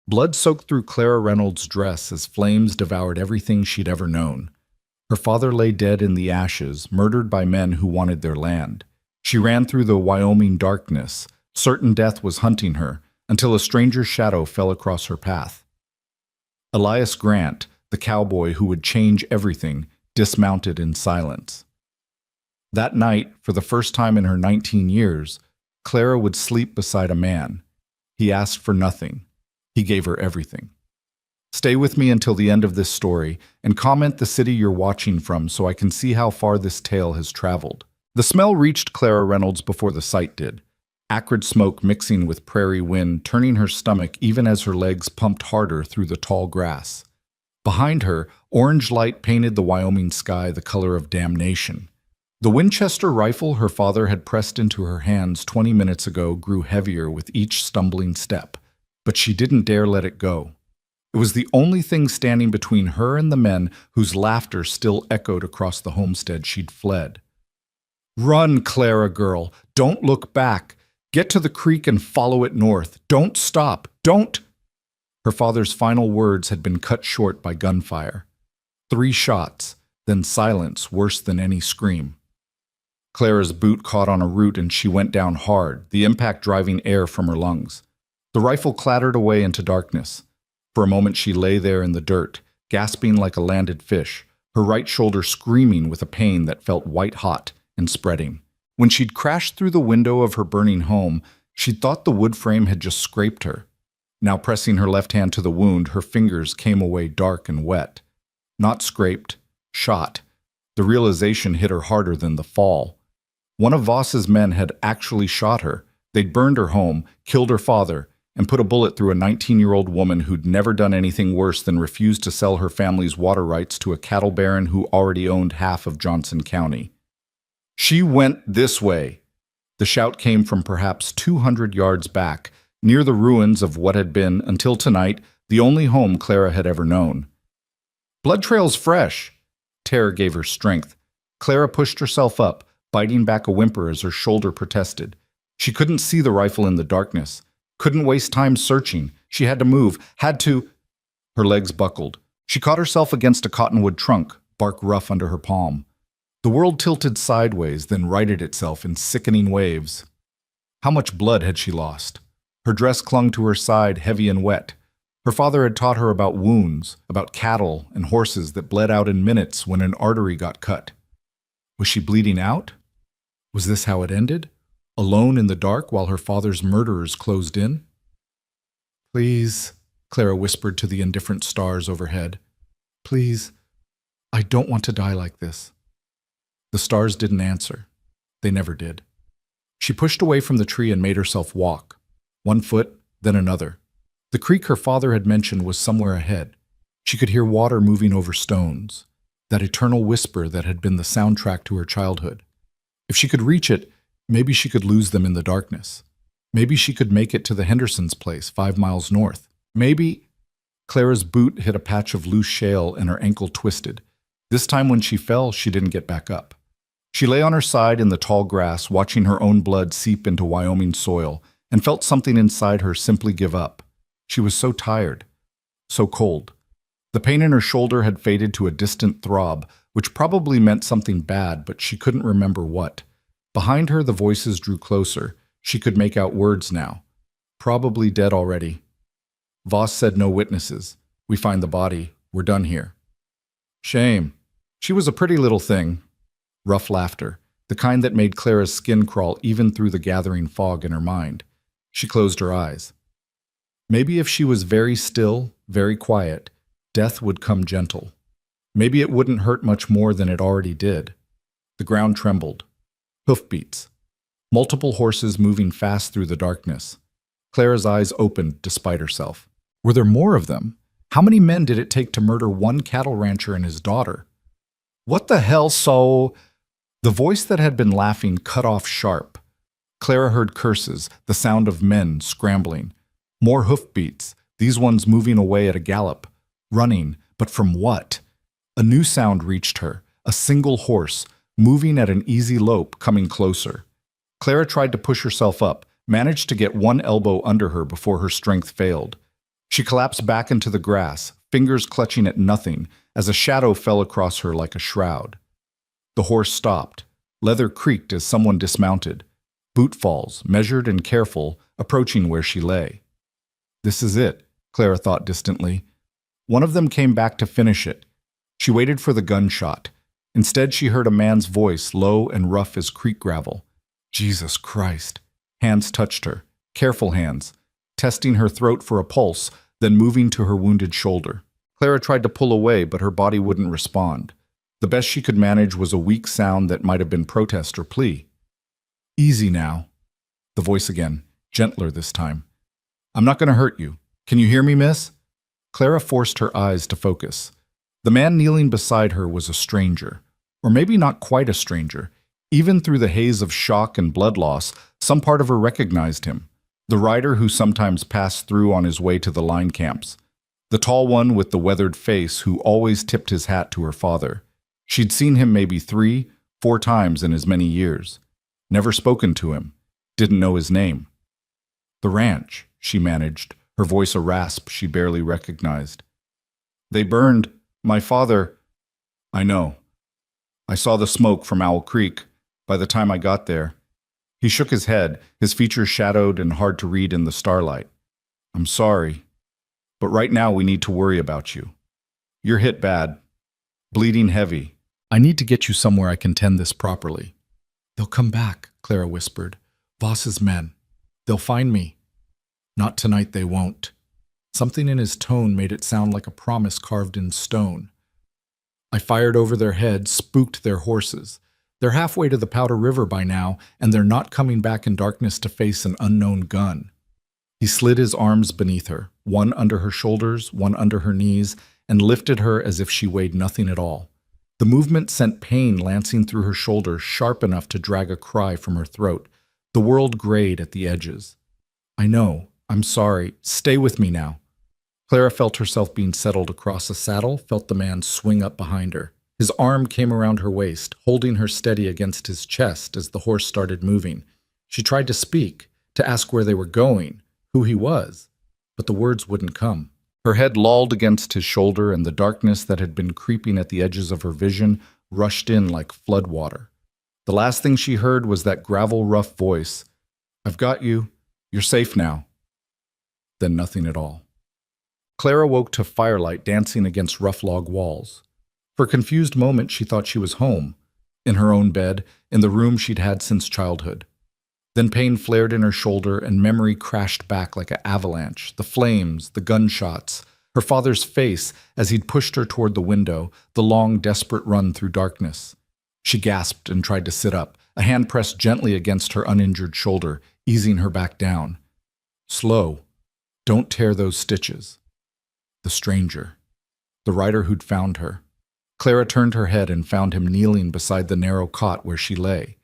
Blood soaked through Clara Reynolds' dress as flames devoured everything she'd ever known. Her father lay dead in the ashes, murdered by men who wanted their land. She ran through the Wyoming darkness, certain death was hunting her, until a stranger's shadow fell across her path. Elias Grant, the cowboy who would change everything, dismounted in silence. That night, for the first time in her 19 years, Clara would sleep beside a man. He asked for nothing. He gave her everything. Stay with me until the end of this story and comment the city you're watching from so I can see how far this tale has traveled. The smell reached Clara Reynolds before the sight did. Acrid smoke mixing with prairie wind, turning her stomach even as her legs pumped harder through the tall grass. Behind her, orange light painted the Wyoming sky the color of damnation. The Winchester rifle her father had pressed into her hands 20 minutes ago grew heavier with each stumbling step, but she didn't dare let it go. It was the only thing standing between her and the men whose laughter still echoed across the homestead she'd fled. "Run, Clara girl. Don't look back. Get to the creek and follow it north. Don't stop. Don't—" Her father's final words had been cut short by gunfire. 3 shots, then silence worse than any scream. Clara's boot caught on a root and she went down hard, the impact driving air from her lungs. The rifle clattered away into darkness. For a moment she lay there in the dirt, gasping like a landed fish, her right shoulder screaming with a pain that felt white-hot and spreading. When she'd crashed through the window of her burning home, she'd thought the wood frame had just scraped her. Now pressing her left hand to the wound, her fingers came away dark and wet. Not scraped, shot. The realization hit her harder than the fall. One of Voss's men had actually shot her. They'd burned her home, killed her father, and put a bullet through a 19-year-old woman who'd never done anything worse than refuse to sell her family's water rights to a cattle baron who already owned half of Johnson County. "She went this way." The shout came from perhaps 200 yards back, near the ruins of what had been, until tonight, the only home Clara had ever known. "Blood trail's fresh." Terror gave her strength. Clara pushed herself up, biting back a whimper as her shoulder protested. She couldn't see the rifle in the darkness. Couldn't waste time searching. She had to move, had to— Her legs buckled. She caught herself against a cottonwood trunk, bark rough under her palm. The world tilted sideways, then righted itself in sickening waves. How much blood had she lost? Her dress clung to her side, heavy and wet. Her father had taught her about wounds, about cattle and horses that bled out in minutes when an artery got cut. Was she bleeding out? Was this how it ended? Alone in the dark while her father's murderers closed in? "Please," Clara whispered to the indifferent stars overhead. "Please, I don't want to die like this." The stars didn't answer. They never did. She pushed away from the tree and made herself walk. 1 foot, then another. The creek her father had mentioned was somewhere ahead. She could hear water moving over stones, that eternal whisper that had been the soundtrack to her childhood. If she could reach it, maybe she could lose them in the darkness. Maybe she could make it to the Hendersons' place 5 miles north. Maybe— Clara's boot hit a patch of loose shale and her ankle twisted. This time when she fell, she didn't get back up. She lay on her side in the tall grass, watching her own blood seep into Wyoming soil, and felt something inside her simply give up. She was so tired, so cold. The pain in her shoulder had faded to a distant throb, which probably meant something bad, but she couldn't remember what. Behind her, the voices drew closer. She could make out words now. "Probably dead already." Voss said no witnesses. "We find the body. We're done here." "Shame. She was a pretty little thing." Rough laughter, the kind that made Clara's skin crawl even through the gathering fog in her mind. She closed her eyes. Maybe if she was very still, very quiet, death would come gentle. Maybe it wouldn't hurt much more than it already did. The ground trembled. Hoofbeats. Multiple horses moving fast through the darkness. Clara's eyes opened despite herself. Were there more of them? How many men did it take to murder one cattle rancher and his daughter? "What the hell, so—" The voice that had been laughing cut off sharp. Clara heard curses, the sound of men scrambling. More hoofbeats, these ones moving away at a gallop. Running, but from what? A new sound reached her, a single horse, moving at an easy lope, coming closer. Clara tried to push herself up, managed to get one elbow under her before her strength failed. She collapsed back into the grass, fingers clutching at nothing, as a shadow fell across her like a shroud. The horse stopped. Leather creaked as someone dismounted. Bootfalls, measured and careful, approaching where she lay. This is it, Clara thought distantly. One of them came back to finish it. She waited for the gunshot. Instead, she heard a man's voice, low and rough as creek gravel. Jesus Christ. Hands touched her, careful hands, testing her throat for a pulse, then moving to her wounded shoulder. Clara tried to pull away, but her body wouldn't respond. The best she could manage was a weak sound that might have been protest or plea. Easy now. The voice again, gentler this time. I'm not going to hurt you. Can you hear me, miss? Clara forced her eyes to focus. The man kneeling beside her was a stranger, or maybe not quite a stranger. Even through the haze of shock and blood loss, some part of her recognized him. The rider who sometimes passed through on his way to the line camps. The tall one with the weathered face who always tipped his hat to her father. She'd seen him maybe 3, 4 times in as many years. Never spoken to him. Didn't know his name. The ranch, she managed, her voice a rasp she barely recognized. They burned. My father. I know. I saw the smoke from Owl Creek by the time I got there. He shook his head, his features shadowed and hard to read in the starlight. I'm sorry, but right now we need to worry about you. You're hit bad. Bleeding heavy. I need to get you somewhere I can tend this properly. They'll come back, Clara whispered. Voss's men. They'll find me. Not tonight, they won't. Something in his tone made it sound like a promise carved in stone. I fired over their heads, spooked their horses. They're halfway to the Powder River by now, and they're not coming back in darkness to face an unknown gun. He slid his arms beneath her, one under her shoulders, one under her knees, and lifted her as if she weighed nothing at all. The movement sent pain lancing through her shoulder, sharp enough to drag a cry from her throat. The world grayed at the edges. I know. I'm sorry. Stay with me now. Clara felt herself being settled across a saddle, felt the man swing up behind her. His arm came around her waist, holding her steady against his chest as the horse started moving. She tried to speak, to ask where they were going, who he was, but the words wouldn't come. Her head lolled against his shoulder, and the darkness that had been creeping at the edges of her vision rushed in like floodwater. The last thing she heard was that gravel-rough voice. I've got you. You're safe now. Then nothing at all. Clara woke to firelight dancing against rough log walls. For a confused moment, she thought she was home, in her own bed, in the room she'd had since childhood. Then pain flared in her shoulder, and memory crashed back like an avalanche. The flames, the gunshots, her father's face as he'd pushed her toward the window, the long, desperate run through darkness. She gasped and tried to sit up, a hand pressed gently against her uninjured shoulder, easing her back down. Slow. Don't tear those stitches. The stranger. The rider who'd found her. Clara turned her head and found him kneeling beside the narrow cot where she lay.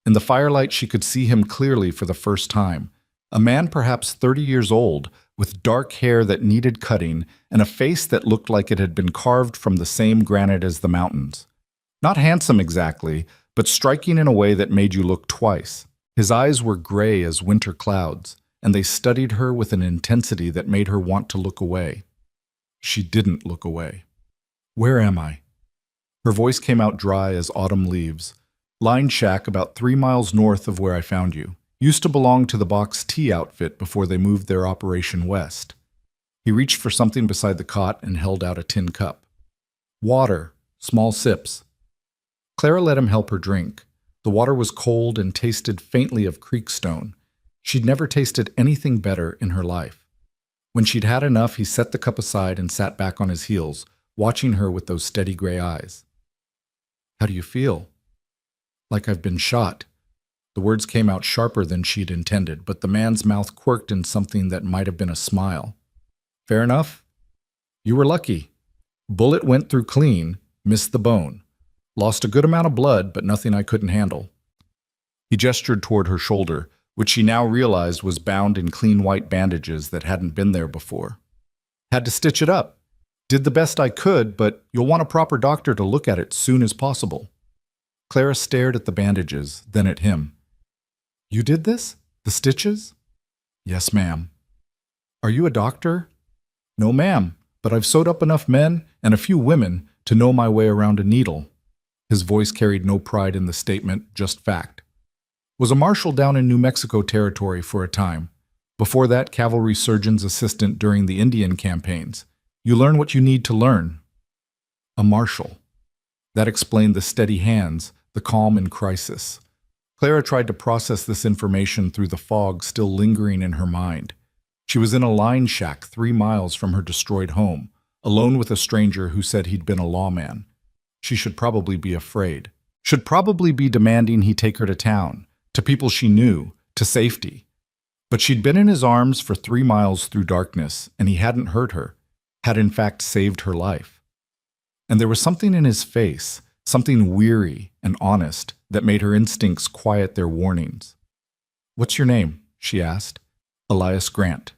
In the firelight, she could see him clearly for the first time. A man perhaps 30 years old, with dark hair that needed cutting and a face that looked like it had been carved from the same granite as the mountains. Not handsome exactly, but striking in a way that made you look twice. His eyes were gray as winter clouds, and they studied her with an intensity that made her want to look away. She didn't look away. Where am I? Her voice came out dry as autumn leaves. Line shack about 3 miles north of where I found you. Used to belong to the Box T outfit before they moved their operation west. He reached for something beside the cot and held out a tin cup. Water, small sips. Clara let him help her drink. The water was cold and tasted faintly of creek stone. She'd never tasted anything better in her life. When she'd had enough, he set the cup aside and sat back on his heels, watching her with those steady gray eyes. How do you feel? Like I've been shot. The words came out sharper than she'd intended, but the man's mouth quirked in something that might have been a smile. Fair enough. You were lucky. Bullet went through clean, missed the bone. Lost a good amount of blood, but nothing I couldn't handle. He gestured toward her shoulder, which she now realized was bound in clean white bandages that hadn't been there before. Had to stitch it up. Did the best I could, but you'll want a proper doctor to look at it soon as possible. Clara stared at the bandages, then at him. You did this? The stitches? Yes, ma'am. Are you a doctor? No, ma'am, but I've sewed up enough men and a few women to know my way around a needle. His voice carried no pride in the statement, just fact. Was a marshal down in New Mexico territory for a time. Before that, cavalry surgeon's assistant during the Indian campaigns. You learn what you need to learn. A marshal. That explained the steady hands, the calm in crisis. Clara tried to process this information through the fog still lingering in her mind. She was in a line shack 3 miles from her destroyed home, alone with a stranger who said he'd been a lawman. She should probably be afraid. Should probably be demanding he take her to town, to people she knew, to safety. But she'd been in his arms for 3 miles through darkness, and he hadn't hurt her, had in fact saved her life. And there was something in his face, something weary and honest, that made her instincts quiet their warnings. "What's your name?" she asked. "Elias Grant."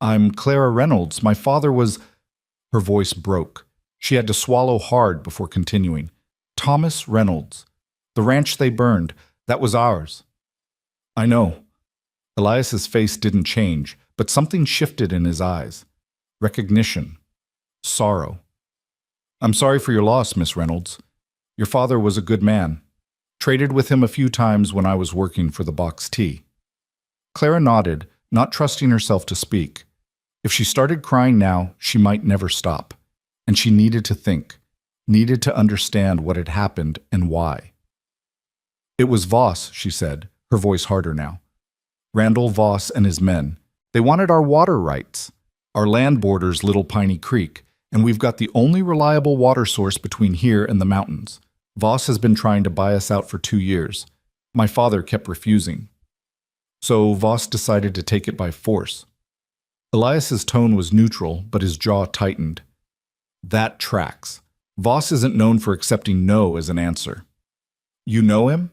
"I'm Clara Reynolds. My father was—" Her voice broke. She had to swallow hard before continuing. "Thomas Reynolds. The ranch they burned, that was ours." "I know." Elias's face didn't change, but something shifted in his eyes. Recognition. Sorrow. "I'm sorry for your loss, Miss Reynolds. Your father was a good man. Traded with him a few times when I was working for the Box T." Clara nodded, not trusting herself to speak. If she started crying now, she might never stop. And she needed to think, needed to understand what had happened and why. "It was Voss," she said, her voice harder now. "Randall Voss and his men. They wanted our water rights. Our land borders Little Piney Creek, and we've got the only reliable water source between here and the mountains. Voss has been trying to buy us out for 2 years. My father kept refusing. So Voss decided to take it by force." Elias's tone was neutral, but his jaw tightened. "That tracks. Voss isn't known for accepting no as an answer." "You know him?"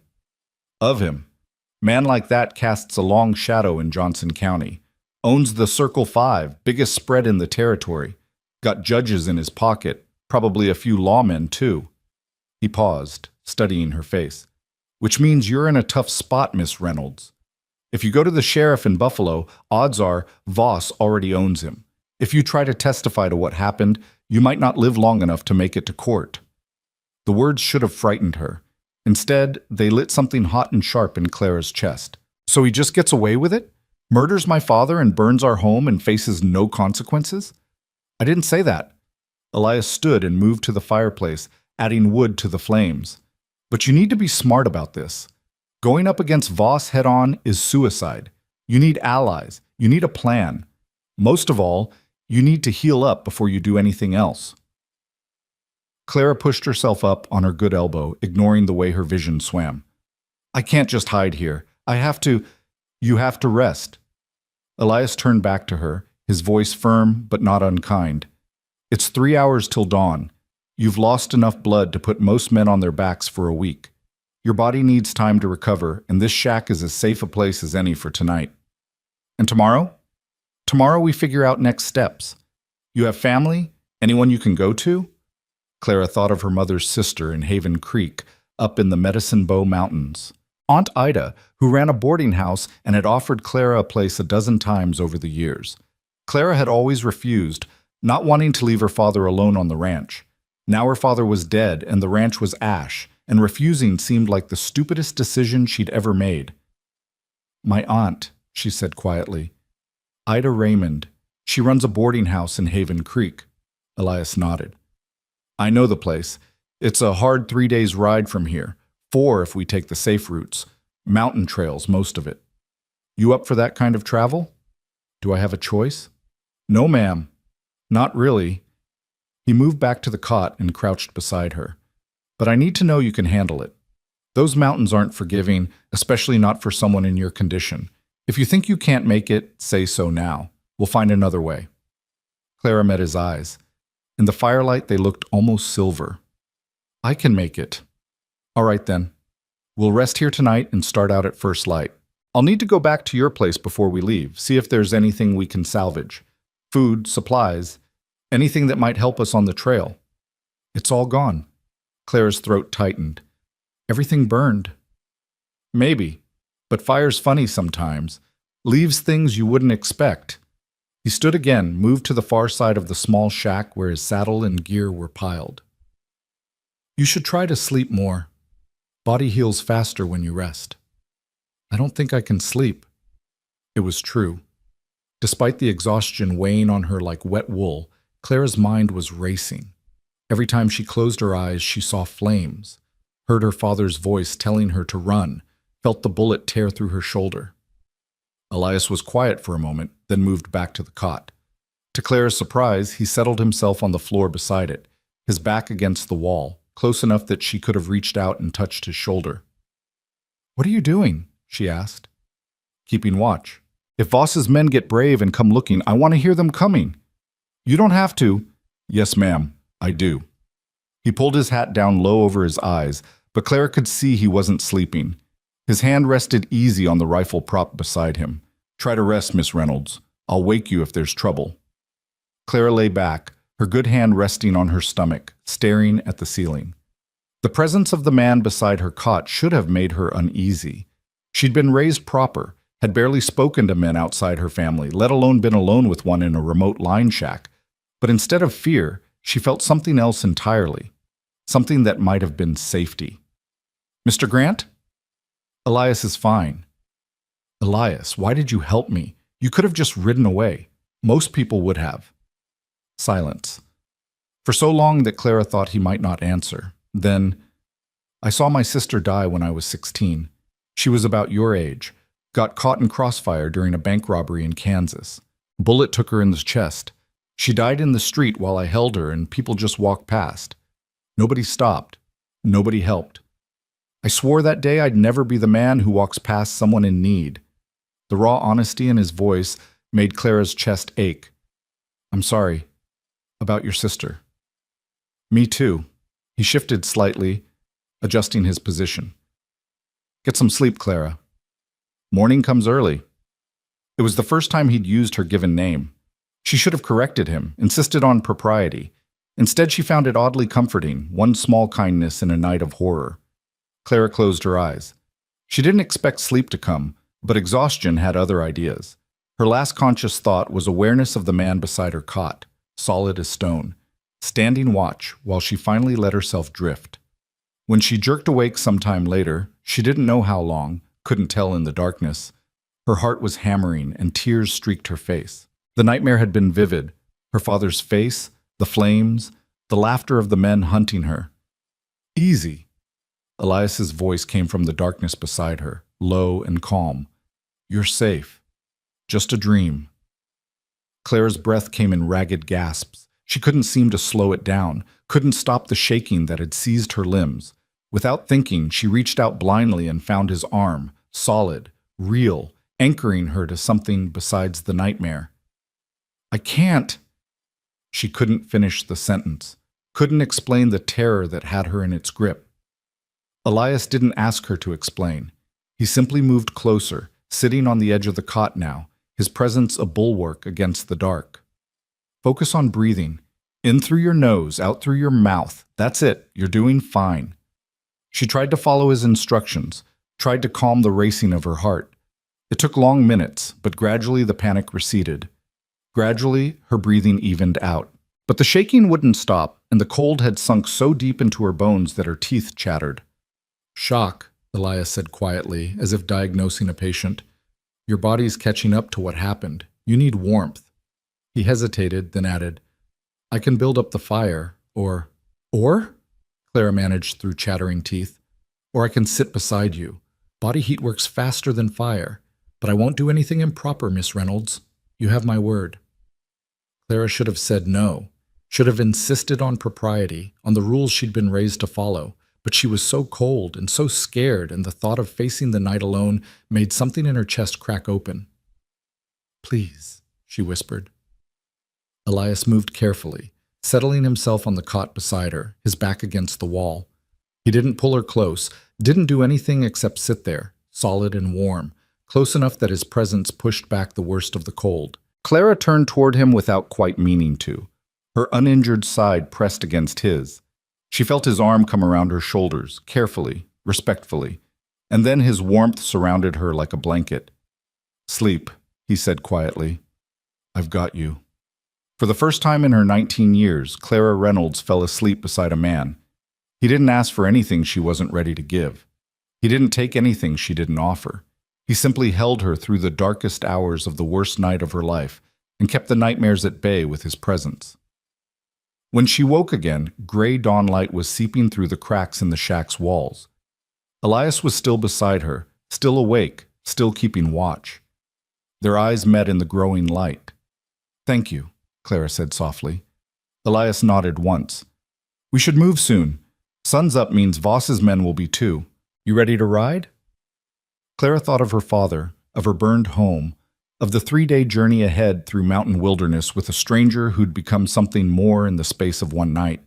"Of him. Man like that casts a long shadow in Johnson County. Owns the Circle 5, biggest spread in the territory. Got judges in his pocket, probably a few lawmen too." He paused, studying her face. "Which means you're in a tough spot, Miss Reynolds. If you go to the sheriff in Buffalo, odds are Voss already owns him. If you try to testify to what happened, you might not live long enough to make it to court." The words should have frightened her. Instead, they lit something hot and sharp in Clara's chest. "So he just gets away with it? Murders my father and burns our home and faces no consequences?" "I didn't say that." Elias stood and moved to the fireplace, adding wood to the flames. "But you need to be smart about this. Going up against Voss head-on is suicide. You need allies. You need a plan. Most of all, you need to heal up before you do anything else." Clara pushed herself up on her good elbow, ignoring the way her vision swam. "I can't just hide here. I have to—" "You have to rest." Elias turned back to her, his voice firm but not unkind. "It's 3 hours till dawn. You've lost enough blood to put most men on their backs for a week. Your body needs time to recover, and this shack is as safe a place as any for tonight." "And tomorrow?" "Tomorrow we figure out next steps. You have family? Anyone you can go to?" Clara thought of her mother's sister in Haven Creek, up in the Medicine Bow Mountains. Aunt Ida, who ran a boarding house and had offered Clara a place a dozen times over the years. Clara had always refused, not wanting to leave her father alone on the ranch. Now her father was dead and the ranch was ash, and refusing seemed like the stupidest decision she'd ever made. "My aunt," she said quietly. "Ida Raymond. She runs a boarding house in Haven Creek." Elias nodded. "I know the place. It's a hard 3 days ride from here. 4 if we take the safe routes. Mountain trails, most of it. You up for that kind of travel?" "Do I have a choice?" "No, ma'am. Not really." He moved back to the cot and crouched beside her. "But I need to know you can handle it. Those mountains aren't forgiving, especially not for someone in your condition. If you think you can't make it, say so now. We'll find another way." Clara met his eyes. In the firelight, they looked almost silver. "I can make it." "All right, then. We'll rest here tonight and start out at first light. I'll need to go back to your place before we leave, see if there's anything we can salvage. Food, supplies, anything that might help us on the trail." "It's all gone." Clara's throat tightened. "Everything burned." "Maybe. But fire's funny sometimes. Leaves things you wouldn't expect." He stood again, moved to the far side of the small shack where his saddle and gear were piled. You should try to sleep more. Body heals faster when you rest. I don't think I can sleep. It was true. Despite the exhaustion weighing on her like wet wool, Clara's mind was racing. Every time she closed her eyes, she saw flames, heard her father's voice telling her to run, felt the bullet tear through her shoulder. Elias was quiet for a moment, then moved back to the cot. To Clara's surprise, he settled himself on the floor beside it, his back against the wall, close enough that she could have reached out and touched his shoulder. "What are you doing?" she asked. "Keeping watch. If Voss's men get brave and come looking, I want to hear them coming." "You don't have to." "Yes, ma'am, I do." He pulled his hat down low over his eyes, but Clara could see he wasn't sleeping. His hand rested easy on the rifle prop beside him. "Try to rest, Miss Reynolds. I'll wake you if there's trouble." Clara lay back, her good hand resting on her stomach, staring at the ceiling. The presence of the man beside her cot should have made her uneasy. She'd been raised proper, had barely spoken to men outside her family, let alone been alone with one in a remote line shack. But instead of fear, she felt something else entirely, something that might have been safety. "Mr. Grant?" "Elias is fine." "Elias, why did you help me? You could have just ridden away. Most people would have." Silence. For so long that Clara thought he might not answer. Then, "I saw my sister die when I was 16. She was about your age. Got caught in crossfire during a bank robbery in Kansas. Bullet took her in the chest. She died in the street while I held her and people just walked past. Nobody stopped. Nobody helped. I swore that day I'd never be the man who walks past someone in need." The raw honesty in his voice made Clara's chest ache. "I'm sorry. About your sister." "Me too." He shifted slightly, adjusting his position. "Get some sleep, Clara. Morning comes early." It was the first time he'd used her given name. She should have corrected him, insisted on propriety. Instead, she found it oddly comforting, one small kindness in a night of horror. Clara closed her eyes. She didn't expect sleep to come, but exhaustion had other ideas. Her last conscious thought was awareness of the man beside her cot, solid as stone, standing watch while she finally let herself drift. When she jerked awake sometime later, she didn't know how long, couldn't tell in the darkness. Her heart was hammering and tears streaked her face. The nightmare had been vivid. Her father's face, the flames, the laughter of the men hunting her. "Easy." Elias's voice came from the darkness beside her, low and calm. "You're safe. Just a dream." Clara's breath came in ragged gasps. She couldn't seem to slow it down, couldn't stop the shaking that had seized her limbs. Without thinking, she reached out blindly and found his arm, solid, real, anchoring her to something besides the nightmare. "I can't." She couldn't finish the sentence, couldn't explain the terror that had her in its grip. Elias didn't ask her to explain. He simply moved closer, sitting on the edge of the cot now, his presence a bulwark against the dark. "Focus on breathing. In through your nose, out through your mouth. That's it. You're doing fine." She tried to follow his instructions, tried to calm the racing of her heart. It took long minutes, but gradually the panic receded. Gradually, her breathing evened out. But the shaking wouldn't stop, and the cold had sunk so deep into her bones that her teeth chattered. "Shock," Elias said quietly, as if diagnosing a patient. "Your body's catching up to what happened. You need warmth." He hesitated, then added, "I can build up the fire, or..." "Or?" Clara managed through chattering teeth. "Or I can sit beside you. Body heat works faster than fire. But I won't do anything improper, Miss Reynolds. You have my word." Clara should have said no, should have insisted on propriety, on the rules she'd been raised to follow. But she was so cold and so scared, and the thought of facing the night alone made something in her chest crack open. "Please," she whispered. Elias moved carefully, settling himself on the cot beside her, his back against the wall. He didn't pull her close, didn't do anything except sit there, solid and warm, close enough that his presence pushed back the worst of the cold. Clara turned toward him without quite meaning to, her uninjured side pressed against his. She felt his arm come around her shoulders, carefully, respectfully, and then his warmth surrounded her like a blanket. "Sleep," he said quietly. I've got you." For the first time in her 19 years, Clara Reynolds fell asleep beside a man. He didn't ask for anything she wasn't ready to give. He didn't take anything she didn't offer. He simply held her through the darkest hours of the worst night of her life and kept the nightmares at bay with his presence. When she woke again, gray dawn light was seeping through the cracks in the shack's walls. Elias was still beside her, still awake, still keeping watch. Their eyes met in the growing light. "Thank you," Clara said softly. Elias nodded once. "We should move soon. Sun's up means Voss's men will be too. You ready to ride?" Clara thought of her father, of her burned home, of the 3-day journey ahead through mountain wilderness with a stranger who'd become something more in the space of one night.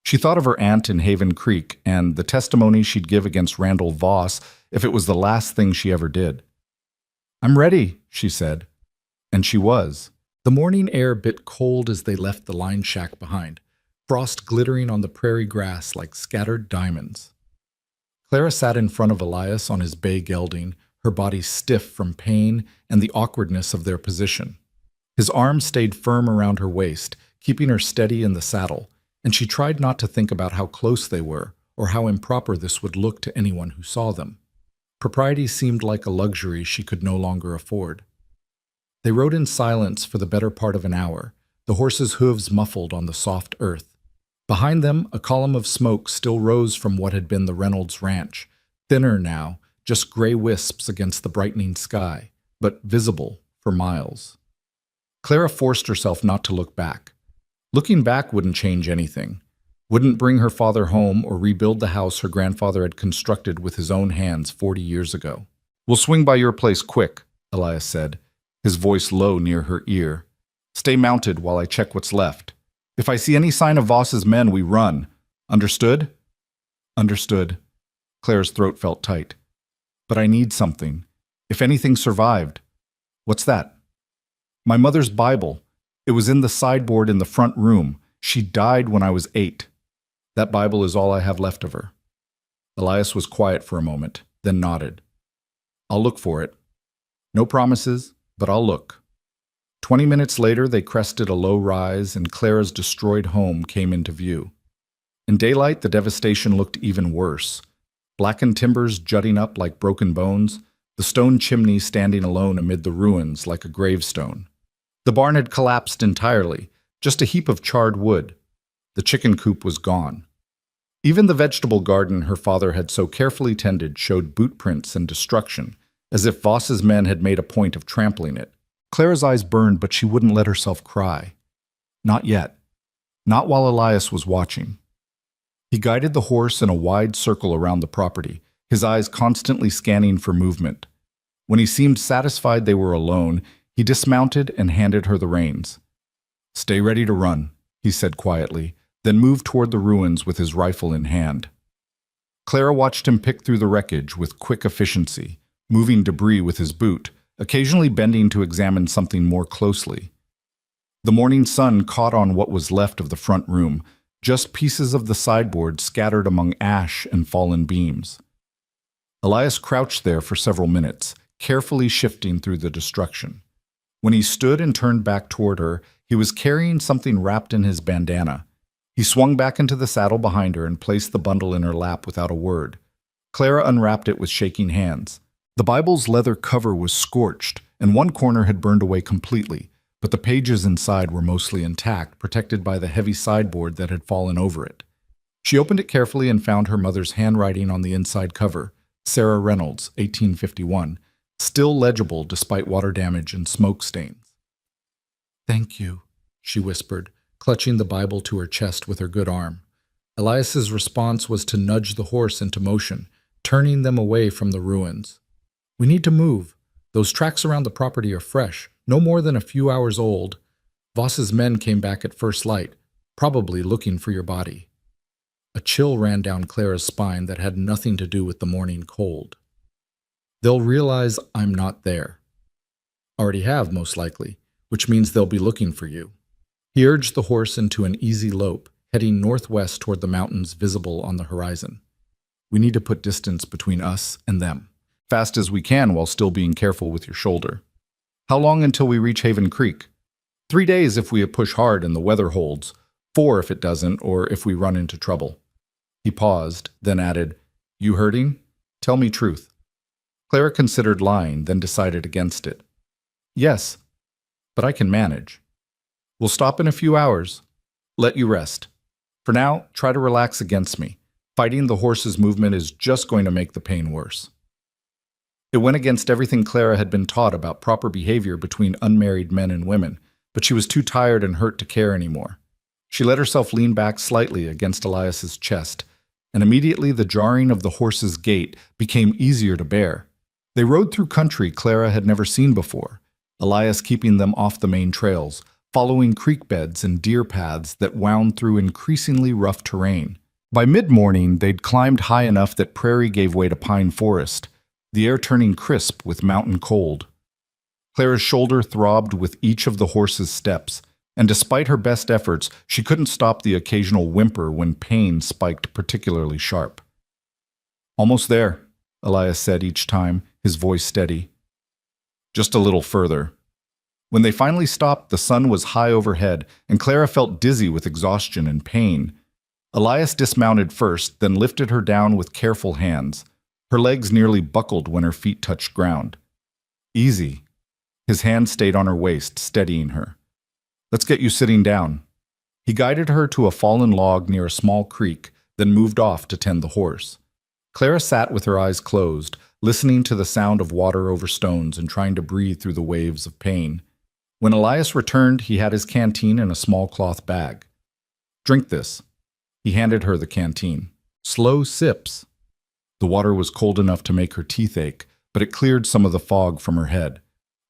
She thought of her aunt in Haven Creek and the testimony she'd give against Randall Voss if it was the last thing she ever did. "I'm ready," she said. And she was. The morning air bit cold as they left the line shack behind, frost glittering on the prairie grass like scattered diamonds. Clara sat in front of Elias on his bay gelding, her body stiff from pain and the awkwardness of their position. His arms stayed firm around her waist, keeping her steady in the saddle, and she tried not to think about how close they were or how improper this would look to anyone who saw them. Propriety seemed like a luxury she could no longer afford. They rode in silence for the better part of an hour, the horses' hooves muffled on the soft earth. Behind them, a column of smoke still rose from what had been the Reynolds ranch, thinner now, just gray wisps against the brightening sky, but visible for miles. Clara forced herself not to look back. Looking back wouldn't change anything, wouldn't bring her father home or rebuild the house her grandfather had constructed with his own hands 40 years ago. "We'll swing by your place quick," Elias said, his voice low near her ear. "Stay mounted while I check what's left. If I see any sign of Voss's men, we run. Understood?" "Understood." Clara's throat felt tight. "But I need something. If anything survived." "What's that?" "My mother's Bible. It was in the sideboard in the front room. She died when I was 8. That Bible is all I have left of her." Elias was quiet for a moment, then nodded. "I'll look for it. No promises, but I'll look." 20 minutes later, they crested a low rise, and Clara's destroyed home came into view. In daylight, the devastation looked even worse. Blackened timbers jutting up like broken bones, the stone chimney standing alone amid the ruins like a gravestone. The barn had collapsed entirely, just a heap of charred wood. The chicken coop was gone. Even the vegetable garden her father had so carefully tended showed boot prints and destruction, as if Voss's men had made a point of trampling it. Clara's eyes burned, but she wouldn't let herself cry. Not yet. Not while Elias was watching. He guided the horse in a wide circle around the property, his eyes constantly scanning for movement. When he seemed satisfied they were alone, he dismounted and handed her the reins. "Stay ready to run," he said quietly, then moved toward the ruins with his rifle in hand. Clara watched him pick through the wreckage with quick efficiency, moving debris with his boot, occasionally bending to examine something more closely. The morning sun caught on what was left of the front room, just pieces of the sideboard scattered among ash and fallen beams. Elias crouched there for several minutes, carefully shifting through the destruction. When he stood and turned back toward her, he was carrying something wrapped in his bandana. He swung back into the saddle behind her and placed the bundle in her lap without a word. Clara unwrapped it with shaking hands. The Bible's leather cover was scorched, and one corner had burned away completely, but the pages inside were mostly intact, protected by the heavy sideboard that had fallen over it. She opened it carefully and found her mother's handwriting on the inside cover, Sarah Reynolds, 1851, still legible despite water damage and smoke stains. "Thank you," she whispered, clutching the Bible to her chest with her good arm. Elias's response was to nudge the horse into motion, turning them away from the ruins. "We need to move. Those tracks around the property are fresh, no more than a few hours old. Voss's men came back at first light, probably looking for your body." A chill ran down Clara's spine that had nothing to do with the morning cold. "They'll realize I'm not there. Already have, most likely, which means they'll be looking for you." He urged the horse into an easy lope, heading northwest toward the mountains visible on the horizon. "We need to put distance between us and them. Fast as we can while still being careful with your shoulder." "How long until we reach Haven Creek?" 3 days if we push hard and the weather holds, 4 if it doesn't, or if we run into trouble. He paused, then added, You hurting? Tell me truth. Clara considered lying, then decided against it. Yes, but I can manage. We'll stop in a few hours. Let you rest. For now, try to relax against me. Fighting the horse's movement is just going to make the pain worse. It went against everything Clara had been taught about proper behavior between unmarried men and women, but she was too tired and hurt to care anymore. She let herself lean back slightly against Elias's chest, and immediately the jarring of the horse's gait became easier to bear. They rode through country Clara had never seen before, Elias keeping them off the main trails, following creek beds and deer paths that wound through increasingly rough terrain. By mid-morning, they'd climbed high enough that prairie gave way to pine forest, the air turning crisp with mountain cold. Clara's shoulder throbbed with each of the horse's steps, and despite her best efforts, she couldn't stop the occasional whimper when pain spiked particularly sharp. Almost there, Elias said each time, his voice steady. Just a little further. When they finally stopped, the sun was high overhead, and Clara felt dizzy with exhaustion and pain. Elias dismounted first, then lifted her down with careful hands. Her legs nearly buckled when her feet touched ground. Easy. His hand stayed on her waist, steadying her. Let's get you sitting down. He guided her to a fallen log near a small creek, then moved off to tend the horse. Clara sat with her eyes closed, listening to the sound of water over stones and trying to breathe through the waves of pain. When Elias returned, he had his canteen in a small cloth bag. Drink this. He handed her the canteen. Slow sips. The water was cold enough to make her teeth ache, but it cleared some of the fog from her head.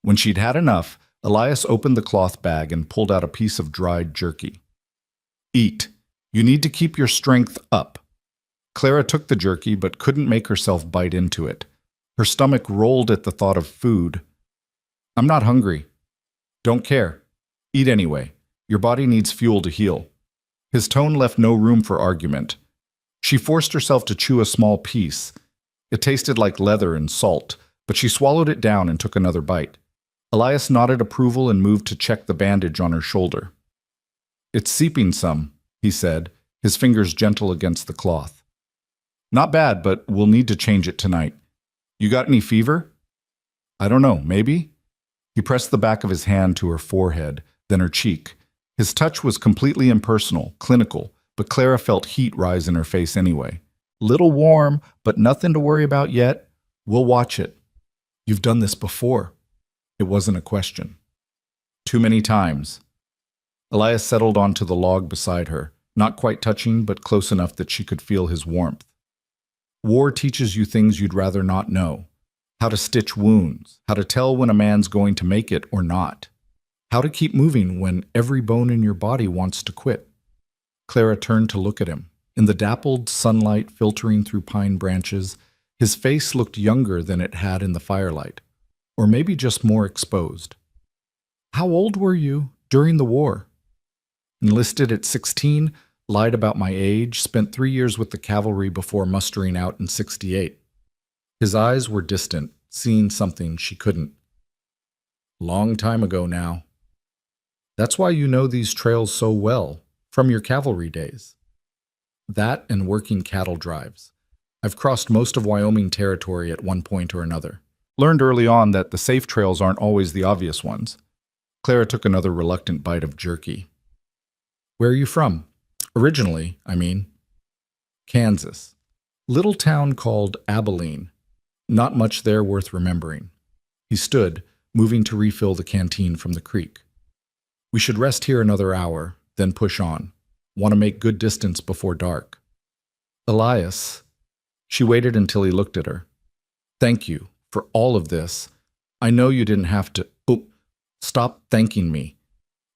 When she'd had enough, Elias opened the cloth bag and pulled out a piece of dried jerky. Eat. You need to keep your strength up. Clara took the jerky but couldn't make herself bite into it. Her stomach rolled at the thought of food. I'm not hungry. Don't care. Eat anyway. Your body needs fuel to heal. His tone left no room for argument. She forced herself to chew a small piece. It tasted like leather and salt, but she swallowed it down and took another bite. Elias nodded approval and moved to check the bandage on her shoulder. It's seeping some, he said, his fingers gentle against the cloth. Not bad, but we'll need to change it tonight. You got any fever? I don't know, maybe? He pressed the back of his hand to her forehead, then her cheek. His touch was completely impersonal, clinical, but Clara felt heat rise in her face anyway. Little warm, but nothing to worry about yet. We'll watch it. You've done this before. It wasn't a question. Too many times. Elias settled onto the log beside her, not quite touching, but close enough that she could feel his warmth. War teaches you things you'd rather not know. How to stitch wounds, how to tell when a man's going to make it or not. How to keep moving when every bone in your body wants to quit. Clara turned to look at him. In the dappled sunlight filtering through pine branches, his face looked younger than it had in the firelight, or maybe just more exposed. How old were you during the war? Enlisted at 16, lied about my age, spent 3 years with the cavalry before mustering out in 68. His eyes were distant, seeing something she couldn't. Long time ago now. That's why you know these trails so well, from your cavalry days. That and working cattle drives. I've crossed most of Wyoming territory at one point or another. Learned early on that the safe trails aren't always the obvious ones. Clara took another reluctant bite of jerky. Where are you from? Originally, I mean. Kansas. Little town called Abilene. Not much there worth remembering. He stood, moving to refill the canteen from the creek. We should rest here another hour, then push on. Want to make good distance before dark. Elias. She waited until he looked at her. Thank you for all of this. I know you didn't have to. Oh, stop thanking me.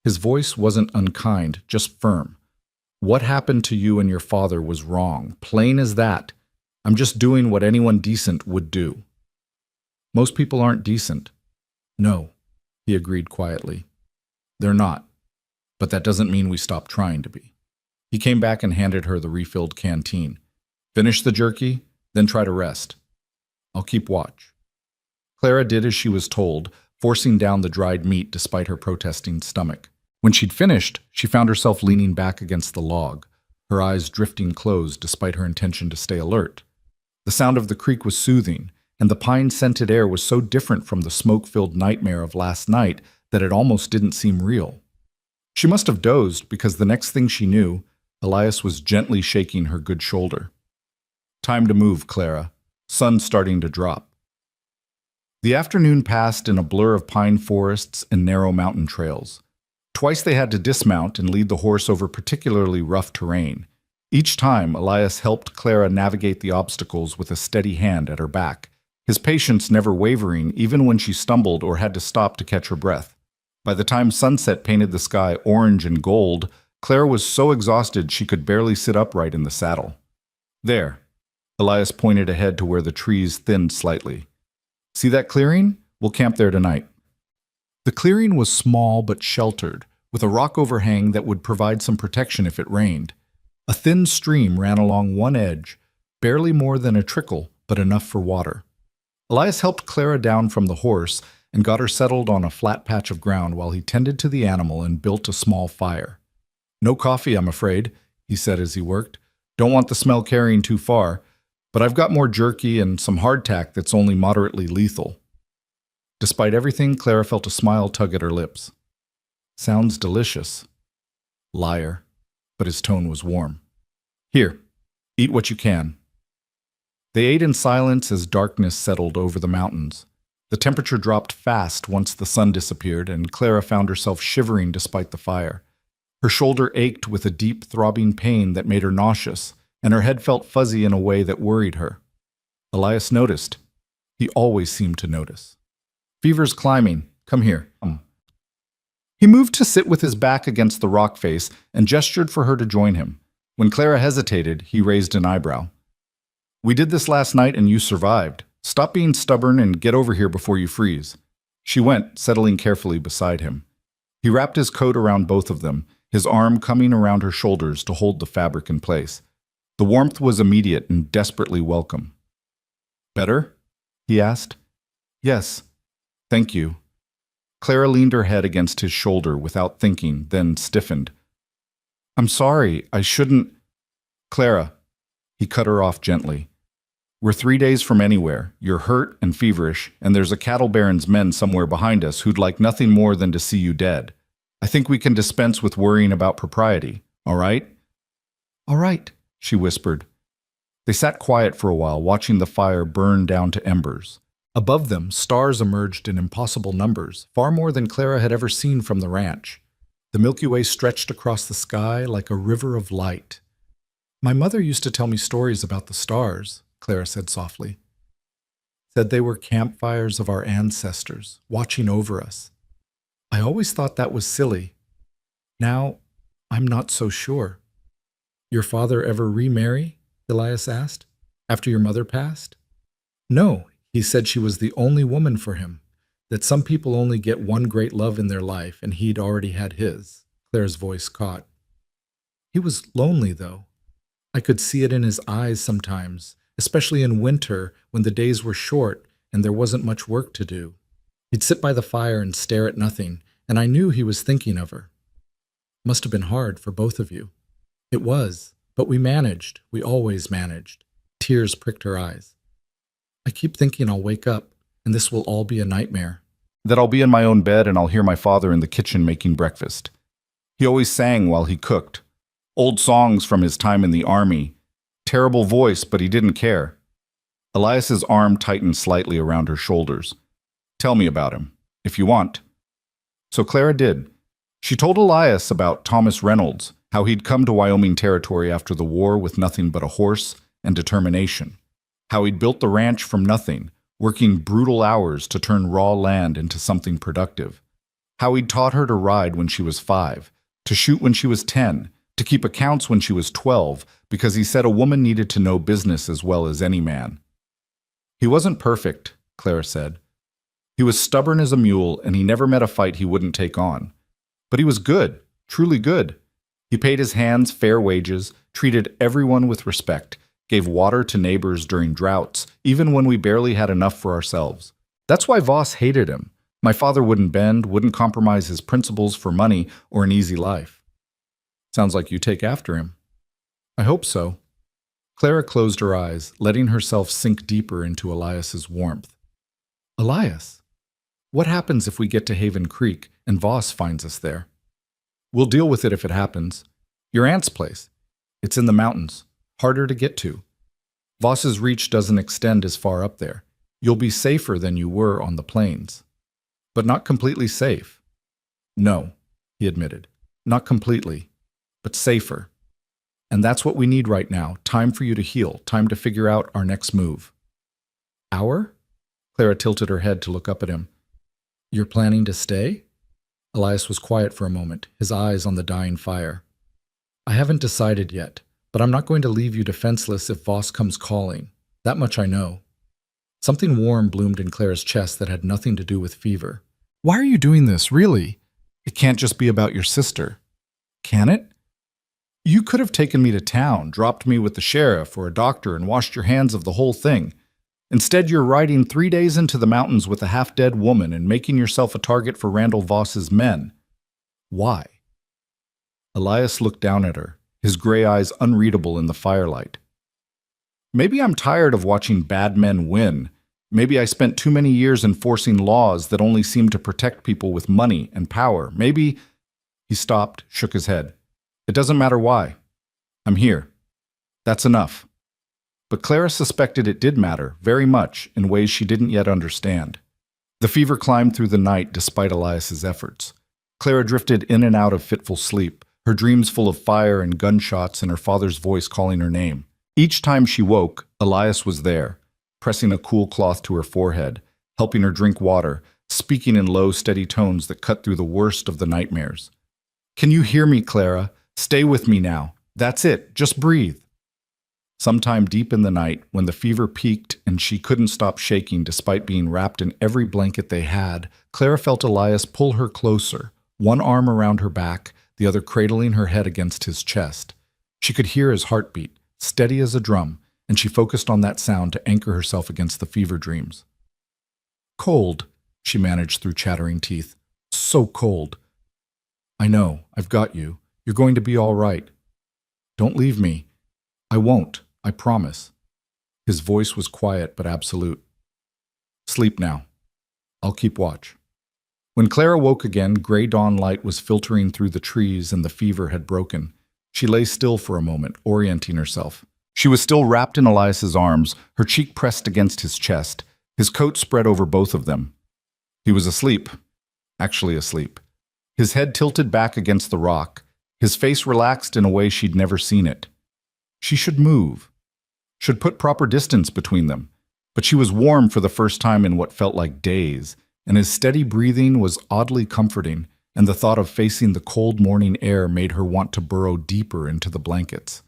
His voice wasn't unkind, just firm. What happened to you and your father was wrong, plain as that. I'm just doing what anyone decent would do. Most people aren't decent. No, he agreed quietly. They're not. But that doesn't mean we stop trying to be. He came back and handed her the refilled canteen. Finish the jerky, then try to rest. I'll keep watch. Clara did as she was told, forcing down the dried meat despite her protesting stomach. When she'd finished, she found herself leaning back against the log, her eyes drifting closed despite her intention to stay alert. The sound of the creek was soothing, and the pine-scented air was so different from the smoke-filled nightmare of last night that it almost didn't seem real. She must have dozed because the next thing she knew, Elias was gently shaking her good shoulder. "Time to move, Clara. Sun's starting to drop." The afternoon passed in a blur of pine forests and narrow mountain trails. Twice they had to dismount and lead the horse over particularly rough terrain. Each time, Elias helped Clara navigate the obstacles with a steady hand at her back, his patience never wavering even when she stumbled or had to stop to catch her breath. By the time sunset painted the sky orange and gold, Clara was so exhausted she could barely sit upright in the saddle. "There." Elias pointed ahead to where the trees thinned slightly. "See that clearing? We'll camp there tonight." The clearing was small but sheltered, with a rock overhang that would provide some protection if it rained. A thin stream ran along one edge, barely more than a trickle, but enough for water. Elias helped Clara down from the horse and got her settled on a flat patch of ground while he tended to the animal and built a small fire. "No coffee, I'm afraid," he said as he worked. "Don't want the smell carrying too far, but I've got more jerky and some hardtack that's only moderately lethal." Despite everything, Clara felt a smile tug at her lips. "Sounds delicious." Liar. But his tone was warm. "Here, eat what you can." They ate in silence as darkness settled over the mountains. The temperature dropped fast once the sun disappeared, and Clara found herself shivering despite the fire. Her shoulder ached with a deep, throbbing pain that made her nauseous, and her head felt fuzzy in a way that worried her. Elias noticed. He always seemed to notice. "Fever's climbing. Come here." He moved to sit with his back against the rock face and gestured for her to join him. When Clara hesitated, he raised an eyebrow. "We did this last night and you survived. Stop being stubborn and get over here before you freeze." She went, settling carefully beside him. He wrapped his coat around both of them, his arm coming around her shoulders to hold the fabric in place. The warmth was immediate and desperately welcome. "Better?" he asked. "Yes. Thank you." Clara leaned her head against his shoulder without thinking, then stiffened. "I'm sorry, I shouldn't—" "Clara," he cut her off gently. "We're 3 days from anywhere. You're hurt and feverish, and there's a cattle baron's men somewhere behind us who'd like nothing more than to see you dead. I think we can dispense with worrying about propriety, all right?" "All right," she whispered. They sat quiet for a while, watching the fire burn down to embers. Above them, stars emerged in impossible numbers, far more than Clara had ever seen from the ranch. The Milky Way stretched across the sky like a river of light. "My mother used to tell me stories about the stars," Clara said softly. "Said they were campfires of our ancestors, watching over us. I always thought that was silly. Now, I'm not so sure." "Your father ever remarry?" Elias asked. "After your mother passed?" "No. He said she was the only woman for him, that some people only get one great love in their life, and he'd already had his." Claire's voice caught. "He was lonely, though. I could see it in his eyes sometimes, especially in winter when the days were short and there wasn't much work to do. He'd sit by the fire and stare at nothing, and I knew he was thinking of her. Must have been hard for both of you." "It was, but we managed. We always managed." Tears pricked her eyes. "I keep thinking I'll wake up, and this will all be a nightmare. That I'll be in my own bed and I'll hear my father in the kitchen making breakfast. He always sang while he cooked. Old songs from his time in the army. Terrible voice, but he didn't care." Elias's arm tightened slightly around her shoulders. "Tell me about him, if you want." So Clara did. She told Elias about Thomas Reynolds, how he'd come to Wyoming Territory after the war with nothing but a horse and determination. How he'd built the ranch from nothing, working brutal hours to turn raw land into something productive. How he'd taught her to ride when she was 5, to shoot when she was 10, to keep accounts when she was 12, because he said a woman needed to know business as well as any man. "He wasn't perfect," Clara said. "He was stubborn as a mule, and he never met a fight he wouldn't take on. But he was good, truly good. He paid his hands fair wages, treated everyone with respect, gave water to neighbors during droughts, even when we barely had enough for ourselves. That's why Voss hated him. My father wouldn't bend, wouldn't compromise his principles for money or an easy life. Sounds like you take after him. I hope so. Clara closed her eyes, letting herself sink deeper into Elias's warmth. Elias, what happens if we get to Haven Creek and Voss finds us there? We'll deal with it if it happens. Your aunt's place. It's in the mountains, harder to get to. Voss's reach doesn't extend as far up there. You'll be safer than you were on the plains. But not completely safe. No, he admitted. Not completely, but safer. And that's what we need right now. Time for you to heal. Time to figure out our next move. Our? Clara tilted her head to look up at him. You're planning to stay? Elias was quiet for a moment, his eyes on the dying fire. I haven't decided yet, but I'm not going to leave you defenseless if Voss comes calling. That much I know. Something warm bloomed in Clara's chest that had nothing to do with fever. Why are you doing this, really? It can't just be about your sister. Can it? You could have taken me to town, dropped me with the sheriff or a doctor, and washed your hands of the whole thing. Instead, you're riding 3 days into the mountains with a half-dead woman and making yourself a target for Randall Voss's men. Why? Elias looked down at her, his gray eyes unreadable in the firelight. Maybe I'm tired of watching bad men win. Maybe I spent too many years enforcing laws that only seem to protect people with money and power. Maybe... He stopped, shook his head. It doesn't matter why. I'm here. That's enough. But Clara suspected it did matter, very much, in ways she didn't yet understand. The fever climbed through the night despite Elias's efforts. Clara drifted in and out of fitful sleep, her dreams full of fire and gunshots and her father's voice calling her name. Each time she woke, Elias was there, pressing a cool cloth to her forehead, helping her drink water, speaking in low, steady tones that cut through the worst of the nightmares. Can you hear me, Clara? Stay with me now. That's it. Just breathe. Sometime deep in the night, when the fever peaked and she couldn't stop shaking despite being wrapped in every blanket they had, Clara felt Elias pull her closer, one arm around her back, the other cradling her head against his chest. She could hear his heartbeat, steady as a drum, and she focused on that sound to anchor herself against the fever dreams. Cold, she managed through chattering teeth. So cold. I know, I've got you. You're going to be all right. Don't leave me. I won't, I promise. His voice was quiet but absolute. Sleep now. I'll keep watch. When Clara woke again, gray dawn light was filtering through the trees and the fever had broken. She lay still for a moment, orienting herself. She was still wrapped in Elias's arms, her cheek pressed against his chest, his coat spread over both of them. He was asleep. Actually asleep. His head tilted back against the rock, his face relaxed in a way she'd never seen it. She should move. Should put proper distance between them. But she was warm for the first time in what felt like days, and his steady breathing was oddly comforting, and the thought of facing the cold morning air made her want to burrow deeper into the blankets.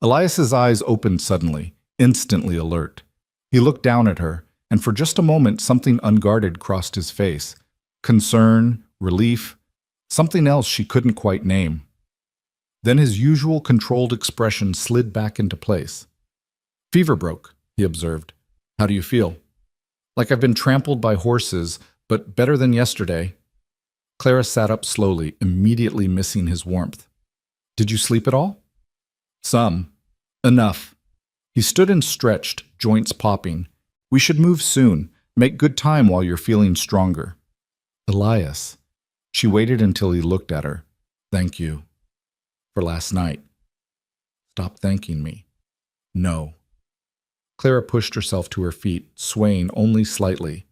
Elias's eyes opened suddenly, instantly alert. He looked down at her, and for just a moment something unguarded crossed his face. Concern, relief, something else she couldn't quite name. Then his usual controlled expression slid back into place. Fever broke, he observed. How do you feel? Like I've been trampled by horses, but better than yesterday. Clara sat up slowly, immediately missing his warmth. Did you sleep at all? Some. Enough. He stood and stretched, joints popping. We should move soon. Make good time while you're feeling stronger. Elias. She waited until he looked at her. Thank you. For last night. Stop thanking me. No. Clara pushed herself to her feet, swaying only slightly.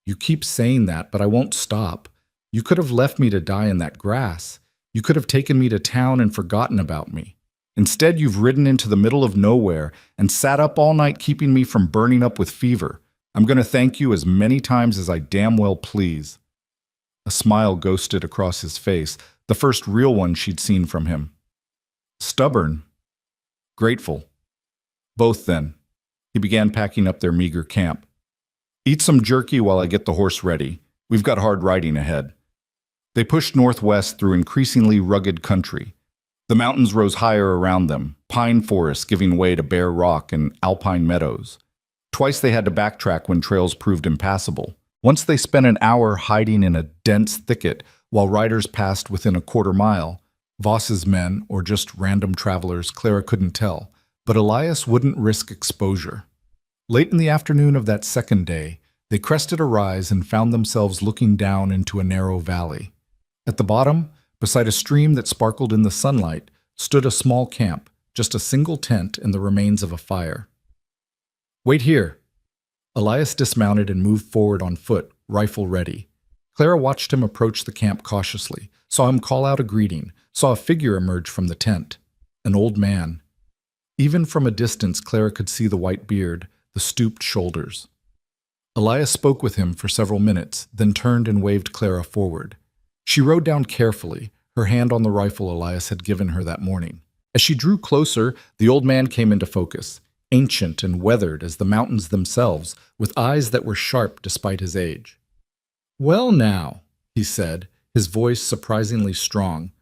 You keep saying that, but I won't stop. You could have left me to die in that grass. You could have taken me to town and forgotten about me. Instead, you've ridden into the middle of nowhere and sat up all night keeping me from burning up with fever. I'm going to thank you as many times as I damn well please. A smile ghosted across his face, the first real one she'd seen from him. Stubborn. Grateful. Both then. He began packing up their meager camp. Eat some jerky while I get the horse ready. We've got hard riding ahead. They pushed northwest through increasingly rugged country. The mountains rose higher around them, pine forests giving way to bare rock and alpine meadows. Twice they had to backtrack when trails proved impassable. Once they spent an hour hiding in a dense thicket while riders passed within a quarter mile. Voss's men, or just random travelers, Clara couldn't tell, but Elias wouldn't risk exposure. Late in the afternoon of that second day, they crested a rise and found themselves looking down into a narrow valley. At the bottom, beside a stream that sparkled in the sunlight, stood a small camp, just a single tent and the remains of a fire. "Wait here." Elias dismounted and moved forward on foot, rifle ready. Clara watched him approach the camp cautiously, saw him call out a greeting, saw a figure emerge from the tent. An old man. Even from a distance, Clara could see the white beard, the stooped shoulders. Elias spoke with him for several minutes, then turned and waved Clara forward. She rode down carefully, her hand on the rifle Elias had given her that morning. As she drew closer, the old man came into focus, ancient and weathered as the mountains themselves, with eyes that were sharp despite his age. "Well now," he said, his voice surprisingly strong,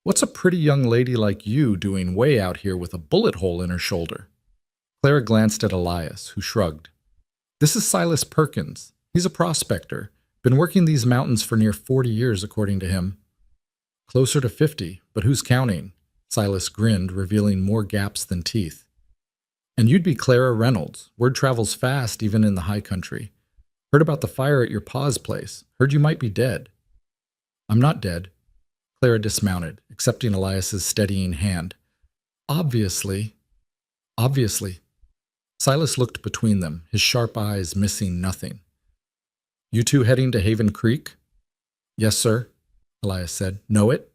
"what's a pretty young lady like you doing way out here with a bullet hole in her shoulder?" Clara glanced at Elias, who shrugged. "This is Silas Perkins. He's a prospector. Been working these mountains for near 40 years, according to him." "Closer to 50, but who's counting?" Silas grinned, revealing more gaps than teeth. "And you'd be Clara Reynolds. Word travels fast, even in the high country. Heard about the fire at your pa's place. Heard you might be dead." "I'm not dead." Clara dismounted, accepting Elias's steadying hand. Obviously. Silas looked between them, his sharp eyes missing nothing. "You two heading to Haven Creek?" "Yes, sir," Elias said. "Know it?"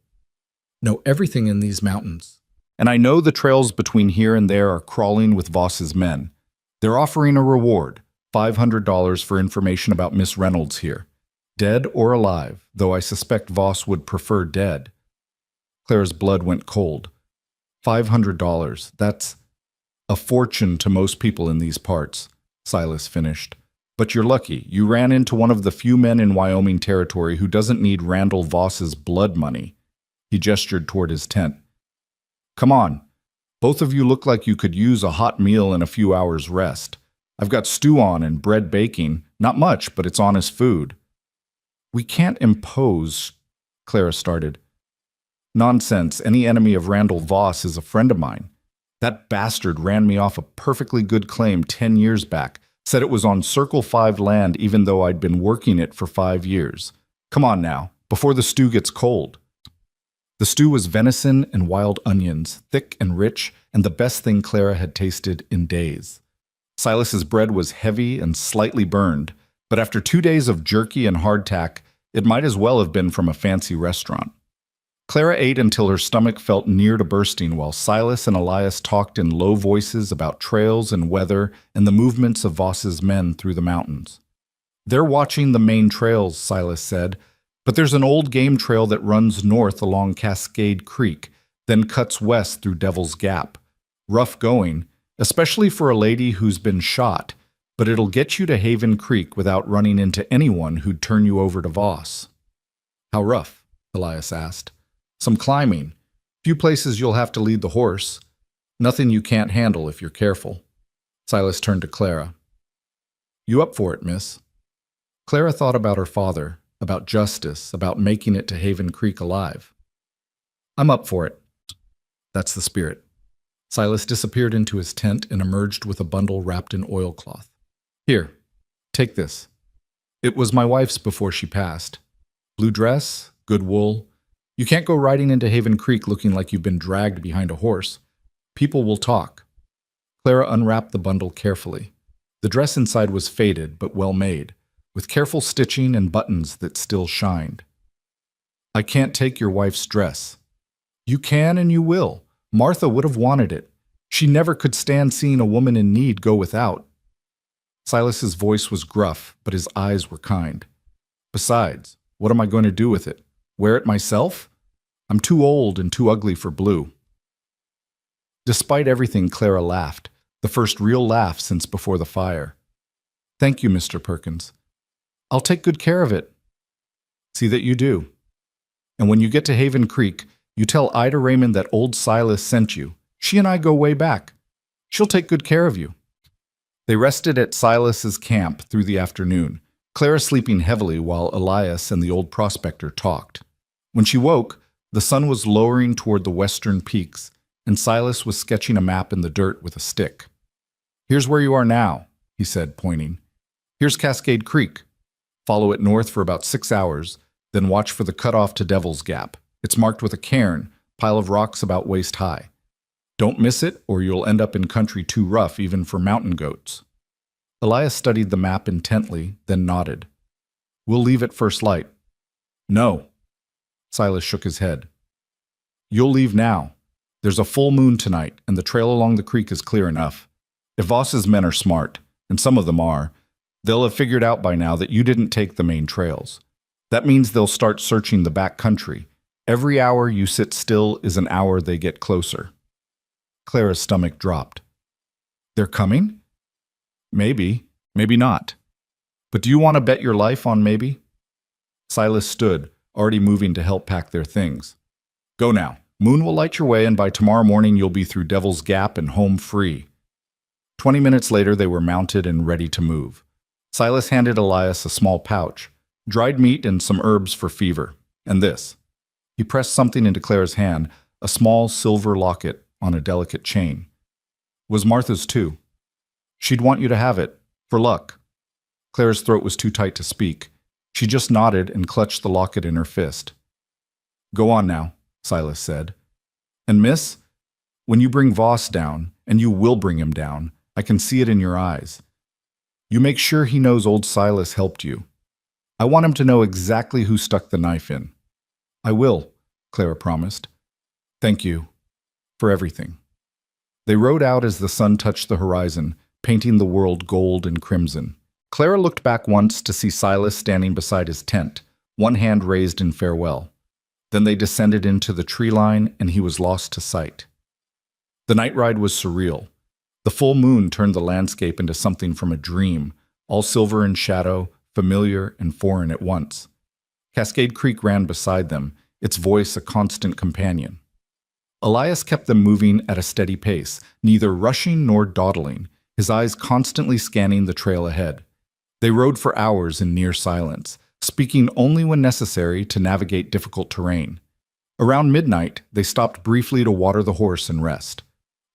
"Know everything in these mountains. And I know the trails between here and there are crawling with Voss's men. They're offering a reward, $500 for information about Miss Reynolds here. Dead or alive, though I suspect Voss would prefer dead." Clara's blood went cold. $500, that's a fortune to most people in these parts, Silas finished. "But you're lucky. You ran into one of the few men in Wyoming territory who doesn't need Randall Voss's blood money." He gestured toward his tent. "Come on. Both of you look like you could use a hot meal and a few hours' rest. I've got stew on and bread baking. Not much, but it's honest food." "We can't impose," Clara started. "Nonsense. Any enemy of Randall Voss is a friend of mine. That bastard ran me off a perfectly good claim 10 years back, said it was on Circle 5 land even though I'd been working it for 5 years. Come on now, before the stew gets cold." The stew was venison and wild onions, thick and rich, and the best thing Clara had tasted in days. Silas's bread was heavy and slightly burned, but after 2 days of jerky and hardtack, it might as well have been from a fancy restaurant. Clara ate until her stomach felt near to bursting while Silas and Elias talked in low voices about trails and weather and the movements of Voss's men through the mountains. "They're watching the main trails," Silas said, "but there's an old game trail that runs north along Cascade Creek, then cuts west through Devil's Gap. Rough going, especially for a lady who's been shot, but it'll get you to Haven Creek without running into anyone who'd turn you over to Voss." "How rough?" Elias asked. "Some climbing. Few places you'll have to lead the horse. Nothing you can't handle if you're careful." Silas turned to Clara. "You up for it, miss?" Clara thought about her father, about justice, about making it to Haven Creek alive. "I'm up for it." "That's the spirit." Silas disappeared into his tent and emerged with a bundle wrapped in oilcloth. "Here, take this. It was my wife's before she passed. Blue dress, good wool. You can't go riding into Haven Creek looking like you've been dragged behind a horse. People will talk." Clara unwrapped the bundle carefully. The dress inside was faded but well made, with careful stitching and buttons that still shined. "I can't take your wife's dress." "You can and you will. Martha would have wanted it. She never could stand seeing a woman in need go without." Silas's voice was gruff, but his eyes were kind. "Besides, what am I going to do with it? Wear it myself? I'm too old and too ugly for blue." Despite everything, Clara laughed, the first real laugh since before the fire. "Thank you, Mr. Perkins. I'll take good care of it." "See that you do. And when you get to Haven Creek, you tell Ida Raymond that old Silas sent you. She and I go way back. She'll take good care of you." They rested at Silas's camp through the afternoon. Clara sleeping heavily while Elias and the old prospector talked. When she woke, the sun was lowering toward the western peaks, and Silas was sketching a map in the dirt with a stick. "Here's where you are now," he said, pointing. "Here's Cascade Creek. Follow it north for about 6 hours, then watch for the cutoff to Devil's Gap. It's marked with a cairn, pile of rocks about waist high. Don't miss it, or you'll end up in country too rough even for mountain goats." Elias studied the map intently, then nodded. "We'll leave at first light." "No." Silas shook his head. "You'll leave now. There's a full moon tonight, and the trail along the creek is clear enough. If Voss's men are smart, and some of them are, they'll have figured out by now that you didn't take the main trails. That means they'll start searching the back country. Every hour you sit still is an hour they get closer." Clara's stomach dropped. "They're coming?" "Maybe, maybe not. But do you want to bet your life on maybe?" Silas stood, already moving to help pack their things. "Go now. Moon will light your way, and by tomorrow morning you'll be through Devil's Gap and home free." 20 minutes later they were mounted and ready to move. Silas handed Elias a small pouch, dried meat and some herbs for fever, and this. He pressed something into Clara's hand, a small silver locket on a delicate chain. It was Martha's too. "She'd want you to have it, for luck." Clara's throat was too tight to speak. She just nodded and clutched the locket in her fist. "Go on now," Silas said. "And miss, when you bring Voss down, and you will bring him down, I can see it in your eyes. You make sure he knows old Silas helped you. I want him to know exactly who stuck the knife in." "I will," Clara promised. "Thank you for everything." They rode out as the sun touched the horizon, painting the world gold and crimson. Clara looked back once to see Silas standing beside his tent, one hand raised in farewell. Then they descended into the tree line, and he was lost to sight. The night ride was surreal. The full moon turned the landscape into something from a dream, all silver and shadow, familiar and foreign at once. Cascade Creek ran beside them, its voice a constant companion. Elias kept them moving at a steady pace, neither rushing nor dawdling, his eyes constantly scanning the trail ahead. They rode for hours in near silence, speaking only when necessary to navigate difficult terrain. Around midnight, they stopped briefly to water the horse and rest.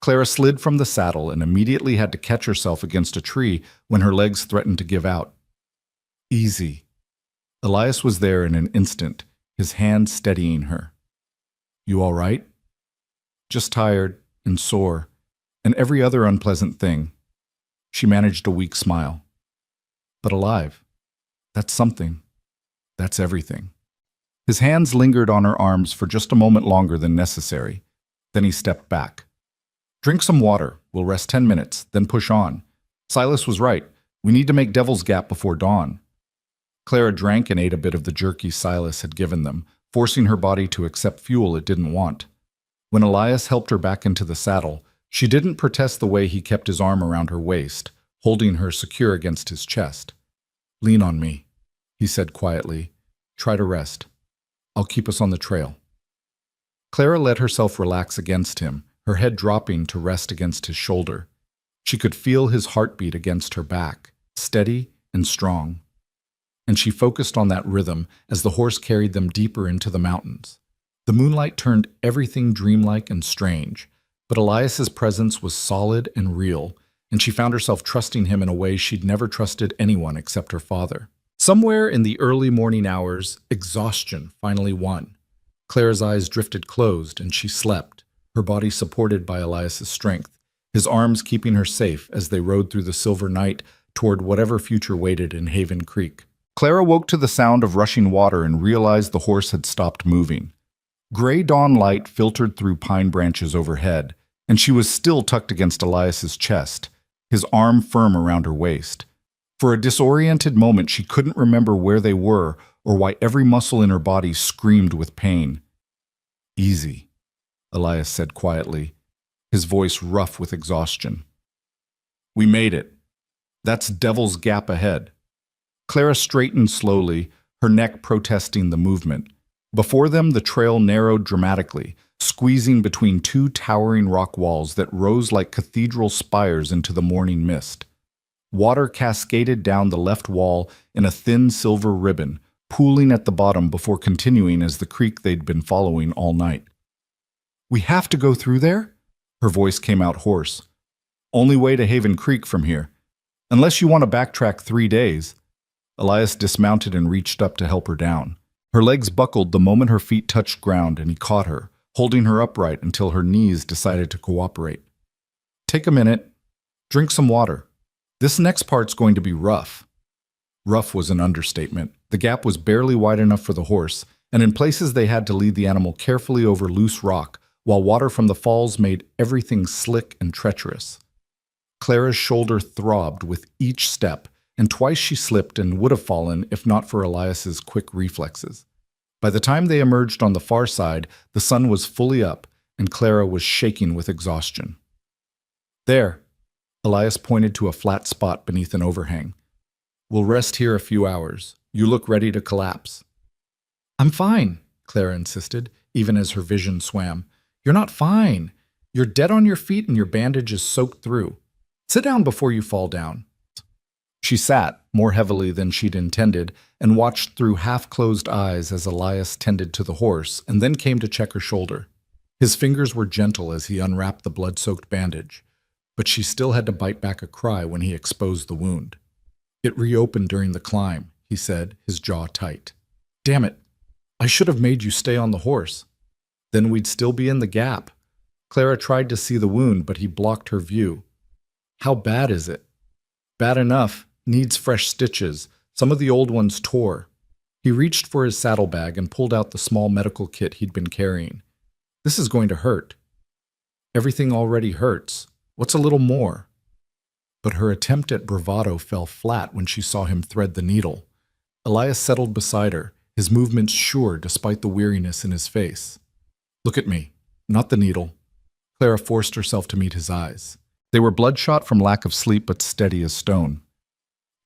Clara slid from the saddle and immediately had to catch herself against a tree when her legs threatened to give out. "Easy." Elias was there in an instant, his hand steadying her. "You all right?" "Just tired and sore, and every other unpleasant thing." She managed a weak smile. "But alive. That's something. That's everything." His hands lingered on her arms for just a moment longer than necessary. Then he stepped back. "Drink some water. We'll rest 10 minutes, then push on. Silas was right. We need to make Devil's Gap before dawn." Clara drank and ate a bit of the jerky Silas had given them, forcing her body to accept fuel it didn't want. When Elias helped her back into the saddle, she didn't protest the way he kept his arm around her waist, holding her secure against his chest. "Lean on me," he said quietly. "Try to rest. I'll keep us on the trail." Clara let herself relax against him, her head dropping to rest against his shoulder. She could feel his heartbeat against her back, steady and strong. And she focused on that rhythm as the horse carried them deeper into the mountains. The moonlight turned everything dreamlike and strange, but Elias's presence was solid and real, and she found herself trusting him in a way she'd never trusted anyone except her father. Somewhere in the early morning hours, exhaustion finally won. Clara's eyes drifted closed, and she slept, her body supported by Elias's strength, his arms keeping her safe as they rode through the silver night toward whatever future waited in Haven Creek. Clara woke to the sound of rushing water and realized the horse had stopped moving. Gray dawn light filtered through pine branches overhead, and she was still tucked against Elias's chest, his arm firm around her waist. For a disoriented moment, she couldn't remember where they were or why every muscle in her body screamed with pain. "Easy," Elias said quietly, his voice rough with exhaustion. "We made it. That's Devil's Gap ahead." Clara straightened slowly, her neck protesting the movement. Before them, the trail narrowed dramatically, squeezing between two towering rock walls that rose like cathedral spires into the morning mist. Water cascaded down the left wall in a thin silver ribbon, pooling at the bottom before continuing as the creek they'd been following all night. "We have to go through there?" Her voice came out hoarse. "Only way to Haven Creek from here. Unless you want to backtrack 3 days." Elias dismounted and reached up to help her down. Her legs buckled the moment her feet touched ground, and he caught her, holding her upright until her knees decided to cooperate. "Take a minute. Drink some water. This next part's going to be rough." Rough was an understatement. The gap was barely wide enough for the horse, and in places they had to lead the animal carefully over loose rock, while water from the falls made everything slick and treacherous. Clara's shoulder throbbed with each step, and twice she slipped and would have fallen if not for Elias's quick reflexes. By the time they emerged on the far side, the sun was fully up, and Clara was shaking with exhaustion. "There," Elias pointed to a flat spot beneath an overhang. "We'll rest here a few hours. You look ready to collapse." "I'm fine," Clara insisted, even as her vision swam. "You're not fine. You're dead on your feet and your bandage is soaked through. Sit down before you fall down." She sat, more heavily than she'd intended, and watched through half-closed eyes as Elias tended to the horse and then came to check her shoulder. His fingers were gentle as he unwrapped the blood-soaked bandage, but she still had to bite back a cry when he exposed the wound. "It reopened during the climb," he said, his jaw tight. "Damn it. I should have made you stay on the horse. Then we'd still be in the gap." Clara tried to see the wound, but he blocked her view. "How bad is it?" "Bad enough. Needs fresh stitches. Some of the old ones tore." He reached for his saddlebag and pulled out the small medical kit he'd been carrying. "This is going to hurt." "Everything already hurts. What's a little more?" But her attempt at bravado fell flat when she saw him thread the needle. Elias settled beside her, his movements sure despite the weariness in his face. "Look at me, not the needle." Clara forced herself to meet his eyes. They were bloodshot from lack of sleep but steady as stone.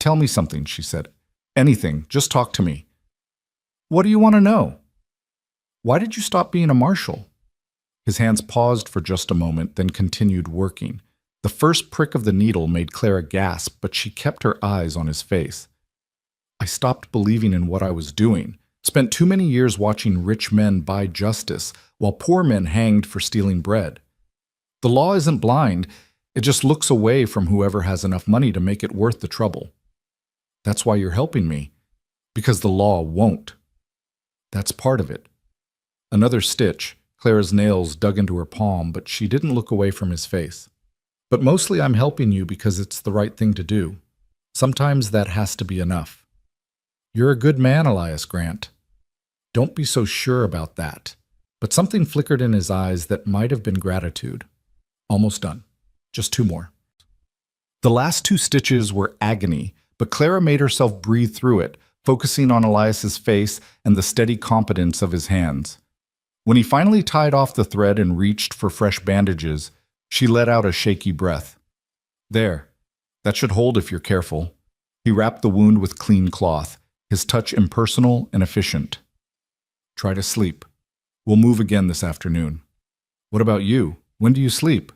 "Tell me something," she said. "Anything, just talk to me." "What do you want to know?" "Why did you stop being a marshal?" His hands paused for just a moment, then continued working. The first prick of the needle made Clara gasp, but she kept her eyes on his face. "I stopped believing in what I was doing. Spent too many years watching rich men buy justice, while poor men hanged for stealing bread. The law isn't blind, it just looks away from whoever has enough money to make it worth the trouble. That's why you're helping me, because the law won't. That's part of it." Another stitch. Clara's nails dug into her palm, but she didn't look away from his face. "But mostly I'm helping you because it's the right thing to do. Sometimes that has to be enough." "You're a good man, Elias Grant." "Don't be so sure about that." But something flickered in his eyes that might have been gratitude. "Almost done. Just 2 more." The last 2 stitches were agony, but Clara made herself breathe through it, focusing on Elias's face and the steady competence of his hands. When he finally tied off the thread and reached for fresh bandages, she let out a shaky breath. "There. That should hold if you're careful." He wrapped the wound with clean cloth, his touch impersonal and efficient. "Try to sleep. We'll move again this afternoon." "What about you? When do you sleep?"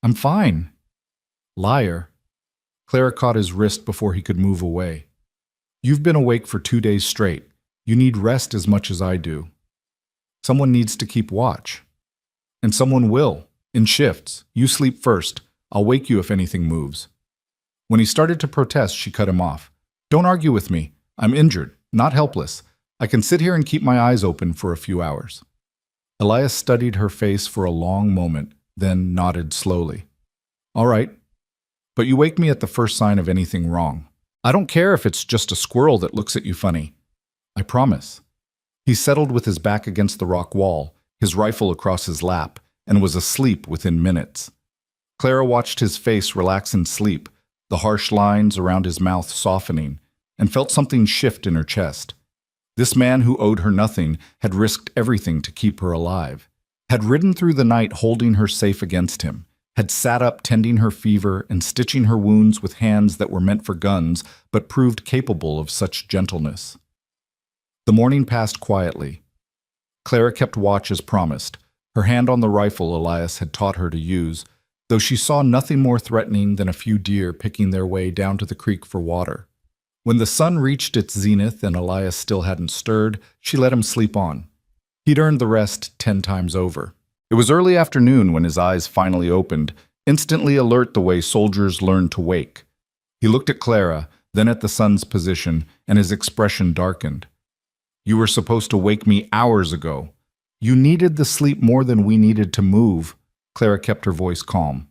"I'm fine." "Liar." Clara caught his wrist before he could move away. "You've been awake for 2 days straight. You need rest as much as I do. Someone needs to keep watch. And someone will, in shifts. You sleep first. I'll wake you if anything moves." When he started to protest, she cut him off. "Don't argue with me. I'm injured, not helpless. I can sit here and keep my eyes open for a few hours." Elias studied her face for a long moment, then nodded slowly. "All right. But you wake me at the first sign of anything wrong. I don't care if it's just a squirrel that looks at you funny. I promise." He settled with his back against the rock wall, his rifle across his lap, and was asleep within minutes. Clara watched his face relax in sleep, the harsh lines around his mouth softening, and felt something shift in her chest. This man who owed her nothing had risked everything to keep her alive, had ridden through the night holding her safe against him, had sat up tending her fever and stitching her wounds with hands that were meant for guns but proved capable of such gentleness. The morning passed quietly. Clara kept watch as promised, her hand on the rifle Elias had taught her to use, though she saw nothing more threatening than a few deer picking their way down to the creek for water. When the sun reached its zenith and Elias still hadn't stirred, she let him sleep on. He'd earned the rest 10 times over. It was early afternoon when his eyes finally opened, instantly alert the way soldiers learn to wake. He looked at Clara, then at the sun's position, and his expression darkened. "You were supposed to wake me hours ago. You needed the sleep more than we needed to move." Clara kept her voice calm.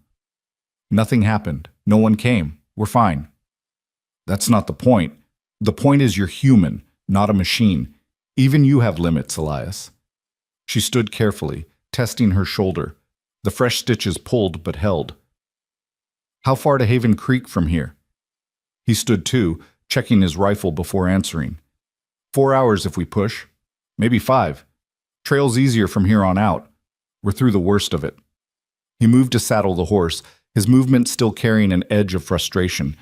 "Nothing happened. No one came. We're fine." "That's not the point. The point is you're human, not a machine. Even you have limits, Elias." She stood carefully, testing her shoulder. The fresh stitches pulled but held. "How far to Haven Creek from here?" He stood too, checking his rifle before answering. 4 hours if we push. Maybe 5. Trail's easier from here on out. We're through the worst of it. He moved to saddle the horse, his movement still carrying an edge of frustration.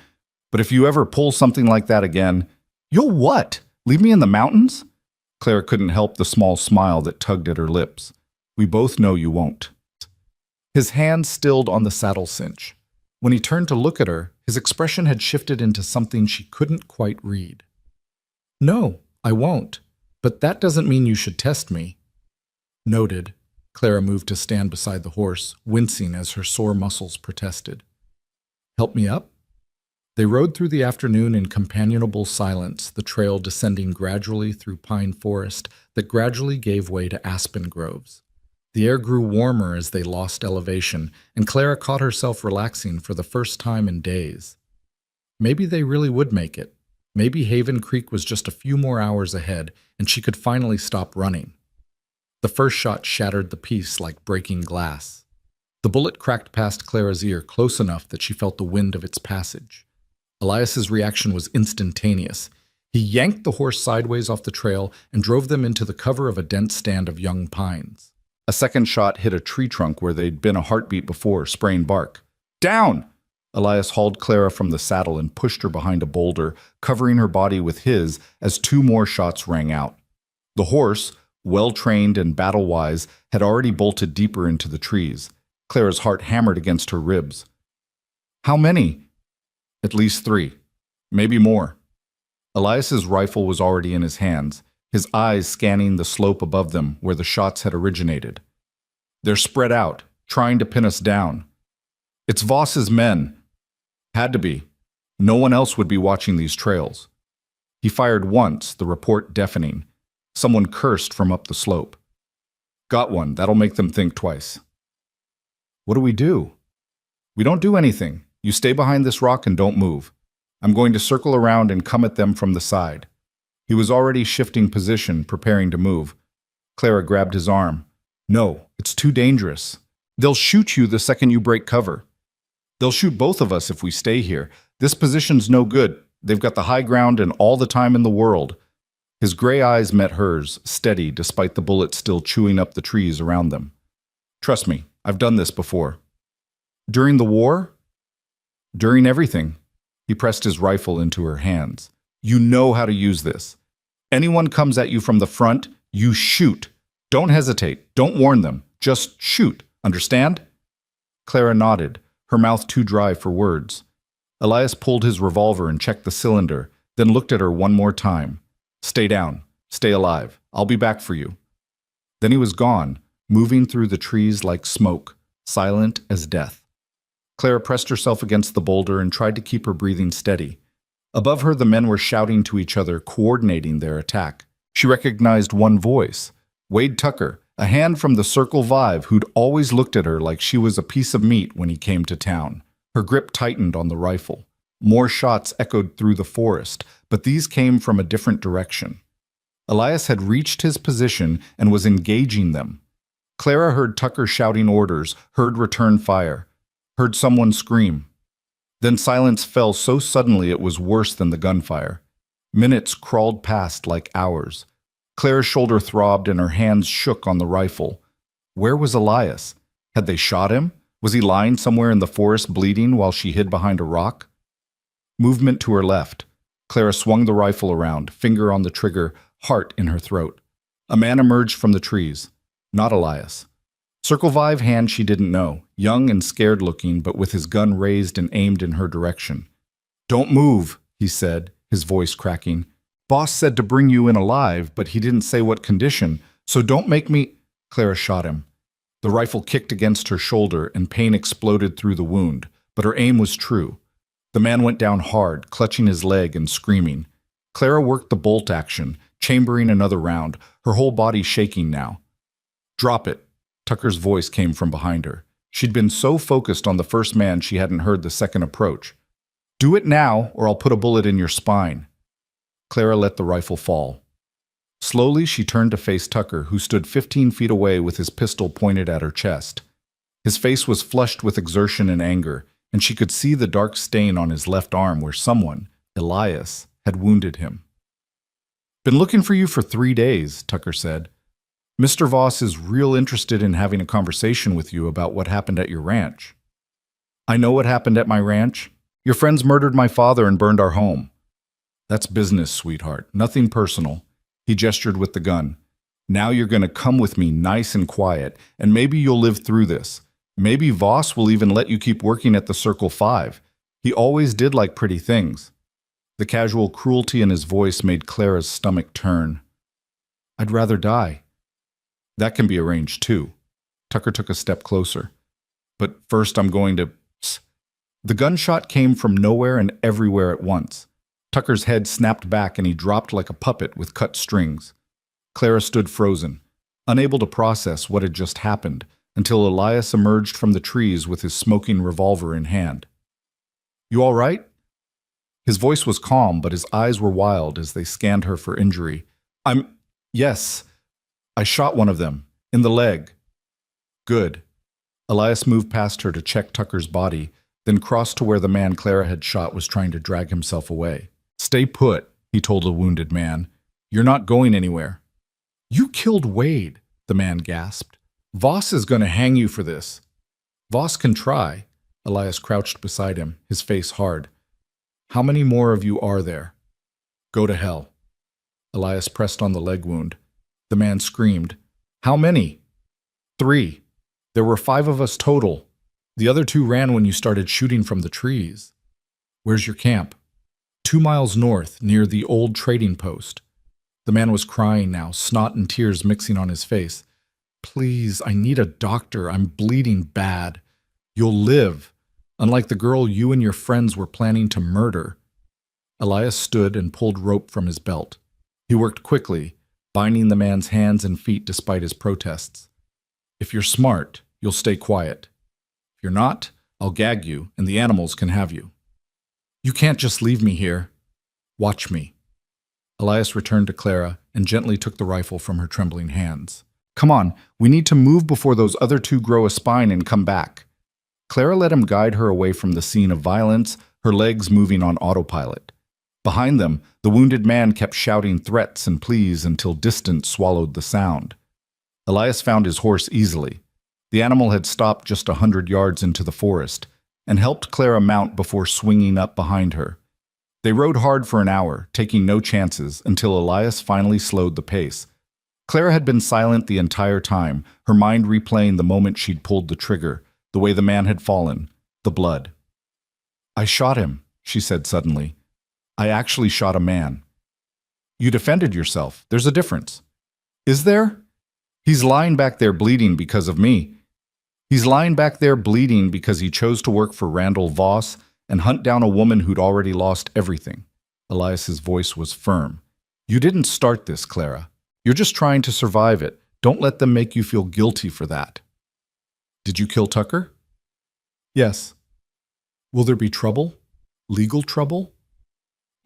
"But if you ever pull something like that again..." "You'll what? Leave me in the mountains?" Clara couldn't help the small smile that tugged at her lips. "We both know you won't." His hand stilled on the saddle cinch. When he turned to look at her, his expression had shifted into something she couldn't quite read. "No, I won't. But that doesn't mean you should test me." Noted. Clara moved to stand beside the horse, wincing as her sore muscles protested. "Help me up?" They rode through the afternoon in companionable silence, the trail descending gradually through pine forest that gradually gave way to aspen groves. The air grew warmer as they lost elevation, and Clara caught herself relaxing for the first time in days. Maybe they really would make it. Maybe Haven Creek was just a few more hours ahead, and she could finally stop running. The first shot shattered the peace like breaking glass. The bullet cracked past Clara's ear close enough that she felt the wind of its passage. Elias's reaction was instantaneous. He yanked the horse sideways off the trail and drove them into the cover of a dense stand of young pines. A second shot hit a tree trunk where they'd been a heartbeat before, spraying bark. "Down!" Elias hauled Clara from the saddle and pushed her behind a boulder, covering her body with his as 2 more shots rang out. The horse, well-trained and battle-wise, had already bolted deeper into the trees. Clara's heart hammered against her ribs. "How many?" "At least 3. Maybe more." Elias's rifle was already in his hands, his eyes scanning the slope above them where the shots had originated. "They're spread out, trying to pin us down." "It's Voss's men." "Had to be. No one else would be watching these trails." He fired once, the report deafening. Someone cursed from up the slope. "Got one. That'll make them think twice." "What do we do?" "We don't do anything. You stay behind this rock and don't move. I'm going to circle around and come at them from the side." He was already shifting position, preparing to move. Clara grabbed his arm. "No, it's too dangerous. They'll shoot you the second you break cover." "They'll shoot both of us if we stay here. This position's no good. They've got the high ground and all the time in the world." His gray eyes met hers, steady despite the bullets still chewing up the trees around them. "Trust me, I've done this before." "During the war?" "During everything." He pressed his rifle into her hands. "You know how to use this. Anyone comes at you from the front, you shoot. Don't hesitate. Don't warn them. Just shoot. Understand?" Clara nodded, her mouth too dry for words. Elias pulled his revolver and checked the cylinder, then looked at her one more time. "Stay down. Stay alive. I'll be back for you." Then he was gone, moving through the trees like smoke, silent as death. Clara pressed herself against the boulder and tried to keep her breathing steady. Above her, the men were shouting to each other, coordinating their attack. She recognized one voice. Wade Tucker, a hand from the Circle Vive who'd always looked at her like she was a piece of meat when he came to town. Her grip tightened on the rifle. More shots echoed through the forest, but these came from a different direction. Elias had reached his position and was engaging them. Clara heard Tucker shouting orders, heard return fire, heard someone scream. Then silence fell so suddenly it was worse than the gunfire. Minutes crawled past like hours. Clara's shoulder throbbed and her hands shook on the rifle. Where was Elias? Had they shot him? Was he lying somewhere in the forest bleeding while she hid behind a rock? Movement to her left. Clara swung the rifle around, finger on the trigger, heart in her throat. A man emerged from the trees. Not Elias. Circle Vive hand she didn't know, young and scared looking, but with his gun raised and aimed in her direction. Don't move, he said, his voice cracking. Boss said to bring you in alive, but he didn't say what condition, so don't make me. Clara shot him. The rifle kicked against her shoulder and pain exploded through the wound, but her aim was true. The man went down hard, clutching his leg and screaming. Clara worked the bolt action, chambering another round, her whole body shaking now. Drop it. Tucker's voice came from behind her. She'd been so focused on the first man she hadn't heard the second approach. Do it now, or I'll put a bullet in your spine. Clara let the rifle fall. Slowly, she turned to face Tucker, who stood 15 feet away with his pistol pointed at her chest. His face was flushed with exertion and anger, and she could see the dark stain on his left arm where someone, Elias, had wounded him. Been looking for you for 3 days, Tucker said. Mr. Voss is real interested in having a conversation with you about what happened at your ranch. I know what happened at my ranch. Your friends murdered my father and burned our home. That's business, sweetheart. Nothing personal. He gestured with the gun. Now you're going to come with me nice and quiet, and maybe you'll live through this. Maybe Voss will even let you keep working at the Circle 5. He always did like pretty things. The casual cruelty in his voice made Clara's stomach turn. I'd rather die. That can be arranged too. Tucker took a step closer. But first I'm going to... The gunshot came from nowhere and everywhere at once. Tucker's head snapped back and he dropped like a puppet with cut strings. Clara stood frozen, unable to process what had just happened, until Elias emerged from the trees with his smoking revolver in hand. You all right? His voice was calm, but his eyes were wild as they scanned her for injury. Yes. I shot one of them. In the leg. Good. Elias moved past her to check Tucker's body, then crossed to where the man Clara had shot was trying to drag himself away. Stay put, he told the wounded man. You're not going anywhere. You killed Wade, the man gasped. Voss is going to hang you for this. Voss can try. Elias crouched beside him, his face hard. How many more of you are there? Go to hell. Elias pressed on the leg wound. The man screamed. How many? 3. There were 5 of us total. The other 2 ran when you started shooting from the trees. Where's your camp? 2 miles north, near the old trading post. The man was crying now, snot and tears mixing on his face. Please, I need a doctor. I'm bleeding bad. You'll live, unlike the girl you and your friends were planning to murder. Elias stood and pulled rope from his belt. He worked quickly, binding the man's hands and feet despite his protests. If you're smart, you'll stay quiet. If you're not, I'll gag you, and the animals can have you. You can't just leave me here. Watch me. Elias returned to Clara and gently took the rifle from her trembling hands. Come on, we need to move before those other 2 grow a spine and come back. Clara let him guide her away from the scene of violence, her legs moving on autopilot. Behind them, the wounded man kept shouting threats and pleas until distance swallowed the sound. Elias found his horse easily. The animal had stopped just 100 yards into the forest and helped Clara mount before swinging up behind her. They rode hard for an hour, taking no chances, until Elias finally slowed the pace. Clara had been silent the entire time, her mind replaying the moment she'd pulled the trigger, the way the man had fallen, the blood. I shot him, she said suddenly. I actually shot a man. You defended yourself. There's a difference. Is there? He's lying back there bleeding because of me. He's lying back there bleeding because he chose to work for Randall Voss and hunt down a woman who'd already lost everything. Elias's voice was firm. You didn't start this, Clara. You're just trying to survive it. Don't let them make you feel guilty for that. Did you kill Tucker? Yes. Will there be trouble? Legal trouble?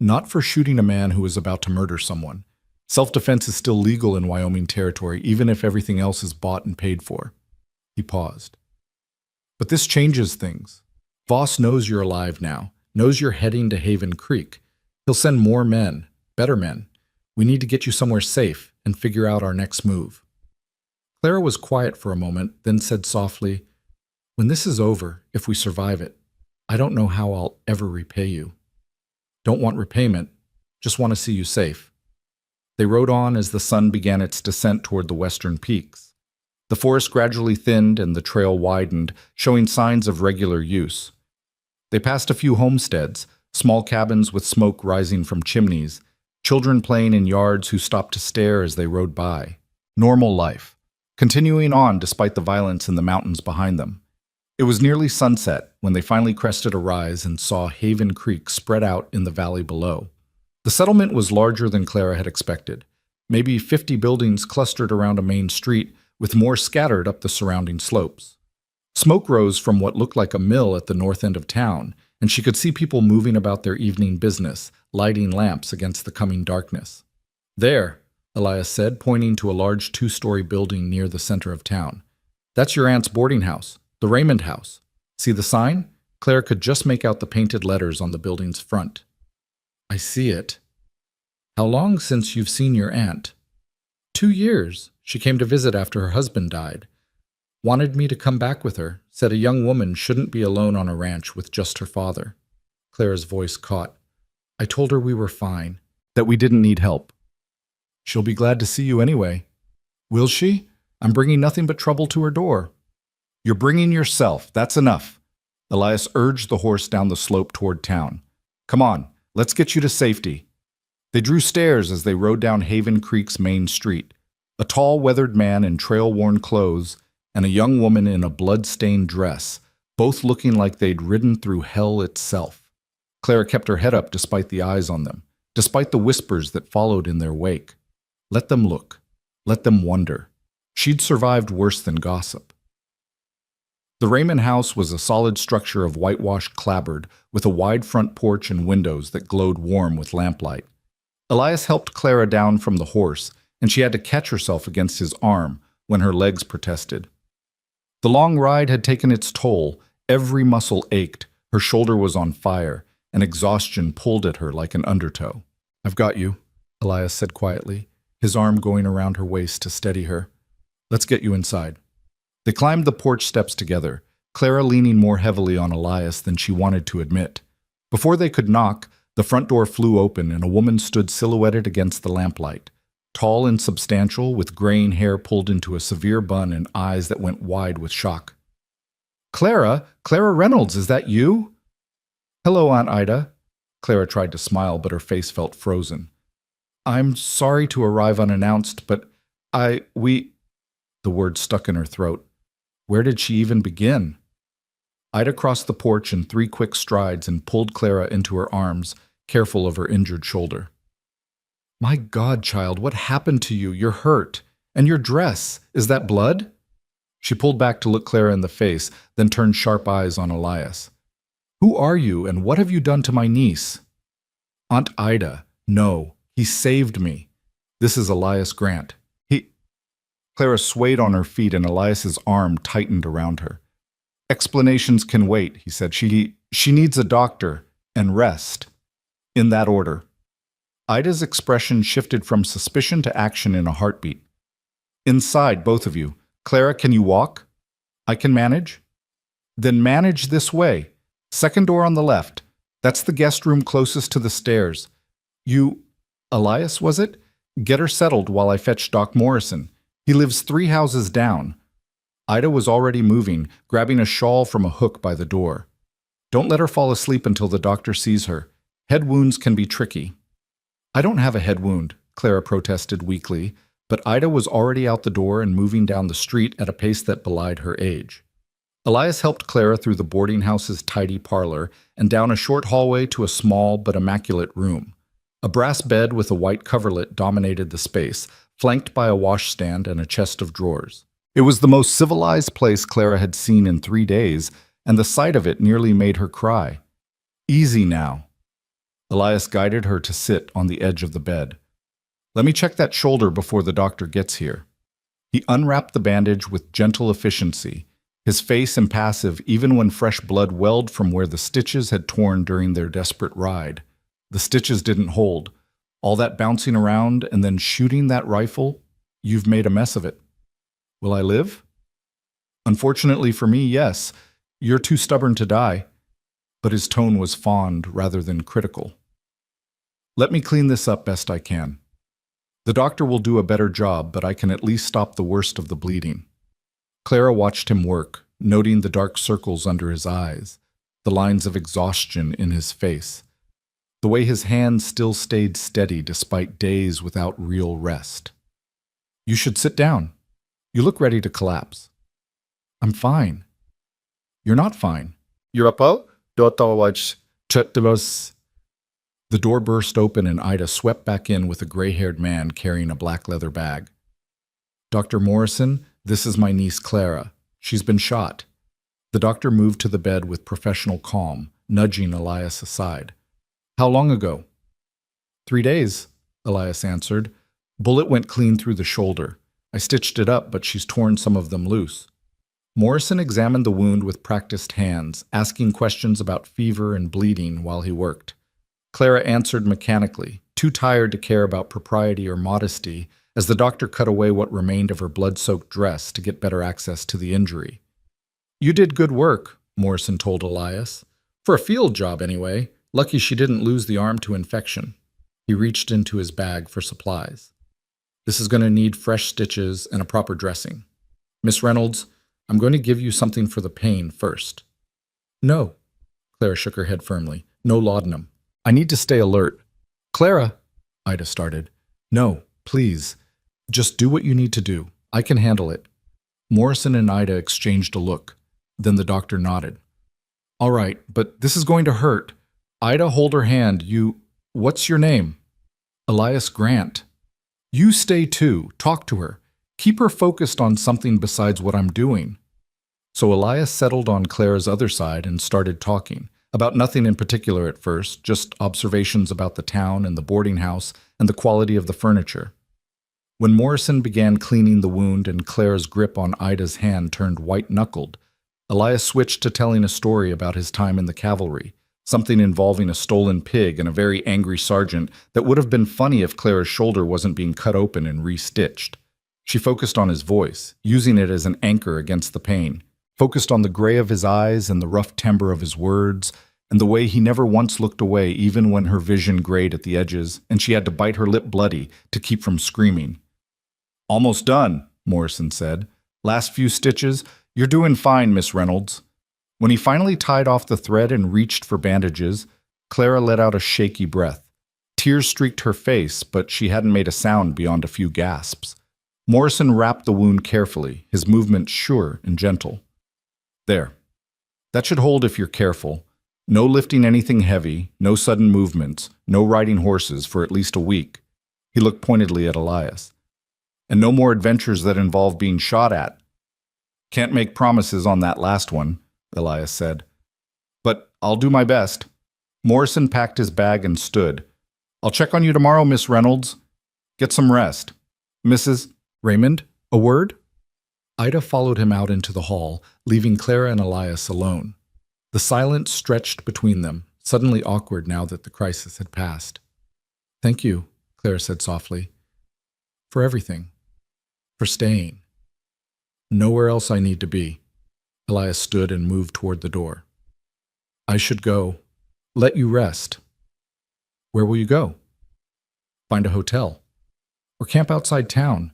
Not for shooting a man who is about to murder someone. Self-defense is still legal in Wyoming territory, even if everything else is bought and paid for. He paused. But this changes things. Voss knows you're alive now, knows you're heading to Haven Creek. He'll send more men, better men. We need to get you somewhere safe and figure out our next move. Clara was quiet for a moment, then said softly, When this is over, if we survive it, I don't know how I'll ever repay you. Don't want repayment, just want to see you safe. They rode on as the sun began its descent toward the western peaks. The forest gradually thinned and the trail widened, showing signs of regular use. They passed a few homesteads, small cabins with smoke rising from chimneys, children playing in yards who stopped to stare as they rode by. Normal life, continuing on despite the violence in the mountains behind them. It was nearly sunset when they finally crested a rise and saw Haven Creek spread out in the valley below. The settlement was larger than Clara had expected. Maybe 50 buildings clustered around a main street, with more scattered up the surrounding slopes. Smoke rose from what looked like a mill at the north end of town, and she could see people moving about their evening business, lighting lamps against the coming darkness. "There," Elias said, pointing to a large 2-story building near the center of town. "That's your aunt's boarding house, the Raymond House. See the sign?" Claire could just make out the painted letters on the building's front. "I see it. How long since you've seen your aunt?" 2 years. She came to visit after her husband died. Wanted me to come back with her, said a young woman shouldn't be alone on a ranch with just her father." Clara's voice caught. "I told her we were fine, that we didn't need help." "She'll be glad to see you anyway." "Will she? I'm bringing nothing but trouble to her door." "You're bringing yourself, that's enough." Elias urged the horse down the slope toward town. "Come on, let's get you to safety." They drew stairs as they rode down Haven Creek's main street. A tall, weathered man in trail-worn clothes and a young woman in a blood-stained dress, both looking like they'd ridden through hell itself. Clara kept her head up despite the eyes on them, despite the whispers that followed in their wake. Let them look. Let them wonder. She'd survived worse than gossip. The Raymond house was a solid structure of whitewashed clapboard with a wide front porch and windows that glowed warm with lamplight. Elias helped Clara down from the horse, and she had to catch herself against his arm when her legs protested. The long ride had taken its toll. Every muscle ached, her shoulder was on fire, and exhaustion pulled at her like an undertow. "I've got you," Elias said quietly, his arm going around her waist to steady her. "Let's get you inside." They climbed the porch steps together, Clara leaning more heavily on Elias than she wanted to admit. Before they could knock, the front door flew open and a woman stood silhouetted against the lamplight. Tall and substantial, with graying hair pulled into a severe bun and eyes that went wide with shock. Clara Reynolds, is that you?" "Hello, Aunt Ida." Clara tried to smile, but her face felt frozen. "I'm sorry to arrive unannounced, but we—" The word stuck in her throat. Where did she even begin? Ida crossed the porch in 3 quick strides and pulled Clara into her arms, careful of her injured shoulder. "My God, child, what happened to you? You're hurt. And your dress, is that blood?" She pulled back to look Clara in the face, then turned sharp eyes on Elias. "Who are you, and what have you done to my niece?" "Aunt Ida, no, he saved me. This is Elias Grant. Clara swayed on her feet and Elias's arm tightened around her. "Explanations can wait," he said. She needs a doctor and rest. In that order. Ida's expression shifted from suspicion to action in a heartbeat. "Inside, both of you. Clara, can you walk?" "I can manage." "Then manage this way. Second door on the left. That's the guest room closest to the stairs. Elias, was it? Get her settled while I fetch Doc Morrison. He lives 3 houses down." Ida was already moving, grabbing a shawl from a hook by the door. "Don't let her fall asleep until the doctor sees her. Head wounds can be tricky." "I don't have a head wound," Clara protested weakly, but Ida was already out the door and moving down the street at a pace that belied her age. Elias helped Clara through the boarding house's tidy parlor and down a short hallway to a small but immaculate room. A brass bed with a white coverlet dominated the space, flanked by a washstand and a chest of drawers. It was the most civilized place Clara had seen in 3 days, and the sight of it nearly made her cry. "Easy now." Elias guided her to sit on the edge of the bed. "Let me check that shoulder before the doctor gets here." He unwrapped the bandage with gentle efficiency, his face impassive even when fresh blood welled from where the stitches had torn during their desperate ride. The stitches didn't hold. All that bouncing around and then shooting that rifle, you've made a mess of it. "Will I live?" "Unfortunately for me, yes. You're too stubborn to die." But his tone was fond rather than critical. "Let me clean this up best I can. The doctor will do a better job, but I can at least stop the worst of the bleeding." Clara watched him work, noting the dark circles under his eyes, the lines of exhaustion in his face, the way his hands still stayed steady despite days without real rest. "You should sit down. You look ready to collapse." "I'm fine." "You're not fine." "The door burst open and Ida swept back in with a gray-haired man carrying a black leather bag. "Dr. Morrison, this is my niece Clara. She's been shot." The doctor moved to the bed with professional calm, nudging Elias aside. "How long ago?" 3 days, Elias answered. "Bullet went clean through the shoulder. I stitched it up, but she's torn some of them loose." Morrison examined the wound with practiced hands, asking questions about fever and bleeding while he worked. Clara answered mechanically, too tired to care about propriety or modesty, as the doctor cut away what remained of her blood-soaked dress to get better access to the injury. "You did good work," Morrison told Elias. "For a field job, anyway. Lucky she didn't lose the arm to infection." He reached into his bag for supplies. "This is going to need fresh stitches and a proper dressing. Miss Reynolds, I'm going to give you something for the pain first." "No." Clara shook her head firmly. "No laudanum. I need to stay alert." "Clara," Ida started. "No, please. Just do what you need to do. I can handle it." Morrison and Ida exchanged a look. Then the doctor nodded. "All right, but this is going to hurt. Ida, hold her hand. What's your name?" "Elias Grant." "You stay too. Talk to her. Keep her focused on something besides what I'm doing." So Elias settled on Clara's other side and started talking, about nothing in particular at first, just observations about the town and the boarding house and the quality of the furniture. When Morrison began cleaning the wound and Clara's grip on Ida's hand turned white-knuckled, Elias switched to telling a story about his time in the cavalry, something involving a stolen pig and a very angry sergeant that would have been funny if Clara's shoulder wasn't being cut open and re-stitched. She focused on his voice, using it as an anchor against the pain, focused on the gray of his eyes and the rough timbre of his words, and the way he never once looked away even when her vision grayed at the edges and she had to bite her lip bloody to keep from screaming. "Almost done," Morrison said. "Last few stitches. You're doing fine, Miss Reynolds." When he finally tied off the thread and reached for bandages, Clara let out a shaky breath. Tears streaked her face, but she hadn't made a sound beyond a few gasps. Morrison wrapped the wound carefully, his movements sure and gentle. "There. That should hold if you're careful. No lifting anything heavy, no sudden movements, no riding horses for at least a week." He looked pointedly at Elias. "And no more adventures that involve being shot at." "Can't make promises on that last one," Elias said. "But I'll do my best." Morrison packed his bag and stood. "I'll check on you tomorrow, Miss Reynolds. Get some rest. Mrs. Raymond, a word?" Ida followed him out into the hall, leaving Clara and Elias alone. The silence stretched between them, suddenly awkward now that the crisis had passed. "Thank you," Clara said softly. "For everything. For staying. Nowhere else I need to be." Elias stood and moved toward the door. "I should go. Let you rest." "Where will you go?" "Find a hotel. Or camp outside town.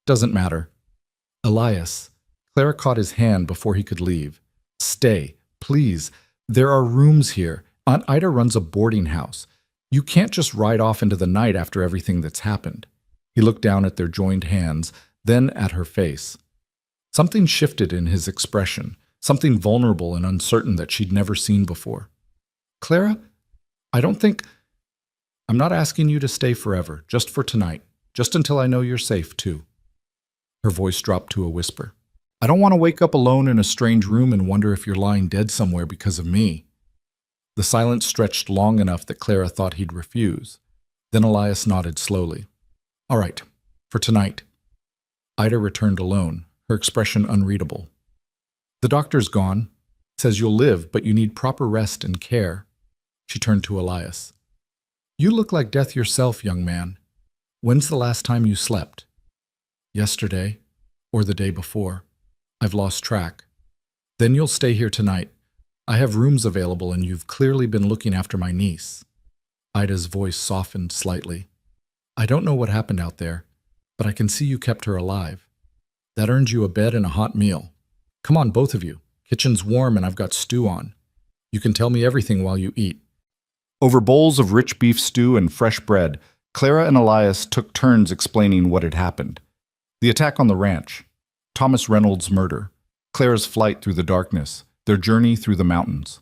Doesn't matter." "Elias." Clara caught his hand before he could leave. "Stay, please. There are rooms here. Aunt Ida runs a boarding house. You can't just ride off into the night after everything that's happened." He looked down at their joined hands, then at her face. Something shifted in his expression, something vulnerable and uncertain that she'd never seen before. "Clara, I'm not asking you to stay forever, just for tonight, just until I know you're safe, too." Her voice dropped to a whisper. "I don't want to wake up alone in a strange room and wonder if you're lying dead somewhere because of me." The silence stretched long enough that Clara thought he'd refuse. Then Elias nodded slowly. "All right, for tonight." Ida returned alone, her expression unreadable. "The doctor's gone. Says you'll live, but you need proper rest and care." She turned to Elias. "You look like death yourself, young man. When's the last time you slept?" "Yesterday, or the day before. I've lost track." "Then you'll stay here tonight. I have rooms available and you've clearly been looking after my niece." Ida's voice softened slightly. "I don't know what happened out there, but I can see you kept her alive. That earns you a bed and a hot meal. Come on, both of you. Kitchen's warm and I've got stew on. You can tell me everything while you eat." Over bowls of rich beef stew and fresh bread, Clara and Elias took turns explaining what had happened. The attack on the ranch, Thomas Reynolds' murder, Clara's flight through the darkness, their journey through the mountains.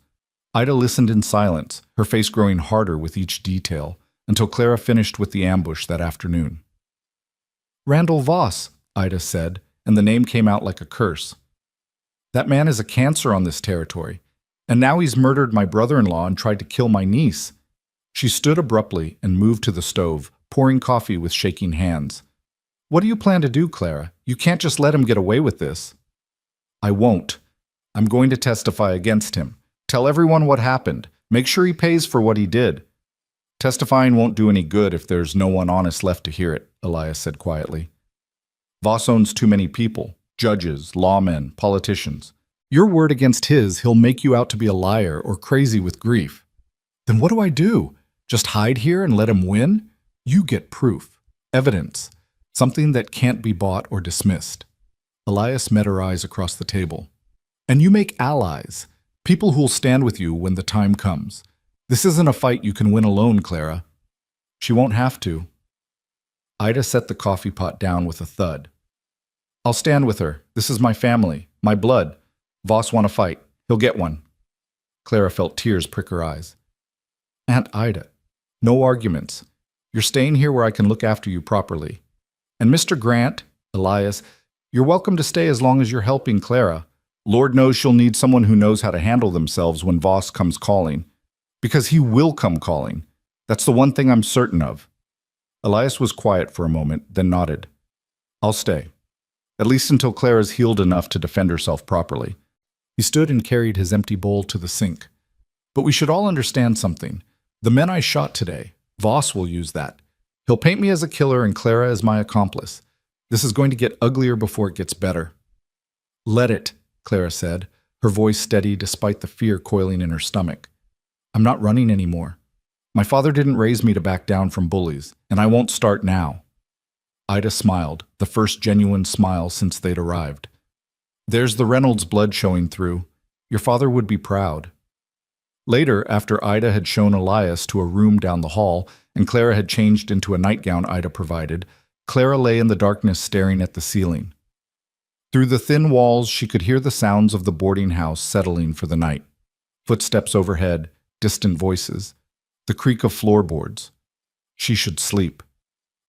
Ida listened in silence, her face growing harder with each detail, until Clara finished with the ambush that afternoon. "Randall Voss," Ida said, and the name came out like a curse. "That man is a cancer on this territory, and now he's murdered my brother-in-law and tried to kill my niece." She stood abruptly and moved to the stove, pouring coffee with shaking hands. "What do you plan to do, Clara? You can't just let him get away with this." "I won't. I'm going to testify against him. Tell everyone what happened. Make sure he pays for what he did." "Testifying won't do any good if there's no one honest left to hear it," Elias said quietly. "Voss owns too many people, judges, lawmen, politicians. Your word against his, he'll make you out to be a liar or crazy with grief." "Then what do I do? Just hide here and let him win?" "You get proof, evidence, something that can't be bought or dismissed." Elias met her eyes across the table. "And you make allies, people who'll stand with you when the time comes. This isn't a fight you can win alone, Clara." "She won't have to." Ida set the coffee pot down with a thud. "I'll stand with her. This is my family, my blood. Voss want to fight. He'll get one." Clara felt tears prick her eyes. "Aunt Ida, no arguments. You're staying here where I can look after you properly. And Mr. Grant, Elias, you're welcome to stay as long as you're helping Clara. Lord knows she'll need someone who knows how to handle themselves when Voss comes calling. Because he will come calling. That's the one thing I'm certain of." Elias was quiet for a moment, then nodded. "I'll stay. At least until Clara's healed enough to defend herself properly." He stood and carried his empty bowl to the sink. "But we should all understand something. The men I shot today, Voss will use that. He'll paint me as a killer and Clara as my accomplice. This is going to get uglier before it gets better." "Let it," Clara said, her voice steady despite the fear coiling in her stomach. "I'm not running anymore. My father didn't raise me to back down from bullies, and I won't start now." Ida smiled, the first genuine smile since they'd arrived. "There's the Reynolds blood showing through. Your father would be proud." Later, after Ida had shown Elias to a room down the hall and Clara had changed into a nightgown Ida provided, Clara lay in the darkness staring at the ceiling. Through the thin walls, she could hear the sounds of the boarding house settling for the night. Footsteps overhead, distant voices, the creak of floorboards. She should sleep.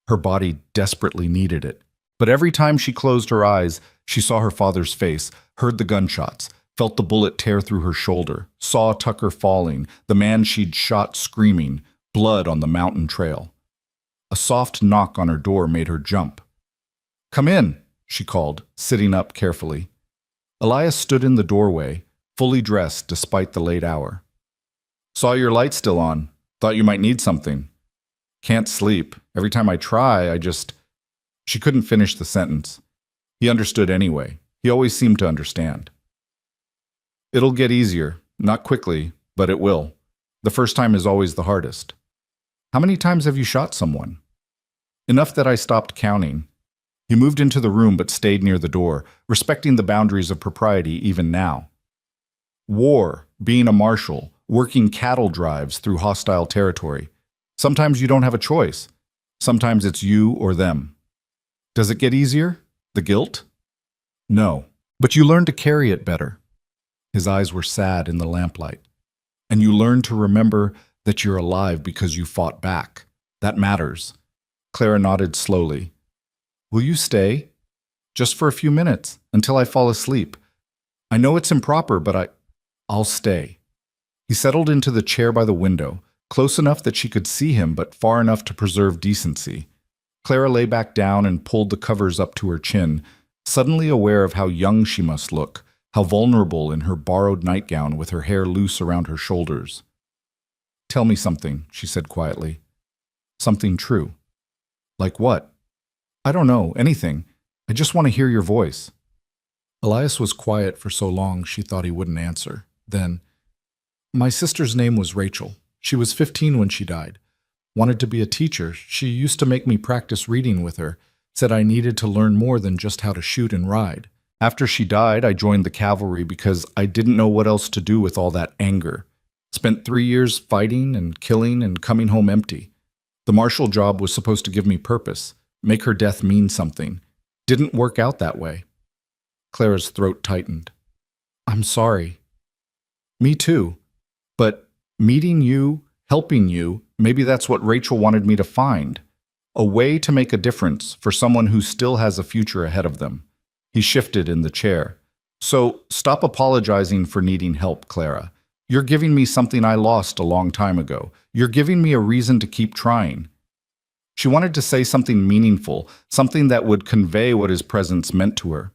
Her body desperately needed it. But every time she closed her eyes, she saw her father's face, heard the gunshots, felt the bullet tear through her shoulder, saw Tucker falling, the man she'd shot screaming, blood on the mountain trail. A soft knock on her door made her jump. "Come in," she called, sitting up carefully. Elias stood in the doorway, fully dressed despite the late hour. "Saw your light still on. Thought you might need something." "Can't sleep. Every time I try, I just—" She couldn't finish the sentence. He understood anyway. He always seemed to understand. "It'll get easier. Not quickly, but it will. The first time is always the hardest." "How many times have you shot someone?" "Enough that I stopped counting." He moved into the room but stayed near the door, respecting the boundaries of propriety even now. "War, being a marshal, working cattle drives through hostile territory. Sometimes you don't have a choice. Sometimes it's you or them." "Does it get easier? The guilt?" "No, but you learn to carry it better." His eyes were sad in the lamplight. "And you learn to remember that you're alive because you fought back. That matters." Clara nodded slowly. "Will you stay? Just for a few minutes, until I fall asleep. I know it's improper, but I'll stay." He settled into the chair by the window, close enough that she could see him but far enough to preserve decency. Clara lay back down and pulled the covers up to her chin, suddenly aware of how young she must look, how vulnerable in her borrowed nightgown with her hair loose around her shoulders. "Tell me something," she said quietly. "Something true." "Like what?" "I don't know, anything. I just want to hear your voice." Elias was quiet for so long she thought he wouldn't answer. Then, "My sister's name was Rachel. She was 15 when she died. Wanted to be a teacher. She used to make me practice reading with her. said I needed to learn more than just how to shoot and ride. After she died, I joined the cavalry because I didn't know what else to do with all that anger. Spent 3 years fighting and killing and coming home empty. The marshal job was supposed to give me purpose, make her death mean something. Didn't work out that way. Clara's throat tightened. I'm sorry. Me too. But meeting you, helping you, maybe that's what Rachel wanted me to find. A way to make a difference for someone who still has a future ahead of them. He shifted in the chair. So stop apologizing for needing help, Clara. You're giving me something I lost a long time ago. You're giving me a reason to keep trying. She wanted to say something meaningful, something that would convey what his presence meant to her.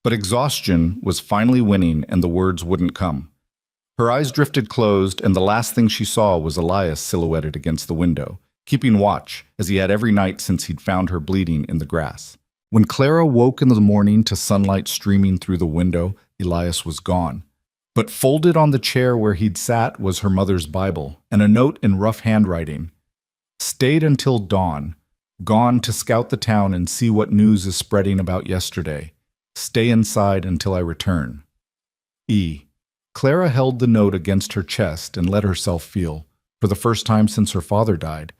But exhaustion was finally winning and the words wouldn't come. Her eyes drifted closed and the last thing she saw was Elias silhouetted against the window, keeping watch as he had every night since he'd found her bleeding in the grass. When Clara woke in the morning to sunlight streaming through the window, Elias was gone. But folded on the chair where he'd sat was her mother's Bible and a note in rough handwriting. Stayed until dawn, gone to scout the town and see what news is spreading about yesterday. Stay inside until I return. E. Clara held the note against her chest and let herself feel, for the first time since her father died,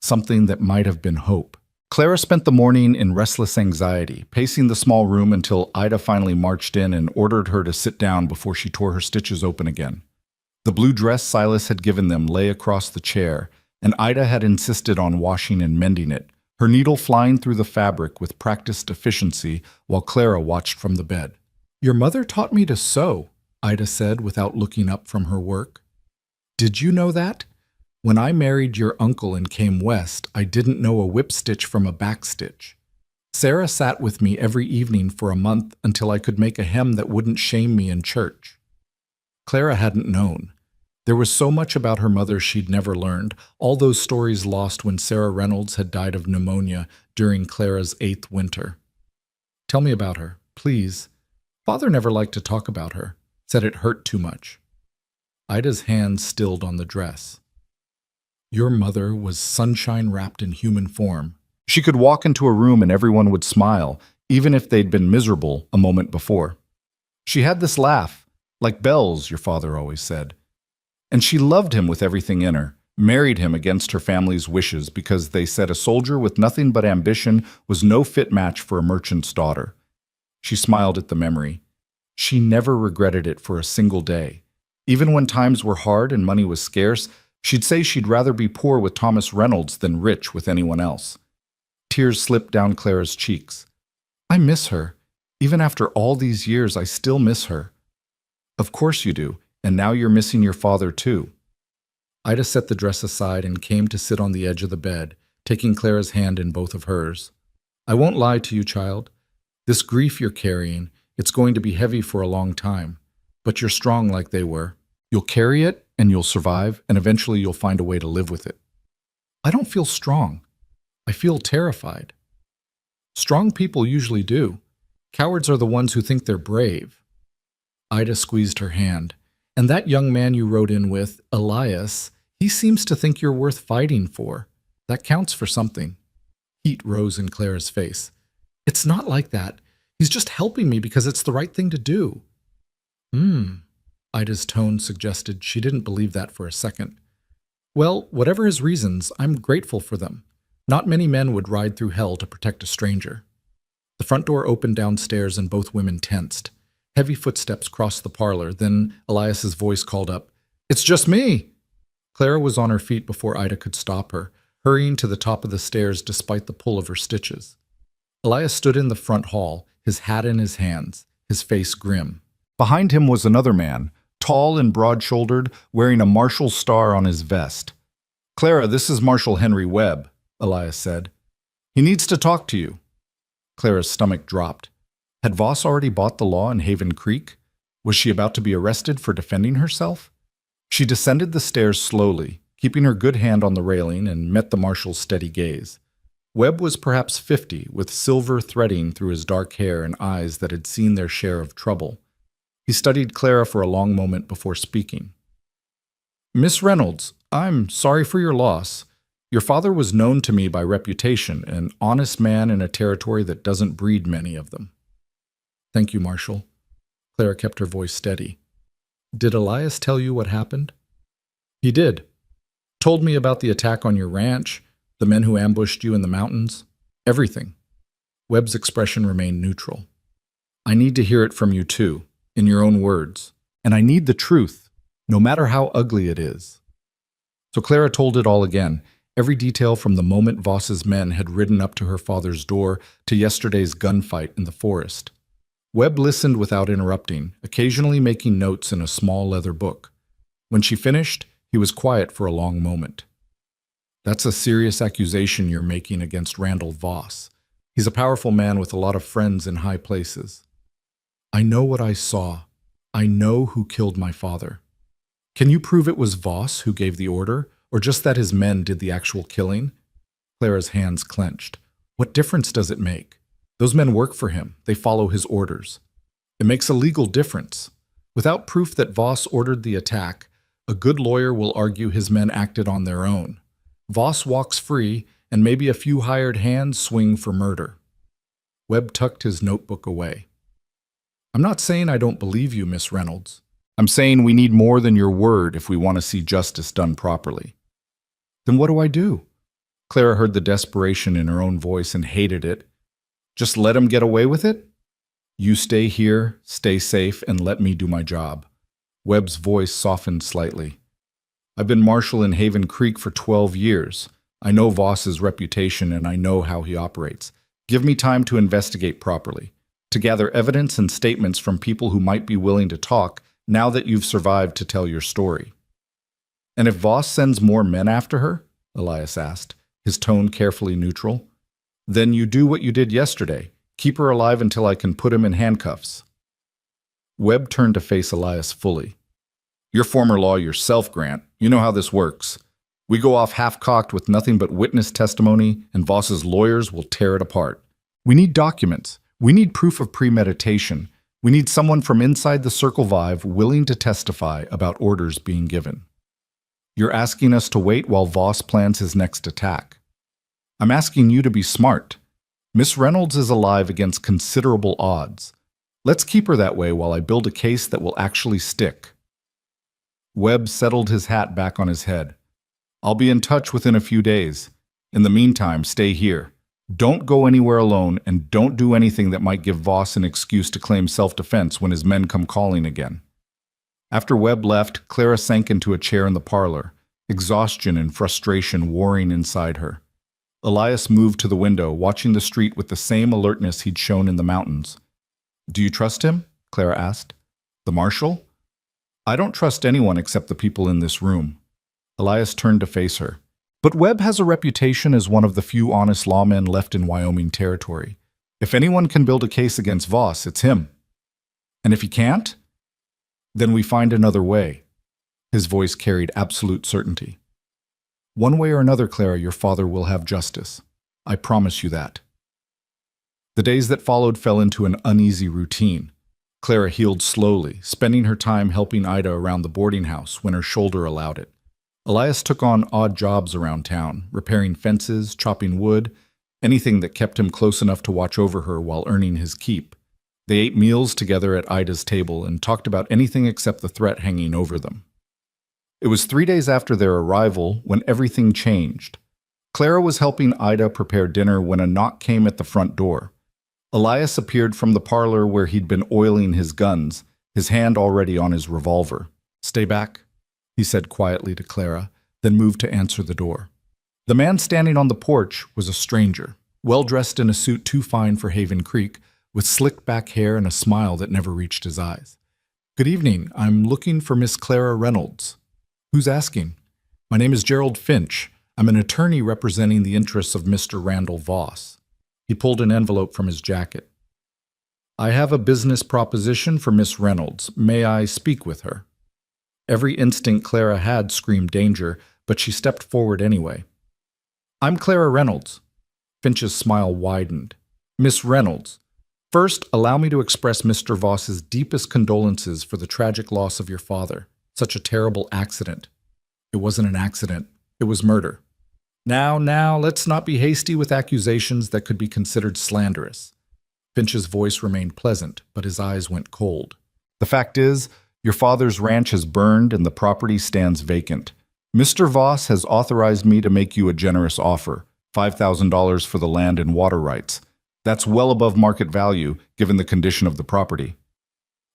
something that might have been hope. Clara spent the morning in restless anxiety, pacing the small room until Ida finally marched in and ordered her to sit down before she tore her stitches open again. The blue dress Silas had given them lay across the chair, and Ida had insisted on washing and mending it, her needle flying through the fabric with practiced efficiency while Clara watched from the bed. Your mother taught me to sew, Ida said without looking up from her work. Did you know that? When I married your uncle and came west, I didn't know a whip stitch from a back stitch. Sarah sat with me every evening for a month until I could make a hem that wouldn't shame me in church. Clara hadn't known. There was so much about her mother she'd never learned, all those stories lost when Sarah Reynolds had died of pneumonia during Clara's 8th winter. Tell me about her, please. Father never liked to talk about her, said it hurt too much. Ida's hand stilled on the dress. Your mother was sunshine wrapped in human form. She could walk into a room and everyone would smile, even if they'd been miserable a moment before. She had this laugh, like bells, your father always said. And she loved him with everything in her, married him against her family's wishes because they said a soldier with nothing but ambition was no fit match for a merchant's daughter. She smiled at the memory. She never regretted it for a single day. Even when times were hard and money was scarce, she'd say she'd rather be poor with Thomas Reynolds than rich with anyone else. Tears slipped down Clara's cheeks. I miss her. Even after all these years, I still miss her. Of course you do, and now you're missing your father too. Ida set the dress aside and came to sit on the edge of the bed, taking Clara's hand in both of hers. I won't lie to you, child. This grief you're carrying, it's going to be heavy for a long time, but you're strong like they were. You'll carry it, and you'll survive, and eventually you'll find a way to live with it. I don't feel strong. I feel terrified. Strong people usually do. Cowards are the ones who think they're brave. Ida squeezed her hand. And that young man you rode in with, Elias, he seems to think you're worth fighting for. That counts for something. Heat rose in Clara's face. It's not like that. He's just helping me because it's the right thing to do. Ida's tone suggested she didn't believe that for a second. Well, whatever his reasons, I'm grateful for them. Not many men would ride through hell to protect a stranger. The front door opened downstairs and both women tensed. Heavy footsteps crossed the parlor, then Elias's voice called up, It's just me! Clara was on her feet before Ida could stop her, hurrying to the top of the stairs despite the pull of her stitches. Elias stood in the front hall, his hat in his hands, his face grim. Behind him was another man, tall and broad-shouldered, wearing a marshal's star on his vest. Clara, this is Marshal Henry Webb, Elias said. He needs to talk to you. Clara's stomach dropped. Had Voss already bought the law in Haven Creek? Was she about to be arrested for defending herself? She descended the stairs slowly, keeping her good hand on the railing, and met the marshal's steady gaze. Webb was perhaps 50, with silver threading through his dark hair and eyes that had seen their share of trouble. He studied Clara for a long moment before speaking. Miss Reynolds, I'm sorry for your loss. Your father was known to me by reputation, an honest man in a territory that doesn't breed many of them. Thank you, Marshal. Clara kept her voice steady. Did Elias tell you what happened? He did. Told me about the attack on your ranch, the men who ambushed you in the mountains, everything. Webb's expression remained neutral. I need to hear it from you too, in your own words. And I need the truth, no matter how ugly it is. So Clara told it all again, every detail from the moment Voss's men had ridden up to her father's door to yesterday's gunfight in the forest. Webb listened without interrupting, occasionally making notes in a small leather book. When she finished, he was quiet for a long moment. That's a serious accusation you're making against Randall Voss. He's a powerful man with a lot of friends in high places. I know what I saw. I know who killed my father. Can you prove it was Voss who gave the order, or just that his men did the actual killing? Clara's hands clenched. What difference does it make? Those men work for him. They follow his orders. It makes a legal difference. Without proof that Voss ordered the attack, a good lawyer will argue his men acted on their own. Voss walks free, and maybe a few hired hands swing for murder. Webb tucked his notebook away. I'm not saying I don't believe you, Miss Reynolds. I'm saying we need more than your word if we want to see justice done properly. Then what do I do? Clara heard the desperation in her own voice and hated it. Just let him get away with it? You stay here, stay safe, and let me do my job. Webb's voice softened slightly. I've been marshal in Haven Creek for 12 years. I know Voss's reputation and I know how he operates. Give me time to investigate properly, to gather evidence and statements from people who might be willing to talk now that you've survived to tell your story. And if Voss sends more men after her? Elias asked, his tone carefully neutral. Then you do what you did yesterday. Keep her alive until I can put him in handcuffs. Webb turned to face Elias fully. You're former law yourself, Grant. You know how this works. We go off half-cocked with nothing but witness testimony, and Voss's lawyers will tear it apart. We need documents. We need proof of premeditation. We need someone from inside the Circle Vive willing to testify about orders being given. You're asking us to wait while Voss plans his next attack. I'm asking you to be smart. Miss Reynolds is alive against considerable odds. Let's keep her that way while I build a case that will actually stick. Webb settled his hat back on his head. I'll be in touch within a few days. In the meantime, stay here. Don't go anywhere alone, and don't do anything that might give Voss an excuse to claim self-defense when his men come calling again. After Webb left, Clara sank into a chair in the parlor, exhaustion and frustration warring inside her. Elias moved to the window, watching the street with the same alertness he'd shown in the mountains. Do you trust him? Clara asked. The marshal? I don't trust anyone except the people in this room. Elias turned to face her. But Webb has a reputation as one of the few honest lawmen left in Wyoming territory. If anyone can build a case against Voss, it's him. And if he can't, then we find another way. His voice carried absolute certainty. One way or another, Clara, your father will have justice. I promise you that. The days that followed fell into an uneasy routine. Clara healed slowly, spending her time helping Ida around the boarding house when her shoulder allowed it. Elias took on odd jobs around town, repairing fences, chopping wood, anything that kept him close enough to watch over her while earning his keep. They ate meals together at Ida's table and talked about anything except the threat hanging over them. It was 3 days after their arrival when everything changed. Clara was helping Ida prepare dinner when a knock came at the front door. Elias appeared from the parlor where he'd been oiling his guns, his hand already on his revolver. Stay back, he said quietly to Clara, then moved to answer the door. The man standing on the porch was a stranger, well-dressed in a suit too fine for Haven Creek, with slicked back hair and a smile that never reached his eyes. Good evening. I'm looking for Miss Clara Reynolds. Who's asking? My name is Gerald Finch. I'm an attorney representing the interests of Mr. Randall Voss. He pulled an envelope from his jacket. I have a business proposition for Miss Reynolds. May I speak with her? Every instinct Clara had screamed danger, but she stepped forward anyway. I'm Clara Reynolds. Finch's smile widened. Miss Reynolds, first allow me to express Mr. Voss's deepest condolences for the tragic loss of your father. Such a terrible accident. It wasn't an accident. It was murder. Now, let's not be hasty with accusations that could be considered slanderous. Finch's voice remained pleasant, but his eyes went cold. The fact is, your father's ranch has burned and the property stands vacant. Mr. Voss has authorized me to make you a generous offer, $5,000 for the land and water rights. That's well above market value, given the condition of the property.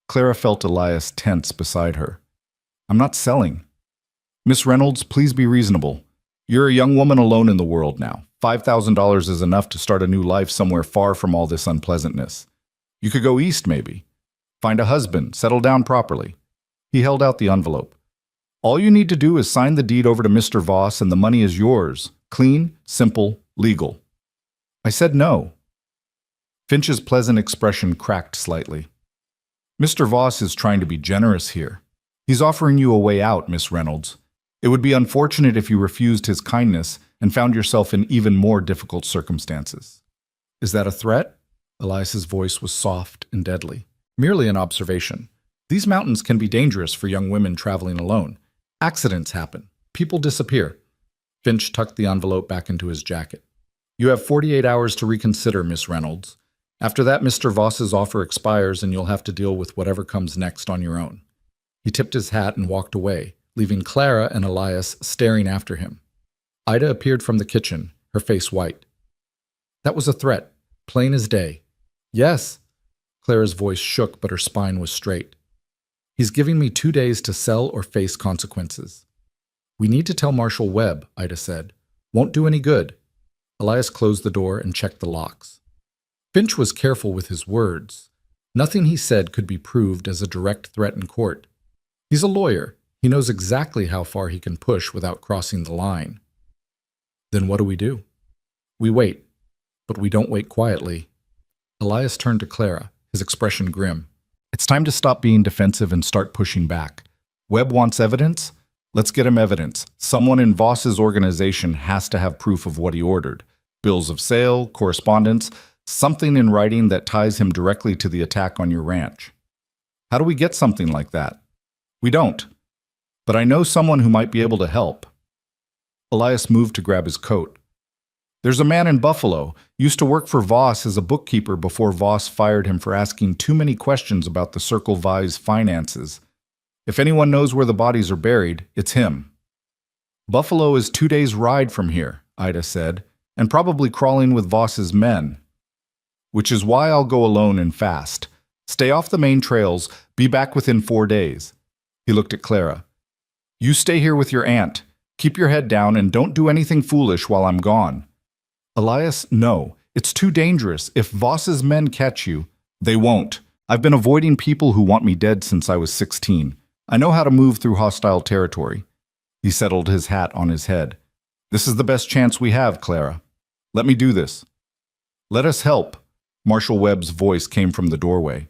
Clara felt Elias tense beside her. I'm not selling. Miss Reynolds, please be reasonable. You're a young woman alone in the world now. $5,000 is enough to start a new life somewhere far from all this unpleasantness. You could go east, maybe. Find a husband, settle down properly. He held out the envelope. All you need to do is sign the deed over to Mr. Voss and the money is yours. Clean, simple, legal. I said no. Finch's pleasant expression cracked slightly. Mr. Voss is trying to be generous here. He's offering you a way out, Miss Reynolds. It would be unfortunate if you refused his kindness and found yourself in even more difficult circumstances. Is that a threat? Elias's voice was soft and deadly. Merely an observation. These mountains can be dangerous for young women traveling alone. Accidents happen. People disappear. Finch tucked the envelope back into his jacket. You have 48 hours to reconsider, Miss Reynolds. After that, Mr. Voss's offer expires and you'll have to deal with whatever comes next on your own. He tipped his hat and walked away, leaving Clara and Elias staring after him. Ida appeared from the kitchen, her face white. That was a threat, plain as day. Yes. Clara's voice shook, but her spine was straight. He's giving me 2 days to sell or face consequences. We need to tell Marshal Webb, Ida said. Won't do any good. Elias closed the door and checked the locks. Finch was careful with his words. Nothing he said could be proved as a direct threat in court. He's a lawyer. He knows exactly how far he can push without crossing the line. Then what do? We wait, but we don't wait quietly. Elias turned to Clara, his expression grim. It's time to stop being defensive and start pushing back. Webb wants evidence? Let's get him evidence. Someone in Voss's organization has to have proof of what he ordered. Bills of sale, correspondence, something in writing that ties him directly to the attack on your ranch. How do we get something like that? We don't. But I know someone who might be able to help. Elias moved to grab his coat. There's a man in Buffalo, used to work for Voss as a bookkeeper before Voss fired him for asking too many questions about the Circle V's finances. If anyone knows where the bodies are buried, it's him. Buffalo is 2 days' ride from here, Ida said, and probably crawling with Voss's men. Which is why I'll go alone and fast. Stay off the main trails, be back within 4 days. He looked at Clara. You stay here with your aunt. Keep your head down and don't do anything foolish while I'm gone. Elias, no. It's too dangerous. If Voss's men catch you, they won't. I've been avoiding people who want me dead since I was 16. I know how to move through hostile territory. He settled his hat on his head. This is the best chance we have, Clara. Let me do this. Let us help. Marshal Webb's voice came from the doorway.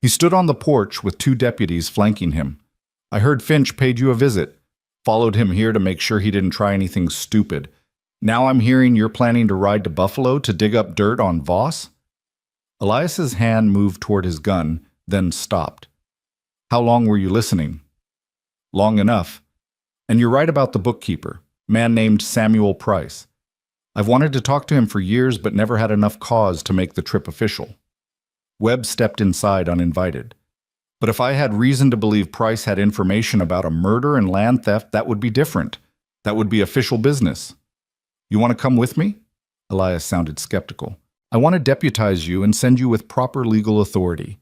He stood on the porch with 2 deputies flanking him. I heard Finch paid you a visit. Followed him here to make sure he didn't try anything stupid. Now I'm hearing you're planning to ride to Buffalo to dig up dirt on Voss? Elias's hand moved toward his gun, then stopped. How long were you listening? Long enough. And you're right about the bookkeeper, man named Samuel Price. I've wanted to talk to him for years but never had enough cause to make the trip official. Webb stepped inside uninvited. But if I had reason to believe Price had information about a murder and land theft, that would be different. That would be official business. You want to come with me? Elias sounded skeptical. I want to deputize you and send you with proper legal authority.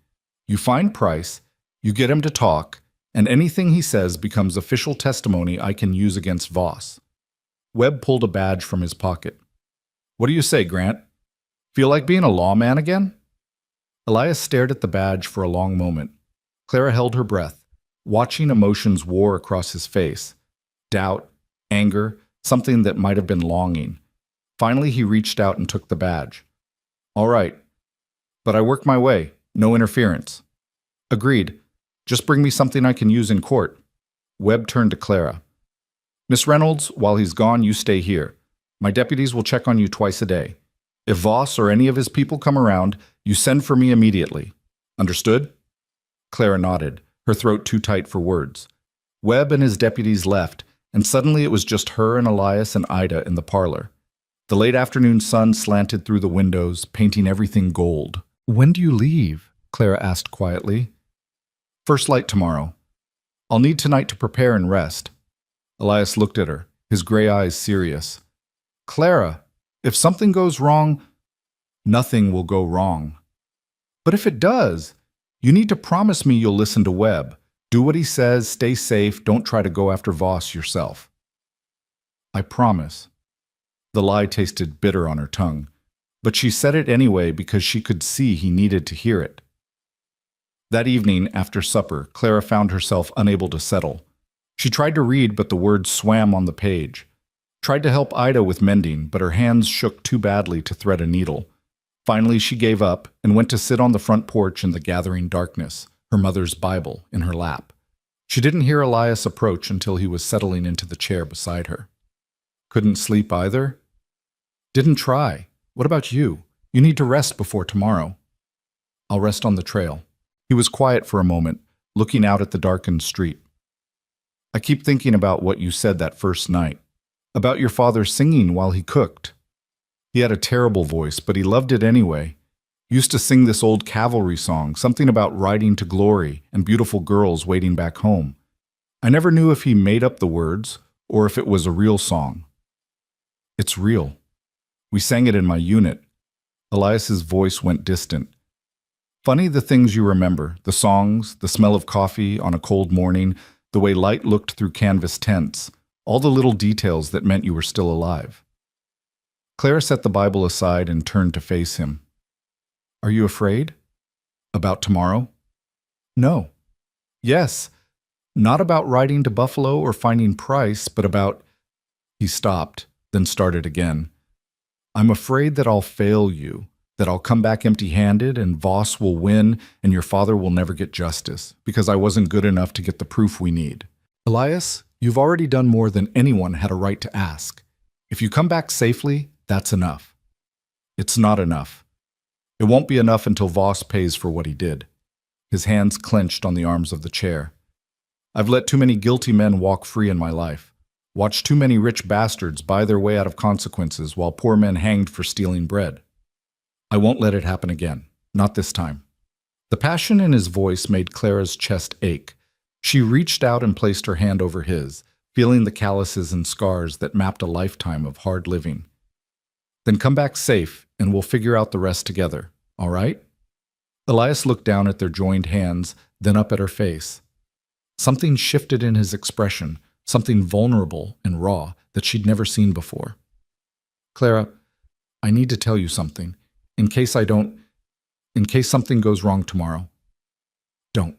You find Price, you get him to talk, and anything he says becomes official testimony I can use against Voss. Webb pulled a badge from his pocket. What do you say, Grant? Feel like being a lawman again? Elias stared at the badge for a long moment. Clara held her breath, watching emotions war across his face. Doubt, anger, something that might have been longing. Finally, he reached out and took the badge. All right. But I work my way. No interference. Agreed. Just bring me something I can use in court. Webb turned to Clara. Miss Reynolds, while he's gone, you stay here. My deputies will check on you twice a day. If Voss or any of his people come around, you send for me immediately. Understood? Clara nodded, her throat too tight for words. Webb and his deputies left, and suddenly it was just her and Elias and Ida in the parlor. The late afternoon sun slanted through the windows, painting everything gold. "When do you leave?" Clara asked quietly. "First light tomorrow. I'll need tonight to prepare and rest." Elias looked at her, his gray eyes serious. "Clara, if something goes wrong—" "Nothing will go wrong." "But if it does, you need to promise me you'll listen to Webb. Do what he says, stay safe, don't try to go after Voss yourself." "I promise." The lie tasted bitter on her tongue, but she said it anyway because she could see he needed to hear it. That evening, after supper, Clara found herself unable to settle. She tried to read, but the words swam on the page. Tried to help Ida with mending, but her hands shook too badly to thread a needle. Finally, she gave up and went to sit on the front porch in the gathering darkness, her mother's Bible in her lap. She didn't hear Elias approach until he was settling into the chair beside her. "Couldn't sleep either?" "Didn't try. What about you? You need to rest before tomorrow." "I'll rest on the trail." He was quiet for a moment, looking out at the darkened street. "I keep thinking about what you said that first night, about your father singing while he cooked. He had a terrible voice, but he loved it anyway. Used to sing this old cavalry song, something about riding to glory and beautiful girls waiting back home. I never knew if he made up the words or if it was a real song." "It's real. We sang it in my unit." Elias's voice went distant. "Funny the things you remember, the songs, the smell of coffee on a cold morning, the way light looked through canvas tents, all the little details that meant you were still alive." Clara set the Bible aside and turned to face him. "Are you afraid? About tomorrow?" "No." "Yes. Not about riding to Buffalo or finding Price, but about—" He stopped, then started again. "I'm afraid that I'll fail you, that I'll come back empty-handed and Voss will win and your father will never get justice, because I wasn't good enough to get the proof we need. Elias, you've already done more than anyone had a right to ask. If you come back safely, that's enough." "It's not enough. It won't be enough until Voss pays for what he did." His hands clenched on the arms of the chair. "I've let too many guilty men walk free in my life. Watched too many rich bastards buy their way out of consequences while poor men hanged for stealing bread. I won't let it happen again. Not this time." The passion in his voice made Clara's chest ache. She reached out and placed her hand over his, feeling the calluses and scars that mapped a lifetime of hard living. "Then come back safe, and we'll figure out the rest together, all right?" Elias looked down at their joined hands, then up at her face. Something shifted in his expression, something vulnerable and raw that she'd never seen before. "Clara, I need to tell you something. In case something goes wrong tomorrow. Don't.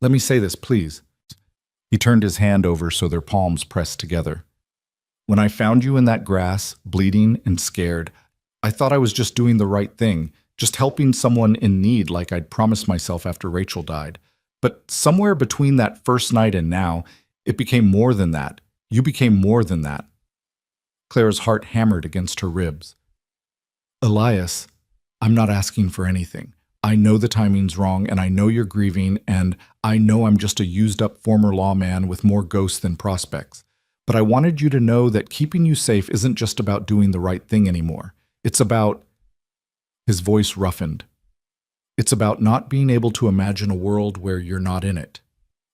Let me say this, please." He turned his hand over so their palms pressed together. "When I found you in that grass, bleeding and scared, I thought I was just doing the right thing, just helping someone in need like I'd promised myself after Rachel died. But somewhere between that first night and now, it became more than that. You became more than that." Clara's heart hammered against her ribs. "Elias, I'm not asking for anything. I know the timing's wrong, and I know you're grieving, and I know I'm just a used-up former lawman with more ghosts than prospects. But I wanted you to know that keeping you safe isn't just about doing the right thing anymore. It's about—" His voice roughened. "It's about not being able to imagine a world where you're not in it."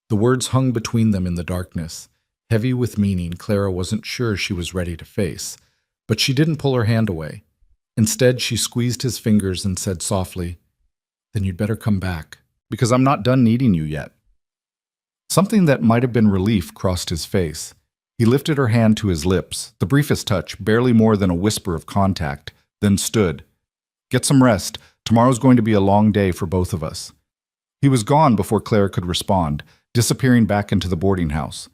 The words hung between them in the darkness. Heavy with meaning, Clara wasn't sure she was ready to face. But she didn't pull her hand away. Instead, she squeezed his fingers and said softly, "Then you'd better come back, because I'm not done needing you yet." Something that might have been relief crossed his face. He lifted her hand to his lips, the briefest touch, barely more than a whisper of contact, then stood. "Get some rest. Tomorrow's going to be a long day for both of us." He was gone before Clara could respond, disappearing back into the boarding house.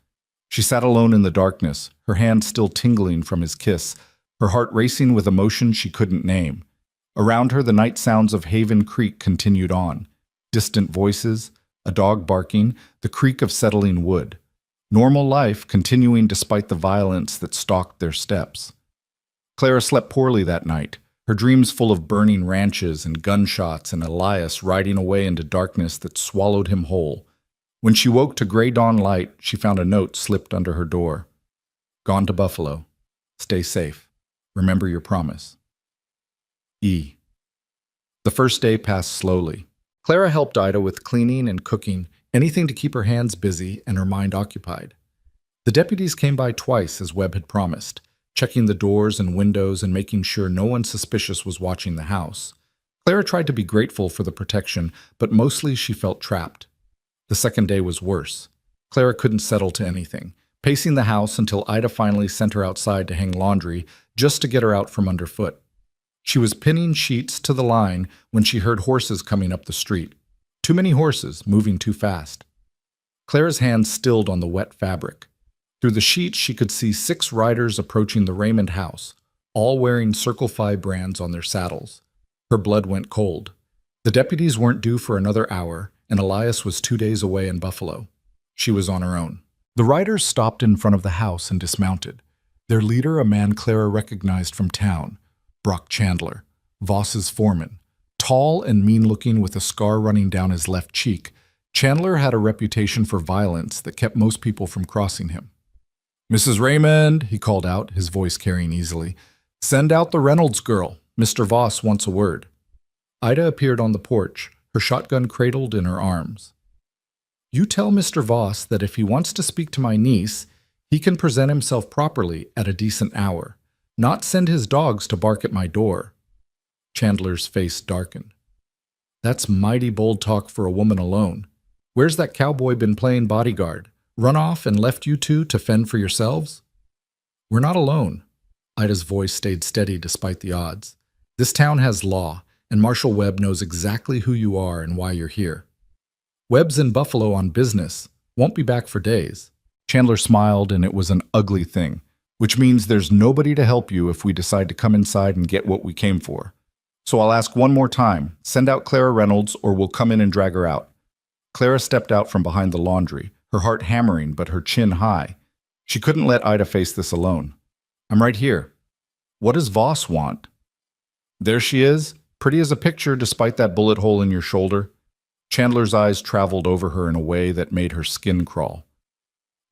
She sat alone in the darkness, her hand still tingling from his kiss, her heart racing with emotion she couldn't name. Around her, the night sounds of Haven Creek continued on. Distant voices, a dog barking, the creak of settling wood. Normal life continuing despite the violence that stalked their steps. Clara slept poorly that night, her dreams full of burning ranches and gunshots and Elias riding away into darkness that swallowed him whole. When she woke to gray dawn light, she found a note slipped under her door. Gone to Buffalo. Stay safe. Remember your promise. E. The first day passed slowly. Clara helped Ida with cleaning and cooking, anything to keep her hands busy and her mind occupied. The deputies came by twice, as Webb had promised, checking the doors and windows and making sure no one suspicious was watching the house. Clara tried to be grateful for the protection, but mostly she felt trapped. The second day was worse. Clara couldn't settle to anything, pacing the house until Ida finally sent her outside to hang laundry just to get her out from underfoot. She was pinning sheets to the line when she heard horses coming up the street. Too many horses, moving too fast. Clara's hands stilled on the wet fabric. Through the sheets, she could see 6 riders approaching the Raymond house, all wearing Circle 5 brands on their saddles. Her blood went cold. The deputies weren't due for another hour, and Elias was 2 days away in Buffalo. She was on her own. The riders stopped in front of the house and dismounted. Their leader, a man Clara recognized from town, Brock Chandler, Voss's foreman. Tall and mean-looking with a scar running down his left cheek, Chandler had a reputation for violence that kept most people from crossing him. "Mrs. Raymond," he called out, his voice carrying easily, "send out the Reynolds girl. Mr. Voss wants a word." Ida appeared on the porch, her shotgun cradled in her arms. "You tell Mr. Voss that if he wants to speak to my niece, he can present himself properly at a decent hour, not send his dogs to bark at my door." Chandler's face darkened. "That's mighty bold talk for a woman alone. Where's that cowboy been playing bodyguard? Run off and left you two to fend for yourselves?" "We're not alone." Ida's voice stayed steady despite the odds. "This town has law, and Marshal Webb knows exactly who you are and why you're here. Webb's in Buffalo on business. Won't be back for days." Chandler smiled, and it was an ugly thing, which means there's nobody to help you if we decide to come inside and get what we came for. So I'll ask one more time. Send out Clara Reynolds, or we'll come in and drag her out. Clara stepped out from behind the laundry, her heart hammering but her chin high. She couldn't let Ida face this alone. "I'm right here. What does Voss want?" "There she is, pretty as a picture despite that bullet hole in your shoulder." Chandler's eyes traveled over her in a way that made her skin crawl.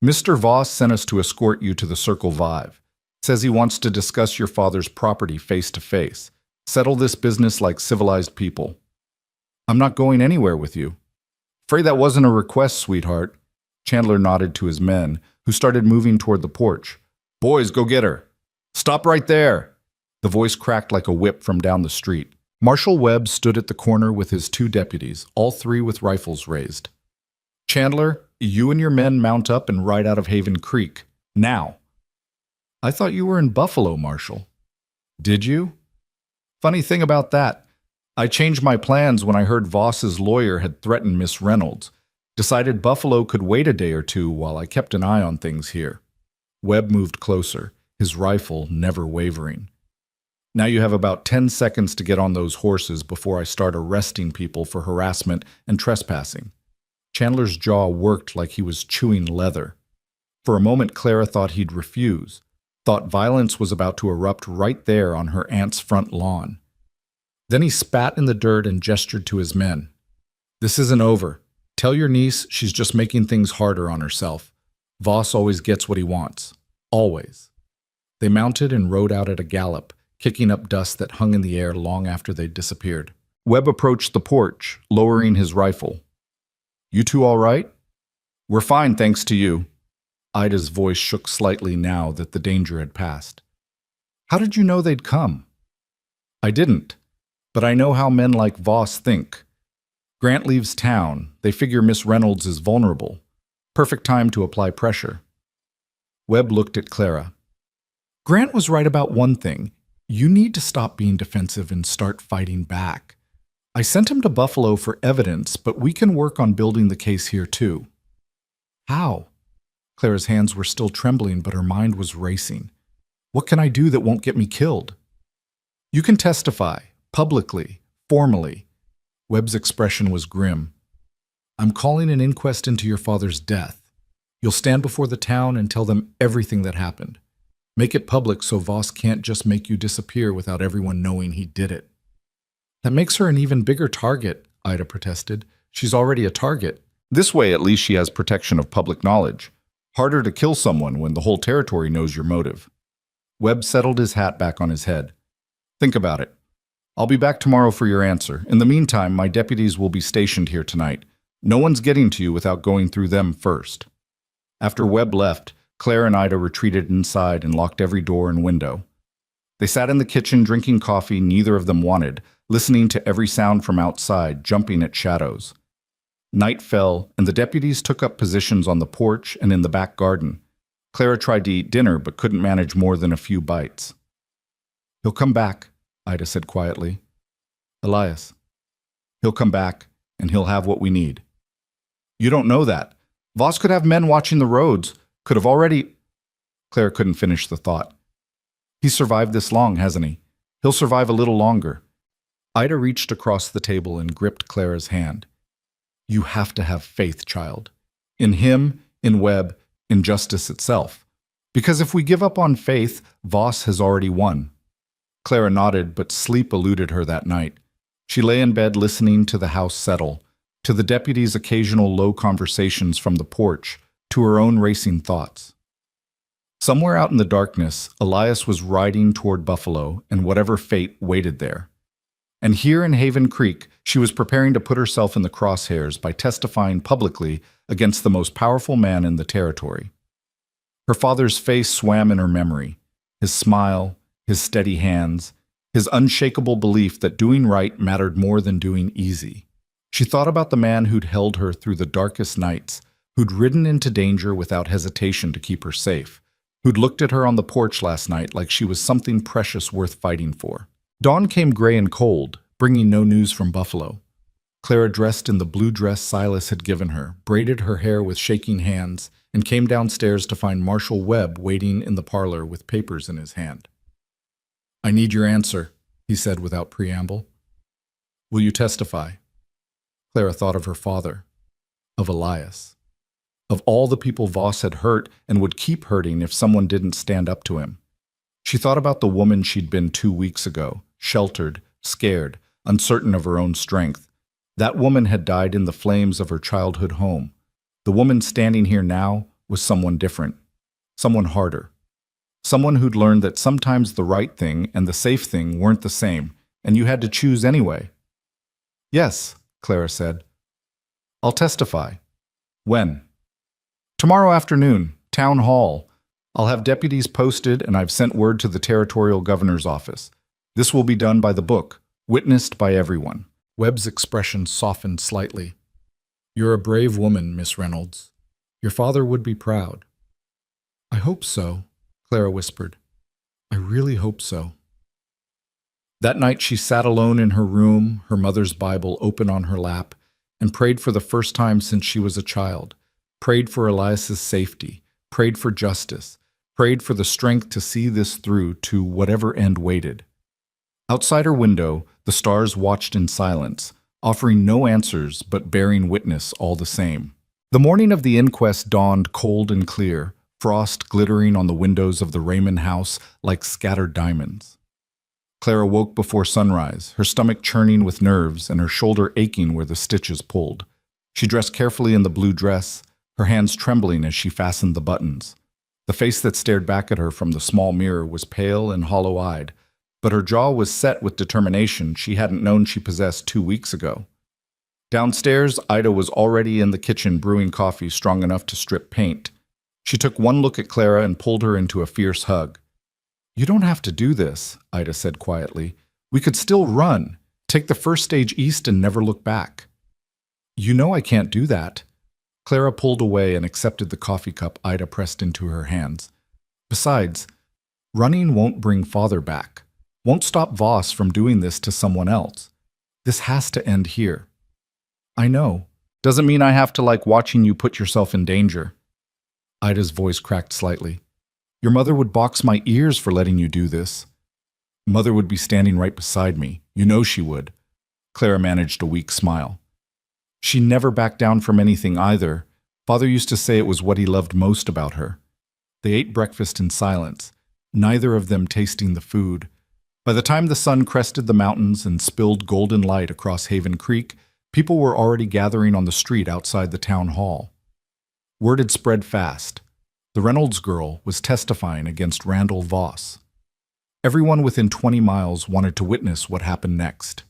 "Mr. Voss sent us to escort you to the Circle 5. Says he wants to discuss your father's property face to face. Settle this business like civilized people." "I'm not going anywhere with you." "Afraid that wasn't a request, sweetheart." Chandler nodded to his men, who started moving toward the porch. "Boys, go get her." "Stop right there." The voice cracked like a whip from down the street. Marshal Webb stood at the corner with his 2 deputies, all 3 with rifles raised. "Chandler, you and your men mount up and ride out of Haven Creek. Now." "I thought you were in Buffalo, Marshal." "Did you?" "Funny thing about that. I changed my plans when I heard Voss's lawyer had threatened Miss Reynolds. Decided Buffalo could wait a day or 2 while I kept an eye on things here." Webb moved closer, his rifle never wavering. "Now you have about 10 seconds to get on those horses before I start arresting people for harassment and trespassing." Chandler's jaw worked like he was chewing leather. For a moment, Clara thought he'd refuse, thought violence was about to erupt right there on her aunt's front lawn. Then he spat in the dirt and gestured to his men. "This isn't over. Tell your niece she's just making things harder on herself. Voss always gets what he wants. Always." They mounted and rode out at a gallop, kicking up dust that hung in the air long after they'd disappeared. Webb approached the porch, lowering his rifle. "You two all right?" "We're fine, thanks to you." Ida's voice shook slightly now that the danger had passed. "How did you know they'd come?" "I didn't, but I know how men like Voss think. Grant leaves town. They figure Miss Reynolds is vulnerable. Perfect time to apply pressure." Webb looked at Clara. "Grant was right about one thing. You need to stop being defensive and start fighting back. I sent him to Buffalo for evidence, but we can work on building the case here too." "How?" Clara's hands were still trembling, but her mind was racing. "What can I do that won't get me killed?" "You can testify, publicly, formally." Webb's expression was grim. "I'm calling an inquest into your father's death. You'll stand before the town and tell them everything that happened. Make it public so Voss can't just make you disappear without everyone knowing he did it." "That makes her an even bigger target," Ida protested. "She's already a target. This way, at least she has protection of public knowledge. Harder to kill someone when the whole territory knows your motive. Webb settled his hat back on his head. Think about it. I'll be back tomorrow for your answer. In the meantime, my deputies will be stationed here tonight. No one's getting to you without going through them first. After Webb left, Claire and Ida retreated inside and locked every door and window. They sat in the kitchen drinking coffee neither of them wanted, listening to every sound from outside, jumping at shadows. Night fell, and the deputies took up positions on the porch and in the back garden. Clara tried to eat dinner but couldn't manage more than a few bites. "He'll come back," Ida said quietly. "Elias. He'll come back, and he'll have what we need." "You don't know that. Voss could have men watching the roads, could have already—" Claire couldn't finish the thought. "He's survived this long, hasn't he? He'll survive a little longer." Ida reached across the table and gripped Clara's hand. "You have to have faith, child. In him, in Webb, in justice itself. Because if we give up on faith, Voss has already won." Clara nodded, but sleep eluded her that night. She lay in bed listening to the house settle, to the deputies' occasional low conversations from the porch, to her own racing thoughts. Somewhere out in the darkness, Elias was riding toward Buffalo and whatever fate waited there. And here in Haven Creek, she was preparing to put herself in the crosshairs by testifying publicly against the most powerful man in the territory. Her father's face swam in her memory, his smile, his steady hands, his unshakable belief that doing right mattered more than doing easy. She thought about the man who'd held her through the darkest nights, who'd ridden into danger without hesitation to keep her safe, who'd looked at her on the porch last night like she was something precious worth fighting for. Dawn came gray and cold, bringing no news from Buffalo. Clara dressed in the blue dress Silas had given her, braided her hair with shaking hands, and came downstairs to find Marshal Webb waiting in the parlor with papers in his hand. "I need your answer," he said without preamble. "Will you testify?" Clara thought of her father, of Elias, of all the people Voss had hurt and would keep hurting if someone didn't stand up to him. She thought about the woman she'd been 2 weeks ago, sheltered, scared, uncertain of her own strength. That woman had died in the flames of her childhood home. The woman standing here now was someone different, someone harder. Someone who'd learned that sometimes the right thing and the safe thing weren't the same, and you had to choose anyway. "Yes," Clara said. "I'll testify." "When?" "Tomorrow afternoon, town hall. I'll have deputies posted, and I've sent word to the territorial governor's office. This will be done by the book, witnessed by everyone." Webb's expression softened slightly. "You're a brave woman, Miss Reynolds. Your father would be proud." "I hope so," Clara whispered. "I really hope so." That night she sat alone in her room, her mother's Bible open on her lap, and prayed for the first time since she was a child, prayed for Elias's safety, prayed for justice, prayed for the strength to see this through to whatever end waited. Outside her window, the stars watched in silence, offering no answers but bearing witness all the same. The morning of the inquest dawned cold and clear, frost glittering on the windows of the Raymond house like scattered diamonds. Clara woke before sunrise, her stomach churning with nerves and her shoulder aching where the stitches pulled. She dressed carefully in the blue dress, her hands trembling as she fastened the buttons. The face that stared back at her from the small mirror was pale and hollow-eyed, but her jaw was set with determination she hadn't known she possessed 2 weeks ago. Downstairs, Ida was already in the kitchen brewing coffee strong enough to strip paint. She took one look at Clara and pulled her into a fierce hug. "You don't have to do this," Ida said quietly. "We could still run, take the first stage east and never look back." "You know I can't do that." Clara pulled away and accepted the coffee cup Ida pressed into her hands. "Besides, running won't bring father back, won't stop Voss from doing this to someone else. This has to end here." "I know. Doesn't mean I have to like watching you put yourself in danger." Ida's voice cracked slightly. "Your mother would box my ears for letting you do this." "Mother would be standing right beside me. You know she would." Clara managed a weak smile. "She never backed down from anything either. Father used to say it was what he loved most about her." They ate breakfast in silence, neither of them tasting the food. By the time the sun crested the mountains and spilled golden light across Haven Creek, People were already gathering on the street outside the town hall. Word had spread fast. The Reynolds girl was testifying against Randall Voss. Everyone within 20 miles wanted to witness what happened next.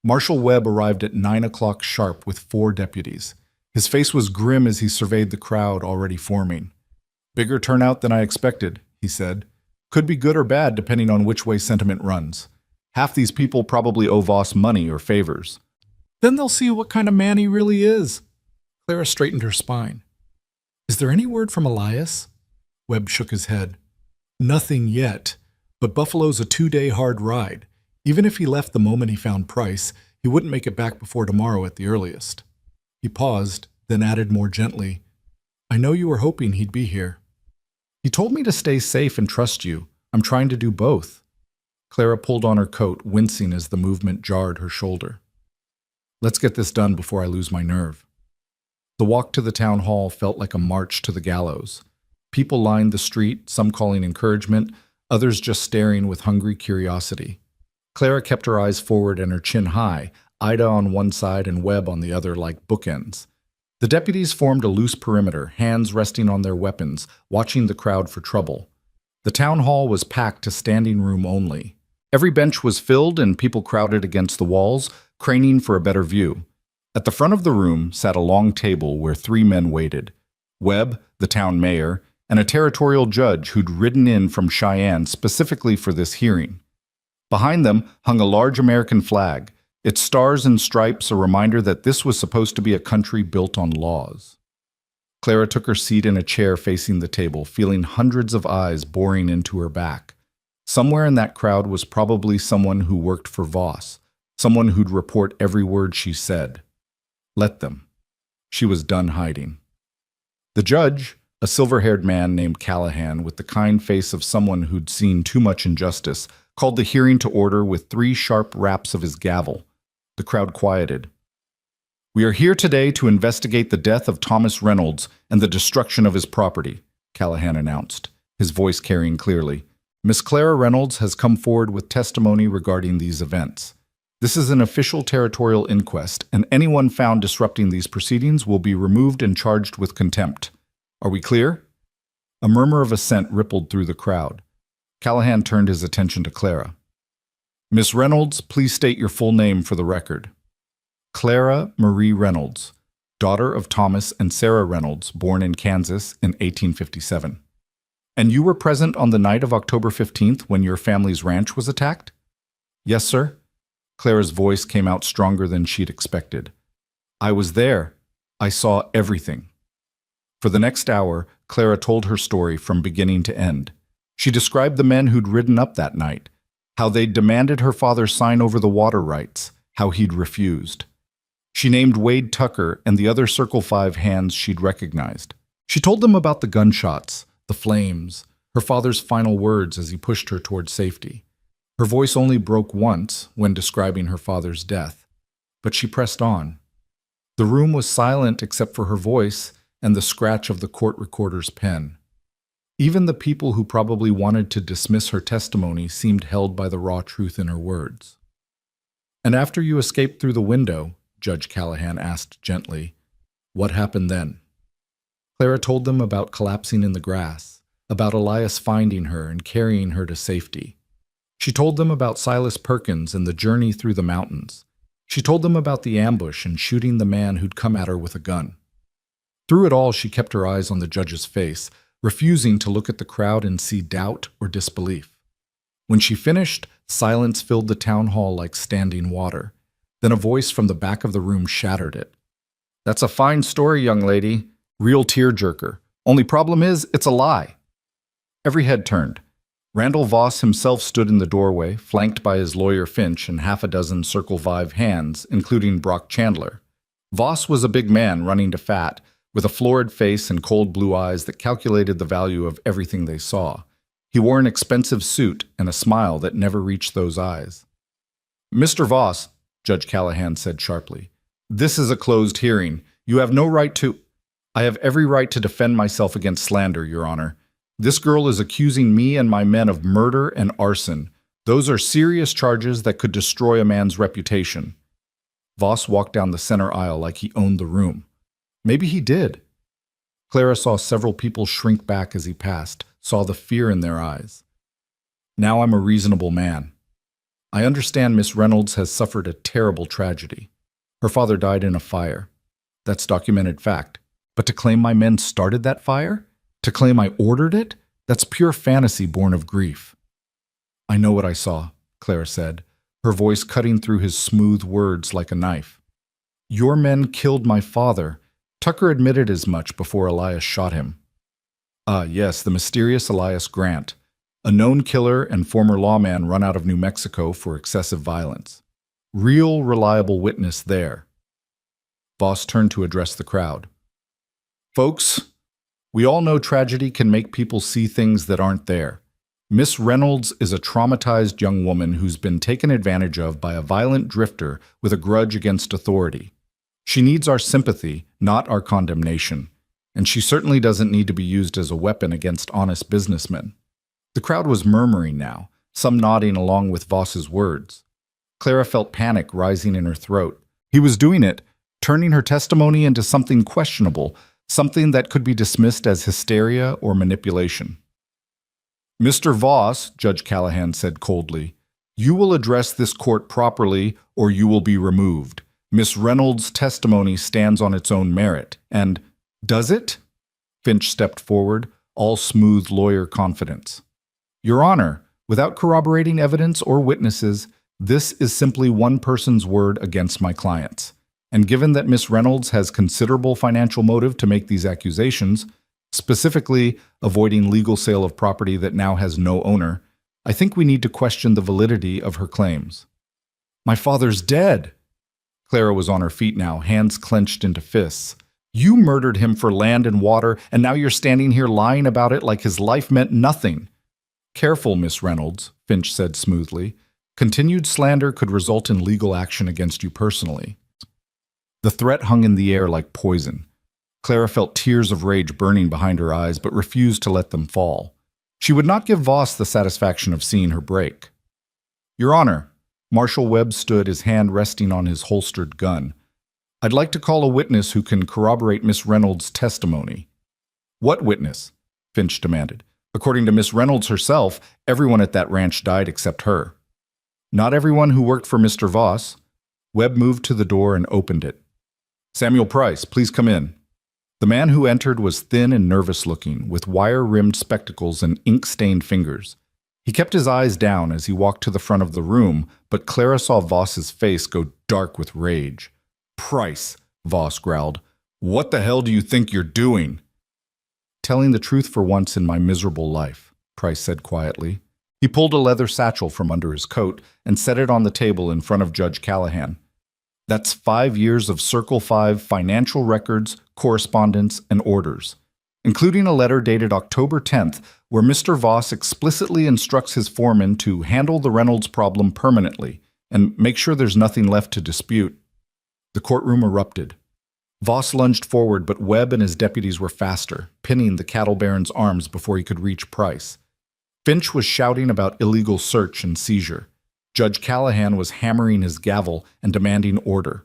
Marshal Webb arrived at 9 o'clock sharp with 4 deputies. His face was grim as he surveyed the crowd already forming. "Bigger turnout than I expected," he said. "Could be good or bad depending on which way sentiment runs. Half these people probably owe Voss money or favors. Then they'll see what kind of man he really is." Clara straightened her spine. "Is there any word from Elias?" Webb shook his head. "Nothing yet, but Buffalo's a 2-day hard ride. Even if he left the moment he found Price, he wouldn't make it back before tomorrow at the earliest." He paused, then added more gently, "I know you were hoping he'd be here." "He told me to stay safe and trust you. I'm trying to do both." Clara pulled on her coat, wincing as the movement jarred her shoulder. "Let's get this done before I lose my nerve." The walk to the town hall felt like a march to the gallows. People lined the street, some calling encouragement, others just staring with hungry curiosity. Clara kept her eyes forward and her chin high, Ida on one side and Webb on the other like bookends. The deputies formed a loose perimeter, hands resting on their weapons, watching the crowd for trouble. The town hall was packed to standing room only. Every bench was filled and people crowded against the walls, craning for a better view. At the front of the room sat a long table where 3 men waited: Webb, the town mayor, and a territorial judge who'd ridden in from Cheyenne specifically for this hearing. Behind them hung a large American flag, its stars and stripes a reminder that this was supposed to be a country built on laws. Clara took her seat in a chair facing the table, feeling hundreds of eyes boring into her back. Somewhere in that crowd was probably someone who worked for Voss, someone who'd report every word she said. Let them. She was done hiding. The judge, a silver-haired man named Callahan with the kind face of someone who'd seen too much injustice, called the hearing to order with 3 sharp raps of his gavel. The crowd quieted. "We are here today to investigate the death of Thomas Reynolds and the destruction of his property," Callahan announced, his voice carrying clearly. "Miss Clara Reynolds has come forward with testimony regarding these events. This is an official territorial inquest, and anyone found disrupting these proceedings will be removed and charged with contempt. Are we clear?" A murmur of assent rippled through the crowd. Callahan turned his attention to Clara. "Miss Reynolds, please state your full name for the record." "Clara Marie Reynolds, daughter of Thomas and Sarah Reynolds, born in Kansas in 1857. "And you were present on the night of October 15th when your family's ranch was attacked?" "Yes, sir." Clara's voice came out stronger than she'd expected. "I was there. I saw everything." For the next hour, Clara told her story from beginning to end. She described the men who'd ridden up that night, how they'd demanded her father sign over the water rights, how he'd refused. She named Wade Tucker and the other Circle 5 hands she'd recognized. She told them about the gunshots, the flames, her father's final words as he pushed her toward safety. Her voice only broke once when describing her father's death, but she pressed on. The room was silent except for her voice and the scratch of the court recorder's pen. Even the people who probably wanted to dismiss her testimony seemed held by the raw truth in her words. "And after you escaped through the window," Judge Callahan asked gently, "what happened then?" Clara told them about collapsing in the grass, about Elias finding her and carrying her to safety. She told them about Silas Perkins and the journey through the mountains. She told them about the ambush and shooting the man who'd come at her with a gun. Through it all, she kept her eyes on the judge's face, refusing to look at the crowd and see doubt or disbelief. When she finished, silence filled the town hall like standing water. Then a voice from the back of the room shattered it. "That's a fine story, young lady. Real tearjerker. Only problem is, it's a lie." Every head turned. Randall Voss himself stood in the doorway, flanked by his lawyer Finch and half a dozen Circle 5 hands, including Brock Chandler. Voss was a big man running to fat, with a florid face and cold blue eyes that calculated the value of everything they saw. He wore an expensive suit and a smile that never reached those eyes. "Mr. Voss," Judge Callahan said sharply, "this is a closed hearing. You have no right to—" "I have every right to defend myself against slander, Your Honor. This girl is accusing me and my men of murder and arson. Those are serious charges that could destroy a man's reputation." Voss walked down the center aisle like he owned the room. Maybe he did. Clara saw several people shrink back as he passed, saw the fear in their eyes. Now I'm a reasonable man. I understand Miss Reynolds has suffered a terrible tragedy. Her father died in a fire. That's documented fact. But to claim my men started that fire? To claim I ordered it? That's pure fantasy born of grief. I know what I saw, Clara said, her voice cutting through his smooth words like a knife. Your men killed my father. Tucker admitted as much before Elias shot him. Ah, yes, the mysterious Elias Grant, a known killer and former lawman run out of New Mexico for excessive violence. Real, reliable witness there. Voss turned to address the crowd. Folks, we all know tragedy can make people see things that aren't there. Miss Reynolds is a traumatized young woman who's been taken advantage of by a violent drifter with a grudge against authority. She needs our sympathy, not our condemnation, and she certainly doesn't need to be used as a weapon against honest businessmen. The crowd was murmuring now, some nodding along with Voss's words. Clara felt panic rising in her throat. He was doing it, turning her testimony into something questionable, something that could be dismissed as hysteria or manipulation. Mr. Voss, Judge Callahan said coldly, you will address this court properly or you will be removed. Miss Reynolds' testimony stands on its own merit, and does it? Finch stepped forward, all smooth lawyer confidence. Your Honor, without corroborating evidence or witnesses, this is simply one person's word against my client's. And given that Miss Reynolds has considerable financial motive to make these accusations, specifically avoiding legal sale of property that now has no owner, I think we need to question the validity of her claims. My father's dead. Clara was on her feet now, hands clenched into fists. You murdered him for land and water, and now you're standing here lying about it like his life meant nothing. Careful, Miss Reynolds, Finch said smoothly. Continued slander could result in legal action against you personally. The threat hung in the air like poison. Clara felt tears of rage burning behind her eyes, but refused to let them fall. She would not give Voss the satisfaction of seeing her break. Your Honor, Marshal Webb stood, his hand resting on his holstered gun. I'd like to call a witness who can corroborate Miss Reynolds' testimony. What witness? Finch demanded. According to Miss Reynolds herself, everyone at that ranch died except her. Not everyone who worked for Mr. Voss. Webb moved to the door and opened it. Samuel Price, please come in. The man who entered was thin and nervous-looking, with wire-rimmed spectacles and ink-stained fingers. He kept his eyes down as he walked to the front of the room, but Clara saw Voss's face go dark with rage. Price, Voss growled. What the hell do you think you're doing? Telling the truth for once in my miserable life, Price said quietly. He pulled a leather satchel from under his coat and set it on the table in front of Judge Callahan. That's 5 years of Circle 5 financial records, correspondence, and orders, including a letter dated October 10th where Mr. Voss explicitly instructs his foreman to handle the Reynolds problem permanently and make sure there's nothing left to dispute. The courtroom erupted. Voss lunged forward, but Webb and his deputies were faster, pinning the cattle baron's arms before he could reach Price. Finch was shouting about illegal search and seizure. Judge Callahan was hammering his gavel and demanding order.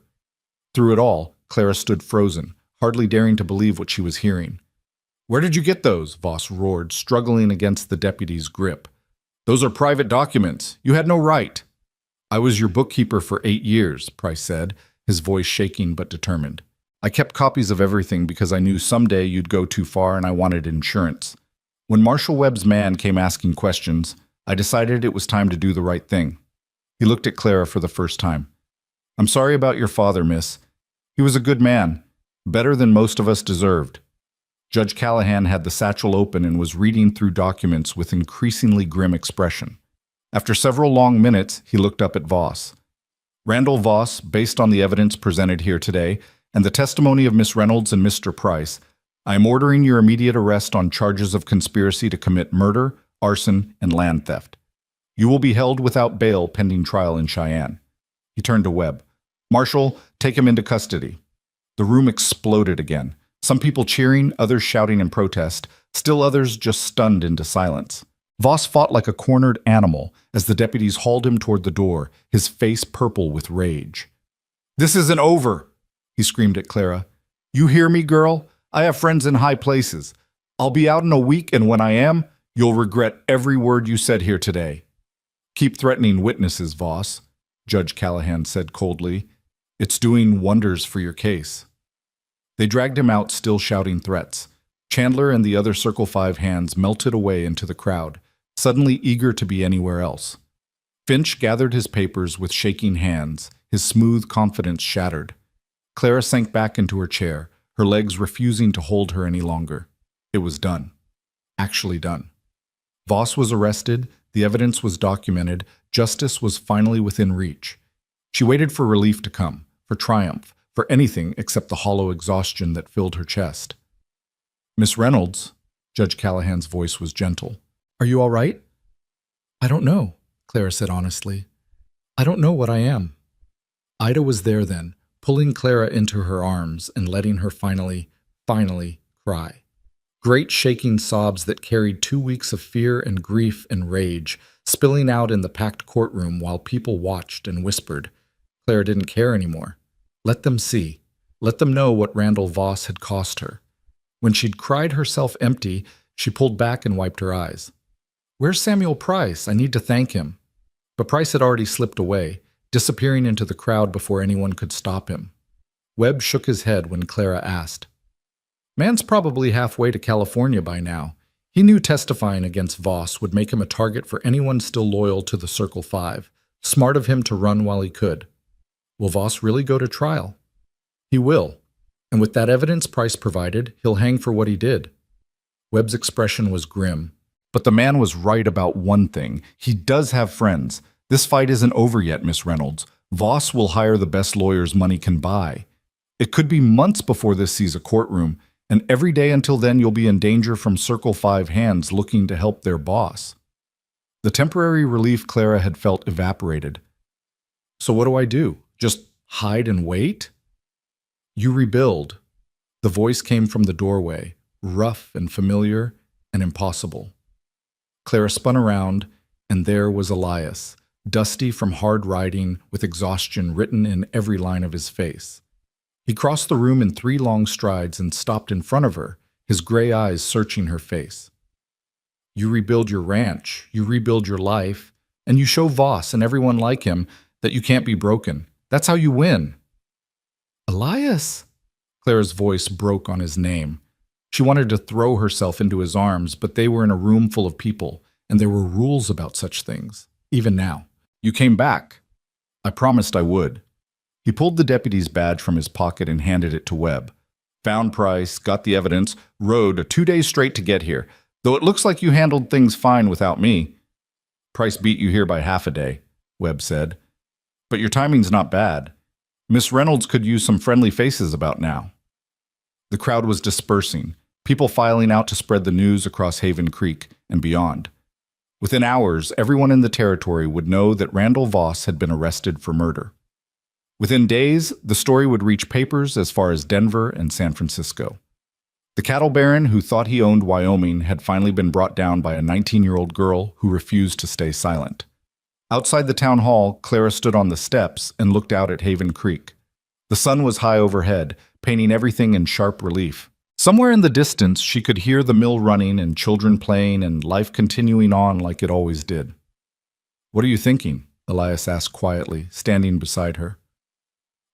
Through it all, Clara stood frozen, hardly daring to believe what she was hearing. Where did you get those? Voss roared, struggling against the deputy's grip. Those are private documents. You had no right. I was your bookkeeper for 8 years, Price said, his voice shaking but determined. I kept copies of everything because I knew someday you'd go too far and I wanted insurance. When Marshal Webb's man came asking questions, I decided it was time to do the right thing. He looked at Clara for the first time. I'm sorry about your father, miss. He was a good man, better than most of us deserved. Judge Callahan had the satchel open and was reading through documents with increasingly grim expression. After several long minutes, he looked up at Voss. Randall Voss, based on the evidence presented here today, and the testimony of Miss Reynolds and Mr. Price, I am ordering your immediate arrest on charges of conspiracy to commit murder, arson, and land theft. You will be held without bail pending trial in Cheyenne. He turned to Webb. Marshal, take him into custody. The room exploded again. Some people cheering, others shouting in protest, still others just stunned into silence. Voss fought like a cornered animal as the deputies hauled him toward the door, his face purple with rage. This isn't over, he screamed at Clara. You hear me, girl? I have friends in high places. I'll be out in a week, and when I am, you'll regret every word you said here today. Keep threatening witnesses, Voss, Judge Callahan said coldly. It's doing wonders for your case. They dragged him out, still shouting threats. Chandler and the other Circle 5 hands melted away into the crowd, suddenly eager to be anywhere else. Finch gathered his papers with shaking hands, his smooth confidence shattered. Clara sank back into her chair, her legs refusing to hold her any longer. It was done. Actually done. Voss was arrested, the evidence was documented, justice was finally within reach. She waited for relief to come, for triumph, for anything except the hollow exhaustion that filled her chest. Miss Reynolds, Judge Callahan's voice was gentle. Are you all right? I don't know, Clara said honestly. I don't know what I am. Ida was there then, pulling Clara into her arms and letting her finally cry. Great shaking sobs that carried 2 weeks of fear and grief and rage, spilling out in the packed courtroom while people watched and whispered. Clara didn't care anymore. Let them see. Let them know what Randall Voss had cost her. When she'd cried herself empty, she pulled back and wiped her eyes. Where's Samuel Price? I need to thank him. But Price had already slipped away, disappearing into the crowd before anyone could stop him. Webb shook his head when Clara asked. Man's probably halfway to California by now. He knew testifying against Voss would make him a target for anyone still loyal to the Circle 5. Smart of him to run while he could. Will Voss really go to trial? He will. And with that evidence Price provided, he'll hang for what he did. Webb's expression was grim. But the man was right about one thing. He does have friends. This fight isn't over yet, Miss Reynolds. Voss will hire the best lawyers money can buy. It could be months before this sees a courtroom, and every day until then you'll be in danger from Circle 5 hands looking to help their boss. The temporary relief Clara had felt evaporated. So what do I do? Just hide and wait? You rebuild. The voice came from the doorway, rough and familiar and impossible. Clara spun around, and there was Elias, dusty from hard riding with exhaustion written in every line of his face. He crossed the room in 3 long strides and stopped in front of her, his gray eyes searching her face. You rebuild your ranch, you rebuild your life, and you show Voss and everyone like him that you can't be broken. That's how you win. Elias? Clara's voice broke on his name. She wanted to throw herself into his arms, but they were in a room full of people, and there were rules about such things, even now. You came back. I promised I would. He pulled the deputy's badge from his pocket and handed it to Webb. Found Price, got the evidence, rode 2 days straight to get here, though it looks like you handled things fine without me. Price beat you here by half a day, Webb said. But your timing's not bad. Miss Reynolds could use some friendly faces about now. The crowd was dispersing, people filing out to spread the news across Haven Creek and beyond. Within hours, everyone in the territory would know that Randall Voss had been arrested for murder. Within days, the story would reach papers as far as Denver and San Francisco. The cattle baron who thought he owned Wyoming had finally been brought down by a 19-year-old girl who refused to stay silent. Outside the town hall, Clara stood on the steps and looked out at Haven Creek. The sun was high overhead, painting everything in sharp relief. Somewhere in the distance, she could hear the mill running and children playing and life continuing on like it always did. What are you thinking? Elias asked quietly, standing beside her.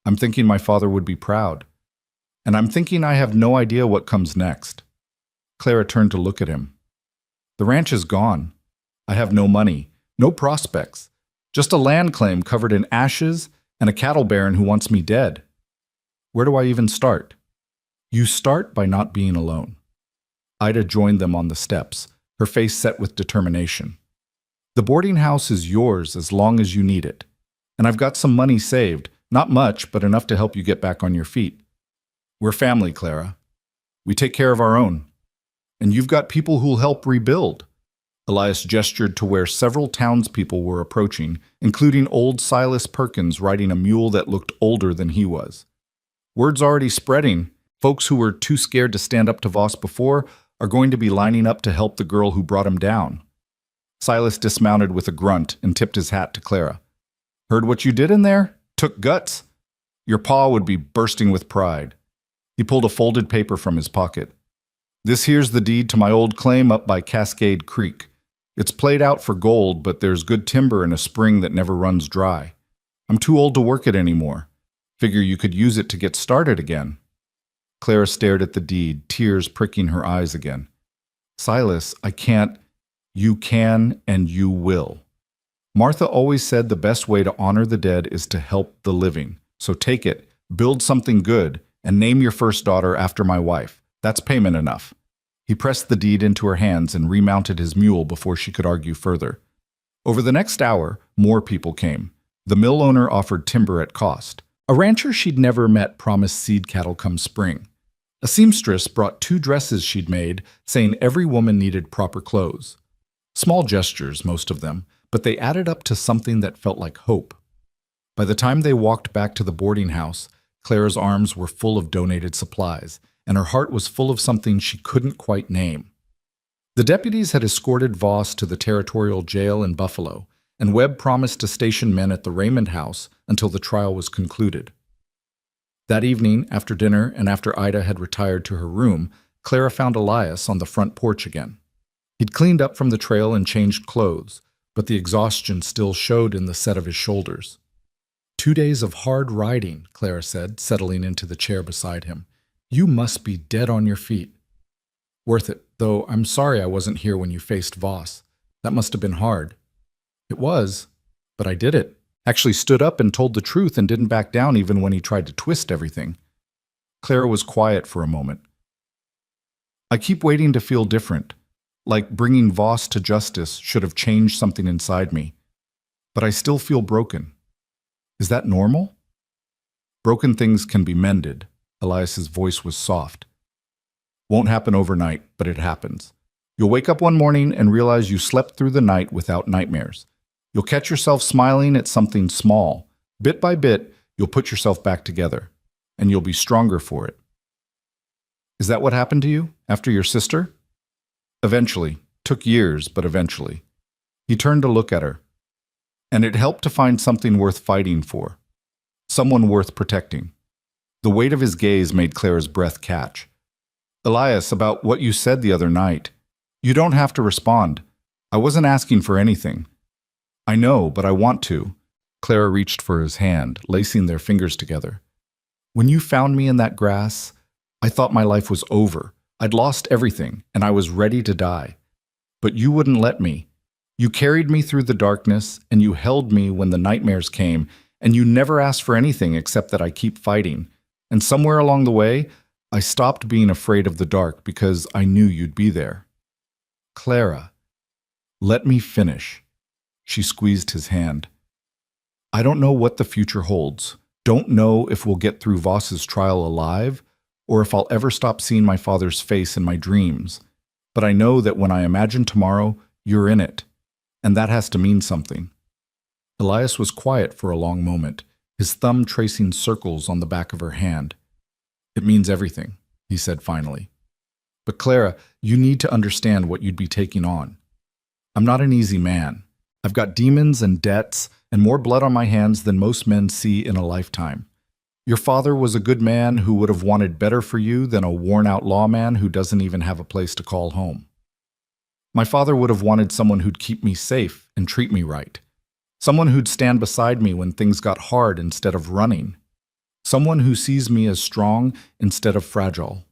I'm thinking my father would be proud. And I'm thinking I have no idea what comes next. Clara turned to look at him. The ranch is gone. I have no money, no prospects, just a land claim covered in ashes and a cattle baron who wants me dead. Where do I even start? You start by not being alone. Ida joined them on the steps, her face set with determination. The boarding house is yours as long as you need it. And I've got some money saved, not much, but enough to help you get back on your feet. We're family, Clara. We take care of our own. And you've got people who'll help rebuild. Elias gestured to where several townspeople were approaching, including old Silas Perkins riding a mule that looked older than he was. Word's already spreading. Folks who were too scared to stand up to Voss before are going to be lining up to help the girl who brought him down. Silas dismounted with a grunt and tipped his hat to Clara. Heard what you did in there? Took guts. Your pa would be bursting with pride. He pulled a folded paper from his pocket. This here's the deed to my old claim up by Cascade Creek. It's played out for gold, but there's good timber and a spring that never runs dry. I'm too old to work it anymore. Figure you could use it to get started again. Clara stared at the deed, tears pricking her eyes again. Silas, I can't. You can and you will. Martha always said the best way to honor the dead is to help the living. So take it, build something good, and name your first daughter after my wife. That's payment enough. He pressed the deed into her hands and remounted his mule before she could argue further. Over the next hour, more people came. The mill owner offered timber at cost. A rancher she'd never met promised seed cattle come spring. A seamstress brought 2 dresses she'd made, saying every woman needed proper clothes. Small gestures, most of them, but they added up to something that felt like hope. By the time they walked back to the boarding house, Clara's arms were full of donated supplies, and her heart was full of something she couldn't quite name. The deputies had escorted Voss to the territorial jail in Buffalo, and Webb promised to station men at the Raymond house until the trial was concluded. That evening, after dinner and after Ida had retired to her room, Clara found Elias on the front porch again. He'd cleaned up from the trail and changed clothes, but the exhaustion still showed in the set of his shoulders. 2 days of hard riding, Clara said, settling into the chair beside him. You must be dead on your feet. Worth it, though I'm sorry I wasn't here when you faced Voss. That must have been hard. It was, but I did it. Actually stood up and told the truth and didn't back down even when he tried to twist everything. Clara was quiet for a moment. I keep waiting to feel different, like bringing Voss to justice should have changed something inside me. But I still feel broken. Is that normal? Broken things can be mended. Elias's voice was soft. Won't happen overnight, but it happens. You'll wake up one morning and realize you slept through the night without nightmares. You'll catch yourself smiling at something small. Bit by bit, you'll put yourself back together, and you'll be stronger for it. Is that what happened to you after your sister? Eventually. Took years, but eventually. He turned to look at her. And it helped to find something worth fighting for. Someone worth protecting. The weight of his gaze made Clara's breath catch. Elias, about what you said the other night. You don't have to respond. I wasn't asking for anything. I know, but I want to. Clara reached for his hand, lacing their fingers together. When you found me in that grass, I thought my life was over. I'd lost everything, and I was ready to die. But you wouldn't let me. You carried me through the darkness, and you held me when the nightmares came, and you never asked for anything except that I keep fighting. And somewhere along the way, I stopped being afraid of the dark because I knew you'd be there. Clara, let me finish. She squeezed his hand. I don't know what the future holds. Don't know if we'll get through Voss's trial alive, or if I'll ever stop seeing my father's face in my dreams. But I know that when I imagine tomorrow, you're in it. And that has to mean something. Elias was quiet for a long moment, his thumb tracing circles on the back of her hand. It means everything, he said finally. But Clara, you need to understand what you'd be taking on. I'm not an easy man. I've got demons and debts and more blood on my hands than most men see in a lifetime. Your father was a good man who would have wanted better for you than a worn-out lawman who doesn't even have a place to call home. My father would have wanted someone who'd keep me safe and treat me right. Someone who'd stand beside me when things got hard instead of running. Someone who sees me as strong instead of fragile.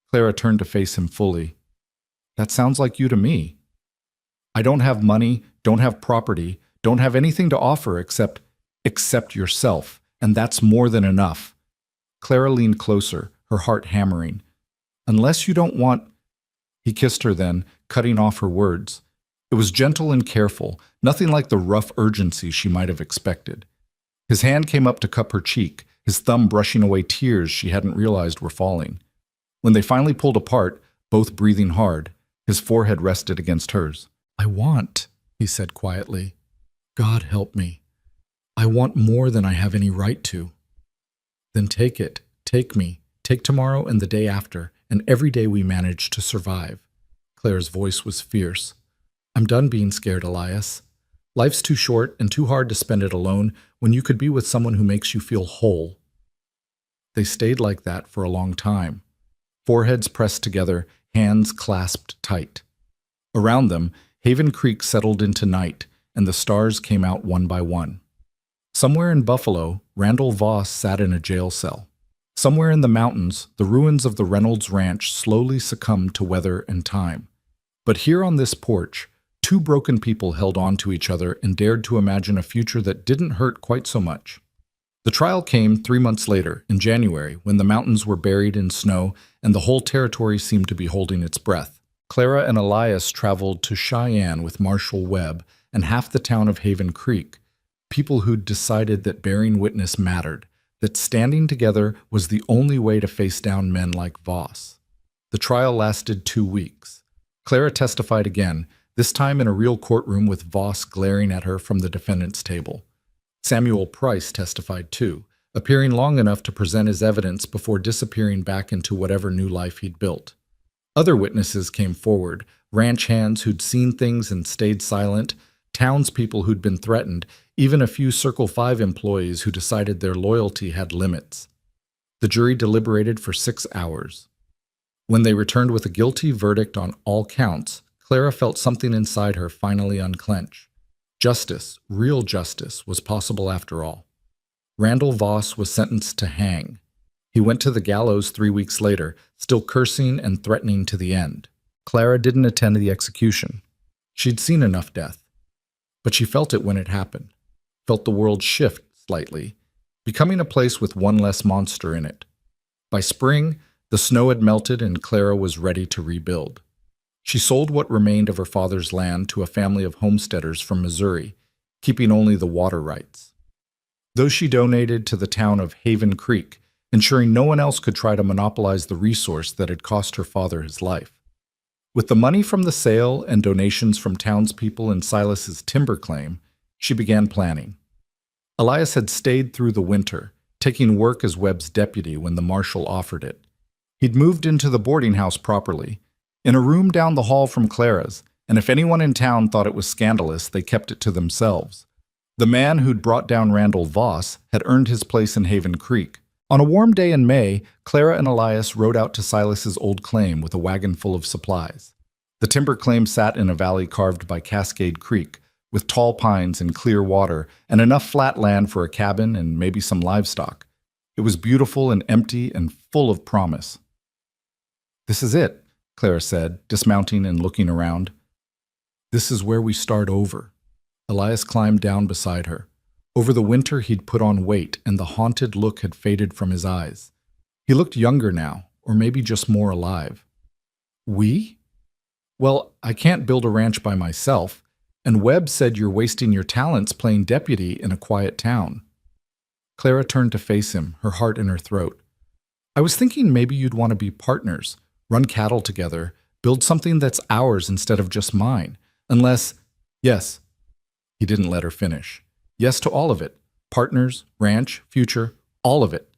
Clara turned to face him fully. That sounds like you to me. I don't have money, don't have property, don't have anything to offer except yourself, and that's more than enough. Clara leaned closer, her heart hammering. Unless you don't want... He kissed her then, cutting off her words. It was gentle and careful, nothing like the rough urgency she might have expected. His hand came up to cup her cheek, his thumb brushing away tears she hadn't realized were falling. When they finally pulled apart, both breathing hard, his forehead rested against hers. I want, he said quietly. God help me. I want more than I have any right to. Then take it, take me, take tomorrow and the day after, and every day we manage to survive. Claire's voice was fierce. I'm done being scared, Elias. Life's too short and too hard to spend it alone when you could be with someone who makes you feel whole. They stayed like that for a long time, foreheads pressed together, hands clasped tight. Around them, Haven Creek settled into night, and the stars came out one by one. Somewhere in Buffalo, Randall Voss sat in a jail cell. Somewhere in the mountains, the ruins of the Reynolds Ranch slowly succumbed to weather and time. But here on this porch, two broken people held on to each other and dared to imagine a future that didn't hurt quite so much. The trial came 3 months later, in January, when the mountains were buried in snow and the whole territory seemed to be holding its breath. Clara and Elias traveled to Cheyenne with Marshall Webb and half the town of Haven Creek, people who'd decided that bearing witness mattered, that standing together was the only way to face down men like Voss. The trial lasted 2 weeks. Clara testified again, this time in a real courtroom with Voss glaring at her from the defendant's table. Samuel Price testified too, appearing long enough to present his evidence before disappearing back into whatever new life he'd built. Other witnesses came forward, ranch hands who'd seen things and stayed silent, townspeople who'd been threatened, even a few Circle 5 employees who decided their loyalty had limits. The jury deliberated for 6 hours. When they returned with a guilty verdict on all counts, Clara felt something inside her finally unclench. Justice, real justice, was possible after all. Randall Voss was sentenced to hang. He went to the gallows 3 weeks later, still cursing and threatening to the end. Clara didn't attend the execution. She'd seen enough death. But she felt it when it happened, felt the world shift slightly, becoming a place with one less monster in it. By spring, the snow had melted and Clara was ready to rebuild. She sold what remained of her father's land to a family of homesteaders from Missouri, keeping only the water rights. Those she donated to the town of Haven Creek, ensuring no one else could try to monopolize the resource that had cost her father his life. With the money from the sale and donations from townspeople and Silas's timber claim, she began planning. Elias had stayed through the winter, taking work as Webb's deputy when the marshal offered it. He'd moved into the boarding house properly, in a room down the hall from Clara's, and if anyone in town thought it was scandalous, they kept it to themselves. The man who'd brought down Randall Voss had earned his place in Haven Creek. On a warm day in May, Clara and Elias rode out to Silas's old claim with a wagon full of supplies. The timber claim sat in a valley carved by Cascade Creek, with tall pines and clear water, and enough flat land for a cabin and maybe some livestock. It was beautiful and empty and full of promise. "This is it," Clara said, dismounting and looking around. "This is where we start over." Elias climbed down beside her. Over the winter he'd put on weight, and the haunted look had faded from his eyes. He looked younger now, or maybe just more alive. "We? Well, I can't build a ranch by myself, and Webb said you're wasting your talents playing deputy in a quiet town." Clara turned to face him, her heart in her throat. "I was thinking maybe you'd want to be partners, run cattle together, build something that's ours instead of just mine. Unless, yes." He didn't let her finish. "Yes to all of it. Partners, ranch, future, all of it."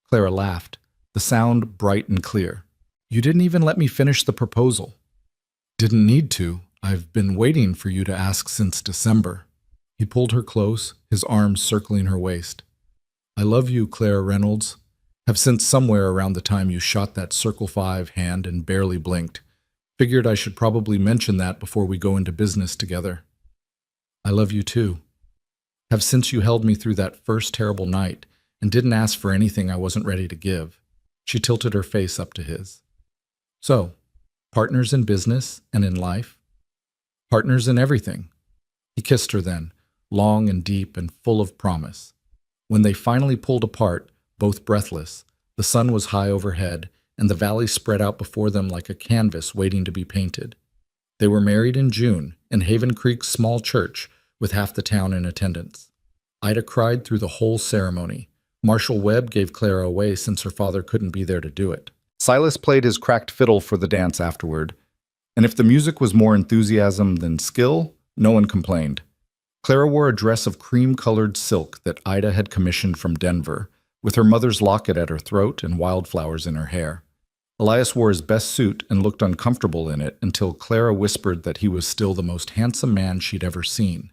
Clara laughed, the sound bright and clear. "You didn't even let me finish the proposal." "Didn't need to. I've been waiting for you to ask since December." He pulled her close, his arms circling her waist. "I love you, Clara Reynolds. Have since somewhere around the time you shot that Circle 5 hand and barely blinked. Figured I should probably mention that before we go into business together. I love you too. Have since you held me through that first terrible night and didn't ask for anything I wasn't ready to give." She tilted her face up to his. "So, partners in business and in life? Partners in everything." He kissed her then, long and deep and full of promise. When they finally pulled apart, both breathless, the sun was high overhead, and the valley spread out before them like a canvas waiting to be painted. They were married in June in Haven Creek's small church, with half the town in attendance. Ida cried through the whole ceremony. Marshall Webb gave Clara away since her father couldn't be there to do it. Silas played his cracked fiddle for the dance afterward, and if the music was more enthusiasm than skill, no one complained. Clara wore a dress of cream-colored silk that Ida had commissioned from Denver, with her mother's locket at her throat and wildflowers in her hair. Elias wore his best suit and looked uncomfortable in it until Clara whispered that he was still the most handsome man she'd ever seen.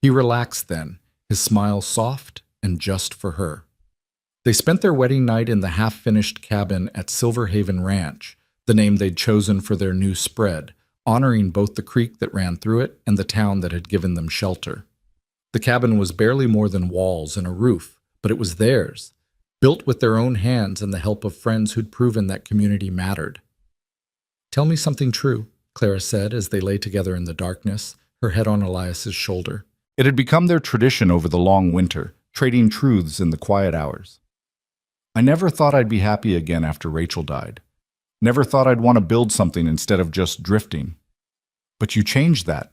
He relaxed then, his smile soft and just for her. They spent their wedding night in the half-finished cabin at Silver Haven Ranch, the name they'd chosen for their new spread, honoring both the creek that ran through it and the town that had given them shelter. The cabin was barely more than walls and a roof, but it was theirs, built with their own hands and the help of friends who'd proven that community mattered. "Tell me something true," Clara said as they lay together in the darkness, her head on Elias's shoulder. It had become their tradition over the long winter, trading truths in the quiet hours. "I never thought I'd be happy again after Rachel died. Never thought I'd want to build something instead of just drifting. But you changed that.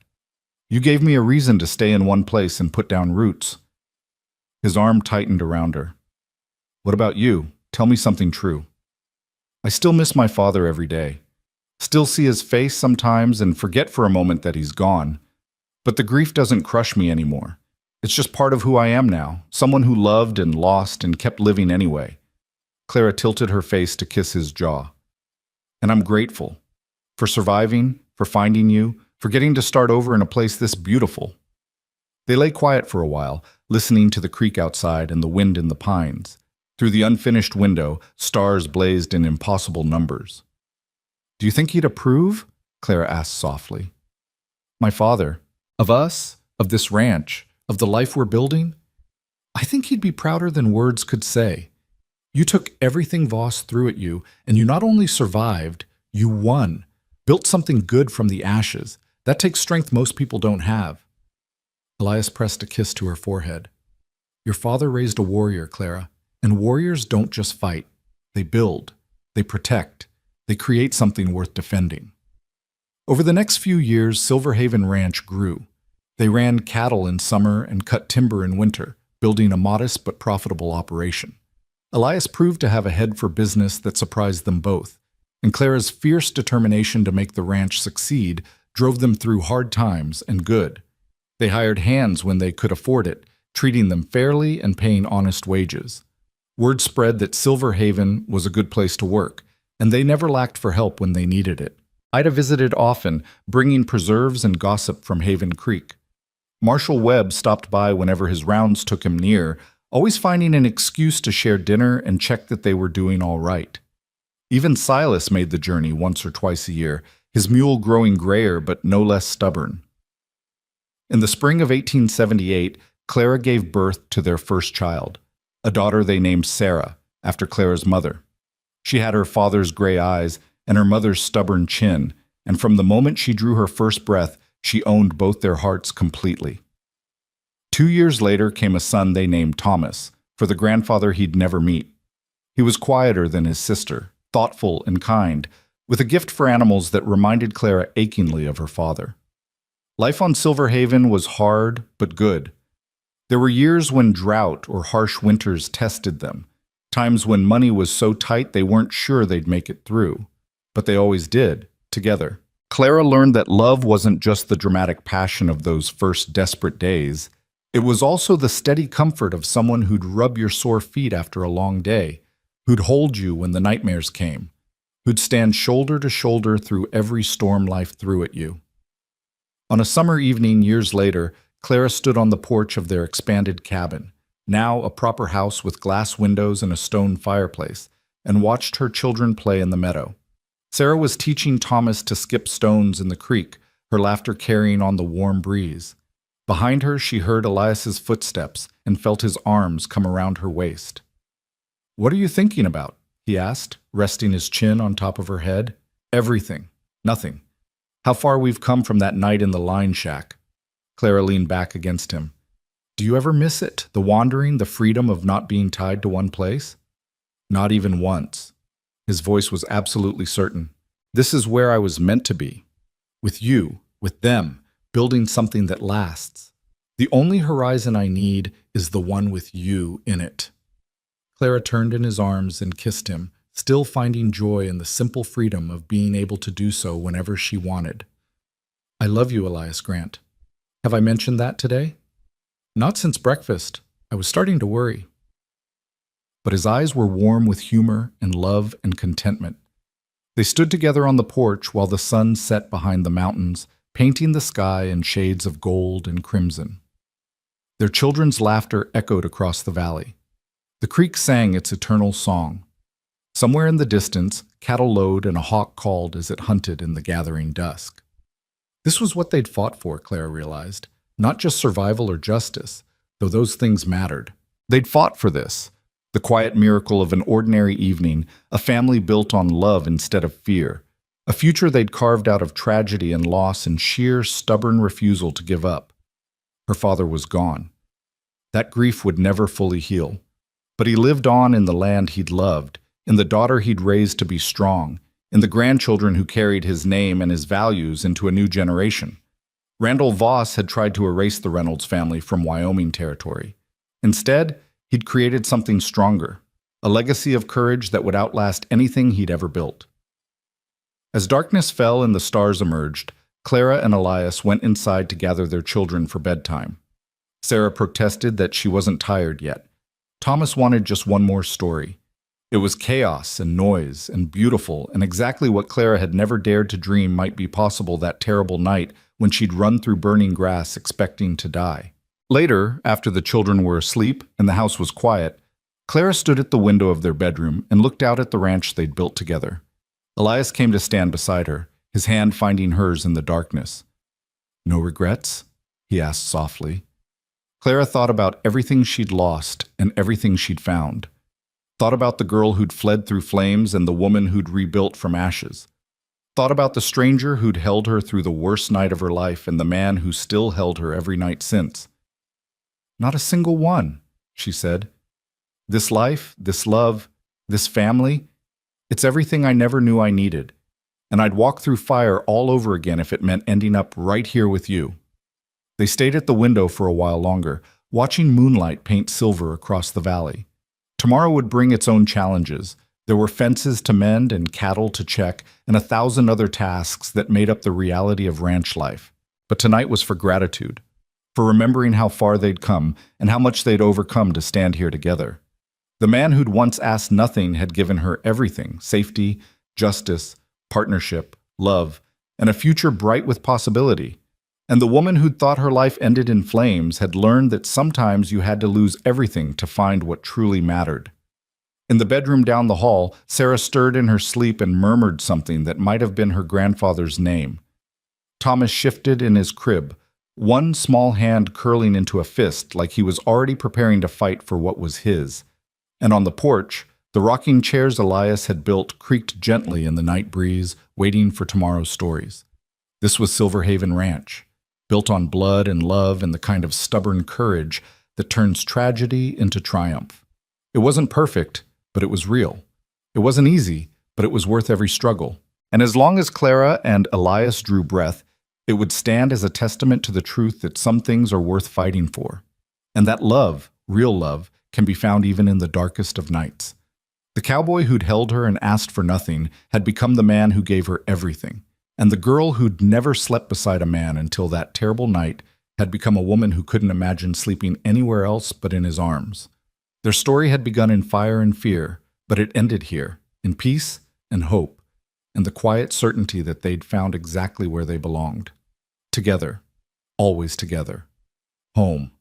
You gave me a reason to stay in one place and put down roots." His arm tightened around her. "What about you? Tell me something true." "I still miss my father every day. Still see his face sometimes and forget for a moment that he's gone. But the grief doesn't crush me anymore. It's just part of who I am now, someone who loved and lost and kept living anyway." Clara tilted her face to kiss his jaw. "And I'm grateful. For surviving, for finding you, for getting to start over in a place this beautiful." They lay quiet for a while, listening to the creek outside and the wind in the pines. Through the unfinished window, stars blazed in impossible numbers. "Do you think he'd approve?" Clara asked softly. "My father. Of us? Of this ranch? Of the life we're building? I think he'd be prouder than words could say. You took everything Voss threw at you, and you not only survived, you won. Built something good from the ashes. That takes strength most people don't have." Elias pressed a kiss to her forehead. "Your father raised a warrior, Clara, and warriors don't just fight. They build. They protect. They create something worth defending." Over the next few years, Silver Haven Ranch grew. They ran cattle in summer and cut timber in winter, building a modest but profitable operation. Elias proved to have a head for business that surprised them both, and Clara's fierce determination to make the ranch succeed drove them through hard times and good. They hired hands when they could afford it, treating them fairly and paying honest wages. Word spread that Silver Haven was a good place to work, and they never lacked for help when they needed it. Ida visited often, bringing preserves and gossip from Haven Creek. Marshall Webb stopped by whenever his rounds took him near, always finding an excuse to share dinner and check that they were doing all right. Even Silas made the journey once or twice a year, his mule growing grayer but no less stubborn. In the spring of 1878, Clara gave birth to their first child, a daughter they named Sarah, after Clara's mother. She had her father's gray eyes and her mother's stubborn chin, and from the moment she drew her first breath, she owned both their hearts completely. 2 years later came a son they named Thomas, for the grandfather he'd never meet. He was quieter than his sister, thoughtful and kind, with a gift for animals that reminded Clara achingly of her father. Life on Silver Haven was hard but good. There were years when drought or harsh winters tested them, times when money was so tight they weren't sure they'd make it through. But they always did, together. Clara learned that love wasn't just the dramatic passion of those first desperate days. It was also the steady comfort of someone who'd rub your sore feet after a long day, who'd hold you when the nightmares came, who'd stand shoulder to shoulder through every storm life threw at you. On a summer evening years later, Clara stood on the porch of their expanded cabin, now a proper house with glass windows and a stone fireplace, and watched her children play in the meadow. Sarah was teaching Thomas to skip stones in the creek, her laughter carrying on the warm breeze. Behind her, she heard Elias's footsteps and felt his arms come around her waist. "What are you thinking about?" he asked, resting his chin on top of her head. "Everything. Nothing. How far we've come from that night in the line shack." Clara leaned back against him. "Do you ever miss it, the wandering, the freedom of not being tied to one place?" "Not even once." His voice was absolutely certain. "This is where I was meant to be. With you, with them, building something that lasts. The only horizon I need is the one with you in it." Clara turned in his arms and kissed him, still finding joy in the simple freedom of being able to do so whenever she wanted. "I love you, Elias Grant. Have I mentioned that today?" "Not since breakfast. I was starting to worry." But his eyes were warm with humor and love and contentment. They stood together on the porch while the sun set behind the mountains, painting the sky in shades of gold and crimson. Their children's laughter echoed across the valley. The creek sang its eternal song. Somewhere in the distance, cattle lowed and a hawk called as it hunted in the gathering dusk. This was what they'd fought for, Clara realized. Not just survival or justice, though those things mattered. They'd fought for this, the quiet miracle of an ordinary evening, a family built on love instead of fear, a future they'd carved out of tragedy and loss and sheer, stubborn refusal to give up. Her father was gone. That grief would never fully heal. But he lived on in the land he'd loved, in the daughter he'd raised to be strong, in the grandchildren who carried his name and his values into a new generation. Randall Voss had tried to erase the Reynolds family from Wyoming territory. Instead, he'd created something stronger, a legacy of courage that would outlast anything he'd ever built. As darkness fell and the stars emerged, Clara and Elias went inside to gather their children for bedtime. Sarah protested that she wasn't tired yet. Thomas wanted just one more story. It was chaos and noise and beautiful and exactly what Clara had never dared to dream might be possible that terrible night when she'd run through burning grass expecting to die. Later, after the children were asleep and the house was quiet, Clara stood at the window of their bedroom and looked out at the ranch they'd built together. Elias came to stand beside her, his hand finding hers in the darkness. "No regrets?" he asked softly. Clara thought about everything she'd lost and everything she'd found. Thought about the girl who'd fled through flames and the woman who'd rebuilt from ashes. Thought about the stranger who'd held her through the worst night of her life and the man who still held her every night since. "Not a single one," she said. "This life, this love, this family, it's everything I never knew I needed. And I'd walk through fire all over again if it meant ending up right here with you." They stayed at the window for a while longer, watching moonlight paint silver across the valley. Tomorrow would bring its own challenges. There were fences to mend and cattle to check, and 1,000 other tasks that made up the reality of ranch life. But tonight was for gratitude, for remembering how far they'd come and how much they'd overcome to stand here together. The man who'd once asked nothing had given her everything: safety, justice, partnership, love, and a future bright with possibility. And the woman who'd thought her life ended in flames had learned that sometimes you had to lose everything to find what truly mattered. In the bedroom down the hall, Sarah stirred in her sleep and murmured something that might have been her grandfather's name. Thomas shifted in his crib, one small hand curling into a fist like he was already preparing to fight for what was his. And on the porch, the rocking chairs Elias had built creaked gently in the night breeze, waiting for tomorrow's stories. This was Silver Haven Ranch, built on blood and love and the kind of stubborn courage that turns tragedy into triumph. It wasn't perfect, but it was real. It wasn't easy, but it was worth every struggle. And as long as Clara and Elias drew breath, it would stand as a testament to the truth that some things are worth fighting for, and that love, real love, can be found even in the darkest of nights. The cowboy who'd held her and asked for nothing had become the man who gave her everything, and the girl who'd never slept beside a man until that terrible night had become a woman who couldn't imagine sleeping anywhere else but in his arms. Their story had begun in fire and fear, but it ended here, in peace and hope, and the quiet certainty that they'd found exactly where they belonged. Together, always together. Home.